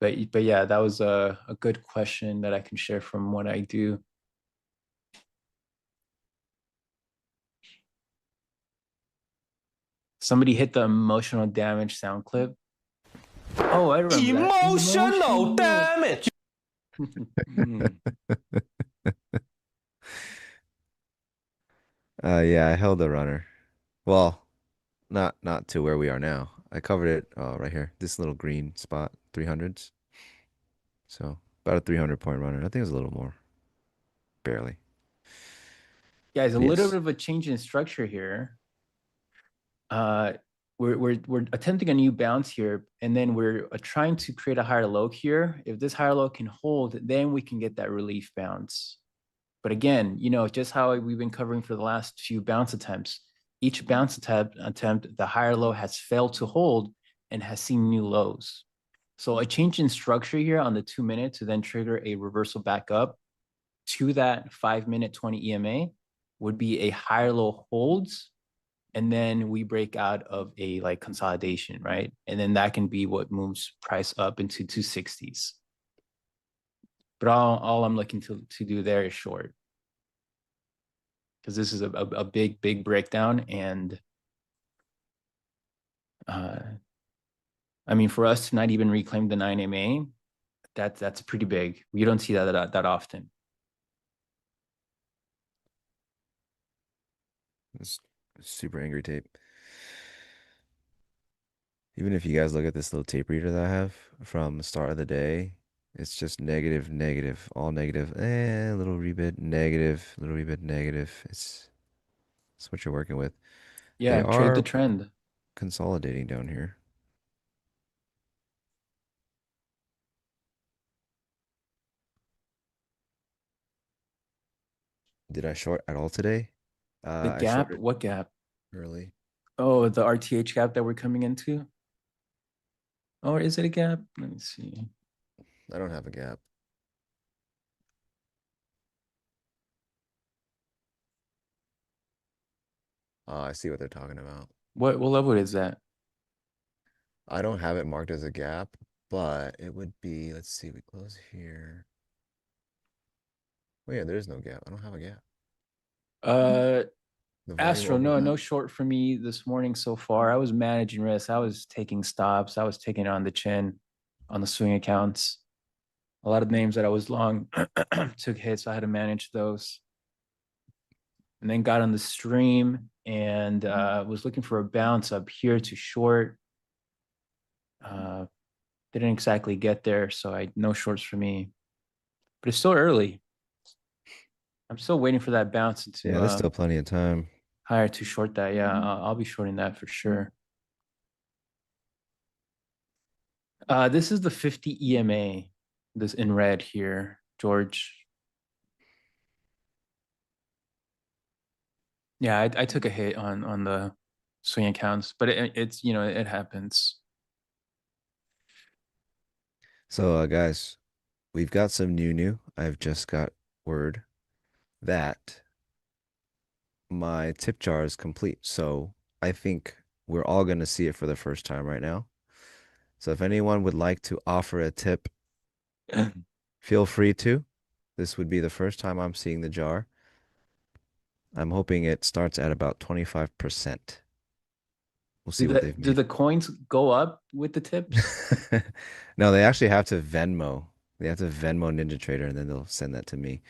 [SPEAKER 6] But yeah, that was a good question that I can share from what I do. Somebody hit the emotional damage sound clip. Oh, I remember that. Emotional
[SPEAKER 1] damage.
[SPEAKER 5] Yeah, I held the runner. Well, not to where we are now. I covered it right here. This little green spot, 300s. So about a 300-point runner. I think it was a little more. Barely.
[SPEAKER 6] Guys, a
[SPEAKER 5] Yes.
[SPEAKER 6] little bit of a change in structure here. We're attempting a new bounce here, and then we're trying to create a higher low here. If this higher low can hold, then we can get that relief bounce. But again, you know, just how we've been covering for the last few bounce attempts, each bounce attempt, the higher low has failed to hold and has seen new lows. So a change in structure here on the 2 minute to then trigger a reversal back up to that 5 minute 20 EMA would be a higher low holds. And then we break out of a like consolidation, right? And then that can be what moves price up into 260s. But all I'm looking to do there is short. Because this is a big breakdown. And I mean, for us to not even reclaim the 9 MA, that's pretty big. We don't see that often.
[SPEAKER 5] It's super angry tape. Even if you guys look at this little tape reader that I have from the start of the day, it's just negative, negative, all negative, little rebid, negative, little rebid, negative. It's what you're working with.
[SPEAKER 6] Yeah,
[SPEAKER 5] They
[SPEAKER 6] trade the
[SPEAKER 5] are
[SPEAKER 6] trend.
[SPEAKER 5] consolidating down here. Did I short at all today?
[SPEAKER 6] The
[SPEAKER 5] I
[SPEAKER 6] gap,
[SPEAKER 5] shorted
[SPEAKER 6] what gap?
[SPEAKER 5] early.
[SPEAKER 6] Oh, the RTH gap that we're coming into? Or is it a gap? Let me see.
[SPEAKER 5] I don't have a gap. I see what they're talking about.
[SPEAKER 6] What level is that?
[SPEAKER 5] I don't have it marked as a gap, but it would be, let's see, we close here. Oh yeah, there is no gap. I don't have a gap. The volume
[SPEAKER 6] Astro, no
[SPEAKER 5] overlap.
[SPEAKER 6] short for me this morning so far. I was managing risk. I was taking stops. I was taking on the chin on the swing accounts. A lot of names that I was long took hits. So I had to manage those. And then got on the stream and was looking for a bounce up here to short. Didn't exactly get there, so no shorts for me. But it's still early. I'm still waiting for that bounce into
[SPEAKER 5] Yeah, there's still plenty of time.
[SPEAKER 6] higher to short that. Yeah, I'll be shorting that for sure. This is the 50 EMA, this in red here, George. Yeah, I took a hit on the swing accounts, but it's you know it happens.
[SPEAKER 5] So, guys, we've got some new. I've just got word that my tip jar is complete. So I think we're all going to see it for the first time right now. So if anyone would like to offer a tip, feel free to. This would be the first time I'm seeing the jar. I'm hoping it starts at about 25%. We'll see what they've
[SPEAKER 6] Do
[SPEAKER 5] made.
[SPEAKER 6] the coins go up with the tips?
[SPEAKER 5] No, they actually have to Venmo. They have to Venmo NinjaTrader and then they'll send that to me.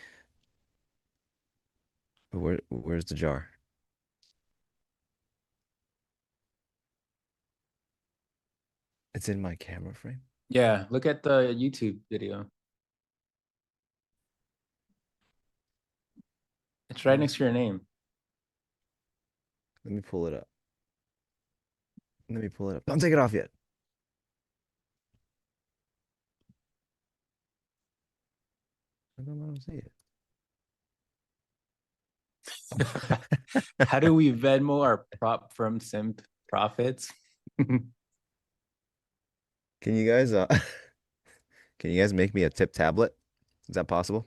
[SPEAKER 5] But where's the jar? It's in my camera frame.
[SPEAKER 6] Yeah, look at the YouTube video. It's right next to your name.
[SPEAKER 5] Let me pull it up. Let me pull it up. Don't take it off yet. I don't see it.
[SPEAKER 6] How do we Venmo our prop from simp profits?
[SPEAKER 5] Can you guys can you guys make me a tip tablet? Is that possible?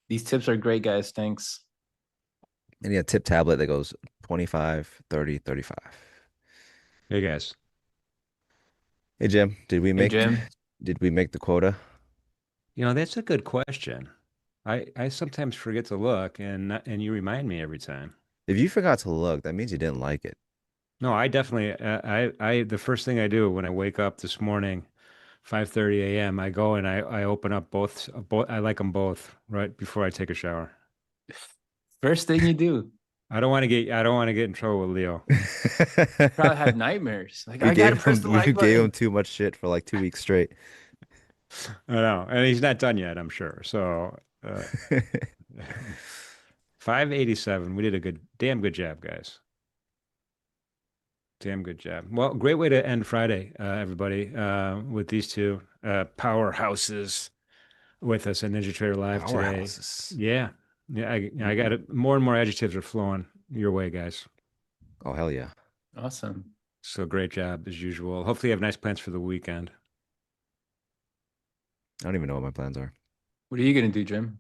[SPEAKER 6] These tips are great, guys. Thanks.
[SPEAKER 5] I need a tip tablet that goes 25, 30, 35.
[SPEAKER 1] Hey guys.
[SPEAKER 5] Hey Jim,
[SPEAKER 6] Hey, Jim.
[SPEAKER 5] did we make the quota?
[SPEAKER 1] That's a good question. I sometimes forget to look, and you remind me every time.
[SPEAKER 5] If you forgot to look, that means you didn't like it.
[SPEAKER 1] No, I definitely I the first thing I do when I wake up this morning, 5:30 a.m., I go and I open up both. I like them both right before I take a shower.
[SPEAKER 6] First thing you do.
[SPEAKER 1] I don't want to get in trouble with Leo.
[SPEAKER 6] Probably have nightmares. Like,
[SPEAKER 5] We
[SPEAKER 6] I gotta
[SPEAKER 5] gave
[SPEAKER 6] press
[SPEAKER 5] him
[SPEAKER 6] the
[SPEAKER 5] we
[SPEAKER 6] like
[SPEAKER 5] gave him
[SPEAKER 6] button.
[SPEAKER 5] too much shit for like 2 weeks straight.
[SPEAKER 1] I know, and he's not done yet, I'm sure. So 587. We did a damn good job, guys. Damn good job. Well, great way to end Friday, everybody, with these two powerhouses with us at NinjaTrader Live today.
[SPEAKER 5] Powerhouses.
[SPEAKER 1] Yeah. Yeah, I got it. More and more adjectives are flowing your way, guys.
[SPEAKER 5] Oh hell yeah.
[SPEAKER 6] Awesome.
[SPEAKER 1] So great job as usual. Hopefully you have nice plans for the weekend.
[SPEAKER 5] I don't even know what my plans are.
[SPEAKER 6] What are you gonna do, Jim?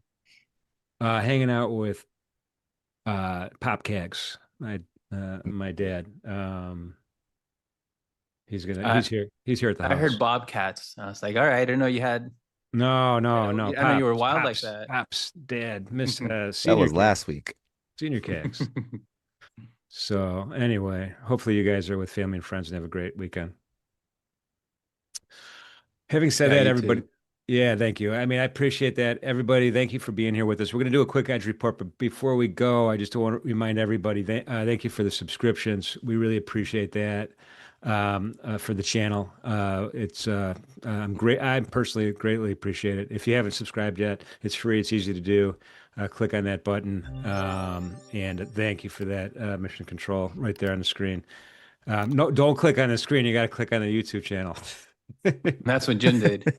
[SPEAKER 1] Hanging out with Pop Kegs, my dad. He's here. He's here at the
[SPEAKER 6] I
[SPEAKER 1] house.
[SPEAKER 6] heard Bobcats. I was like, all right, I didn't know you had.
[SPEAKER 1] No.
[SPEAKER 6] I know you were wild like
[SPEAKER 1] Pops,
[SPEAKER 6] that.
[SPEAKER 1] Pops, Dad, Miss
[SPEAKER 5] That
[SPEAKER 1] Senior
[SPEAKER 5] was
[SPEAKER 1] Kegs,
[SPEAKER 5] last week.
[SPEAKER 1] Senior Kegs. So anyway, hopefully you guys are with family and friends and have a great weekend. Having said
[SPEAKER 6] Yeah,
[SPEAKER 1] that,
[SPEAKER 6] you
[SPEAKER 1] everybody,
[SPEAKER 6] too.
[SPEAKER 1] yeah, thank you. I mean, I appreciate that. Everybody, thank you for being here with us. We're going to do a quick edge report, but before we go, I just want to remind everybody, thank you for the subscriptions. We really appreciate that for the channel. I'm great. I personally greatly appreciate it. If you haven't subscribed yet, it's free. It's easy to do. Click on that button. And thank you for that, Mission Control, right there on the screen. No, don't click on the screen. You got to click on the YouTube channel.
[SPEAKER 6] That's what Jim did.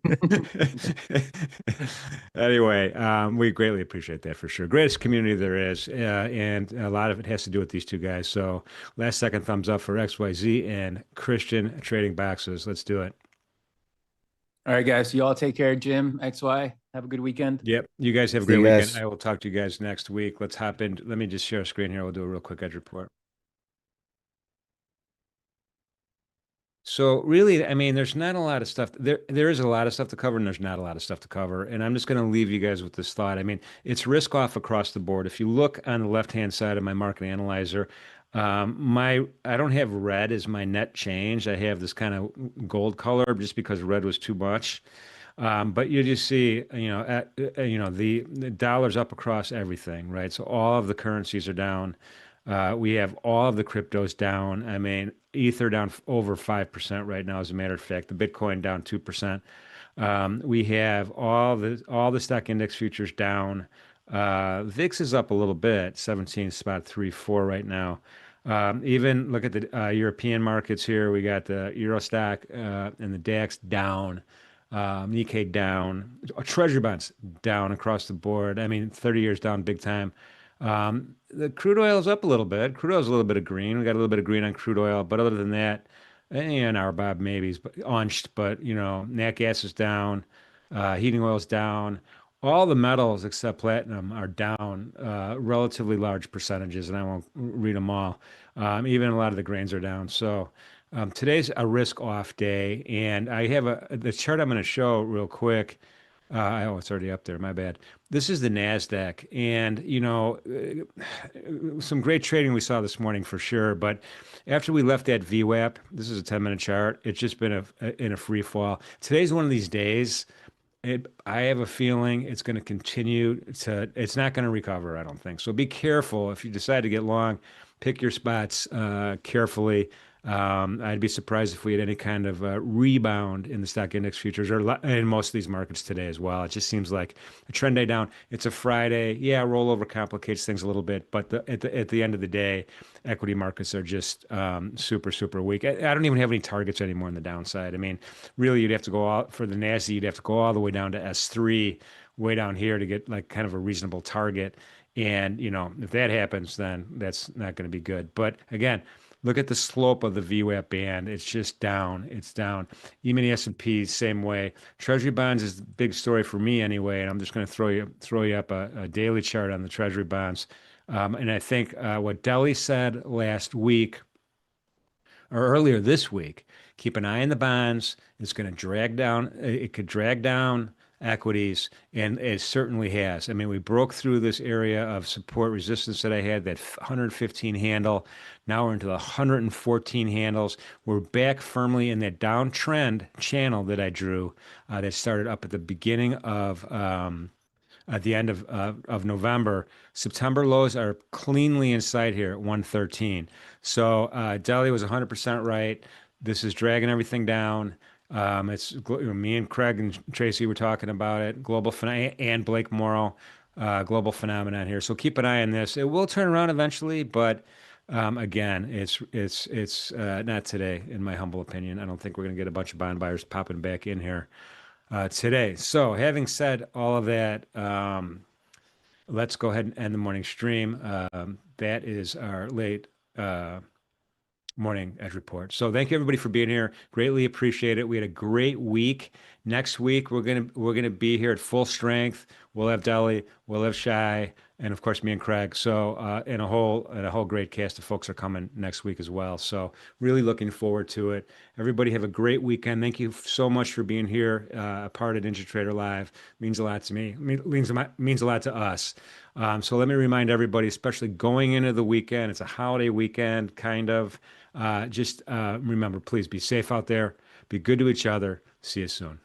[SPEAKER 1] Anyway, we greatly appreciate that for sure. Greatest community there is, and a lot of it has to do with these two guys. So, last second thumbs up for Xyzeee and Christian Trading Boxes. Let's do it.
[SPEAKER 6] All right, guys. You all take care, Jim, XY. Have a good weekend.
[SPEAKER 1] Yep. You guys have a
[SPEAKER 5] See
[SPEAKER 1] great
[SPEAKER 5] you
[SPEAKER 1] weekend.
[SPEAKER 5] guys.
[SPEAKER 1] I will talk to you guys next week. Let's hop in. Let me just share a screen here. We'll do a real quick edge report. So really, I mean, there's not a lot of stuff. There is a lot of stuff to cover, and there's not a lot of stuff to cover. And I'm just going to leave you guys with this thought. I mean, it's risk off across the board. If you look on the left-hand side of my market analyzer, I don't have red as my net change. I have this kind of gold color just because red was too much. But you just see, the dollar's up across everything, right? So all of the currencies are down. We have all of the cryptos down. I mean, Ether down over 5% right now, as a matter of fact. The Bitcoin down 2%. We have all the stock index futures down. VIX is up a little bit, 17.34 right now. Even look at the European markets here. We got the Euro stock and the DAX down. Nikkei down, treasury bonds down across the board. I mean, 30 years down big time. The crude oil is up a little bit. Crude oil is a little bit of green. We got a little bit of green on crude oil, but other than that, and our Bob maybes, but unched, but nat gas is down, heating oil is down. All the metals except platinum are down relatively large percentages, and I won't read them all. Even a lot of the grains are down. So today's a risk off day, and I have the chart I'm going to show real quick. Oh, it's already up there. My bad. This is the NASDAQ, and some great trading we saw this morning for sure. But after we left that VWAP, this is a 10-minute chart. It's just been in a free fall. Today's one of these days. I have a feeling it's going to continue to. It's not going to recover, I don't think. So be careful if you decide to get long. Pick your spots carefully. I'd be surprised if we had any kind of rebound in the stock index futures or in most of these markets today as well. It just seems like a trend day down. It's a Friday. Yeah, rollover complicates things a little bit, but at the end of the day, equity markets are just super, super weak. I don't even have any targets anymore on the downside. I mean, really, you'd have to go out for the Nasdaq. You'd have to go all the way down to S3, way down here to get like kind of a reasonable target. And, you know, if that happens, then that's not going to be good. But again, look at the slope of the VWAP band. It's just down. It's down. Even the S&P, same way. Treasury bonds is the big story for me anyway. And I'm just going to throw you up a daily chart on the Treasury bonds. And I think what Deli said last week or earlier this week, keep an eye on the bonds. It's going to drag down. It could drag down equities, and it certainly has. I mean, we broke through this area of support resistance that I had, that 115 handle. Now we're into the 114 handles. We're back firmly in that downtrend channel that I drew that started up at the beginning of at the end of November. September lows are cleanly in sight here at 113. So Deli was 100% right. This is dragging everything down. It's me and Craig and Tracy were talking about it. And Blake Morrow, global phenomenon here. So keep an eye on this. It will turn around eventually, but again, it's not today, in my humble opinion. I don't think we're going to get a bunch of bond buyers popping back in here today. So having said all of that, let's go ahead and end the morning stream. That is our late morning edge report. So thank you everybody for being here. Greatly appreciate it. We had a great week. Next week we're gonna be here at full strength. We'll have Deli, we'll have Shy, and of course me and Craig. So and a whole great cast of folks are coming next week as well. So really looking forward to it. Everybody have a great weekend. Thank you so much for being here, a part of NinjaTrader Live. Means a lot to me. Means a lot to us. So let me remind everybody, especially going into the weekend, it's a holiday weekend, kind of. Just remember, please be safe out there. Be good to each other. See you soon.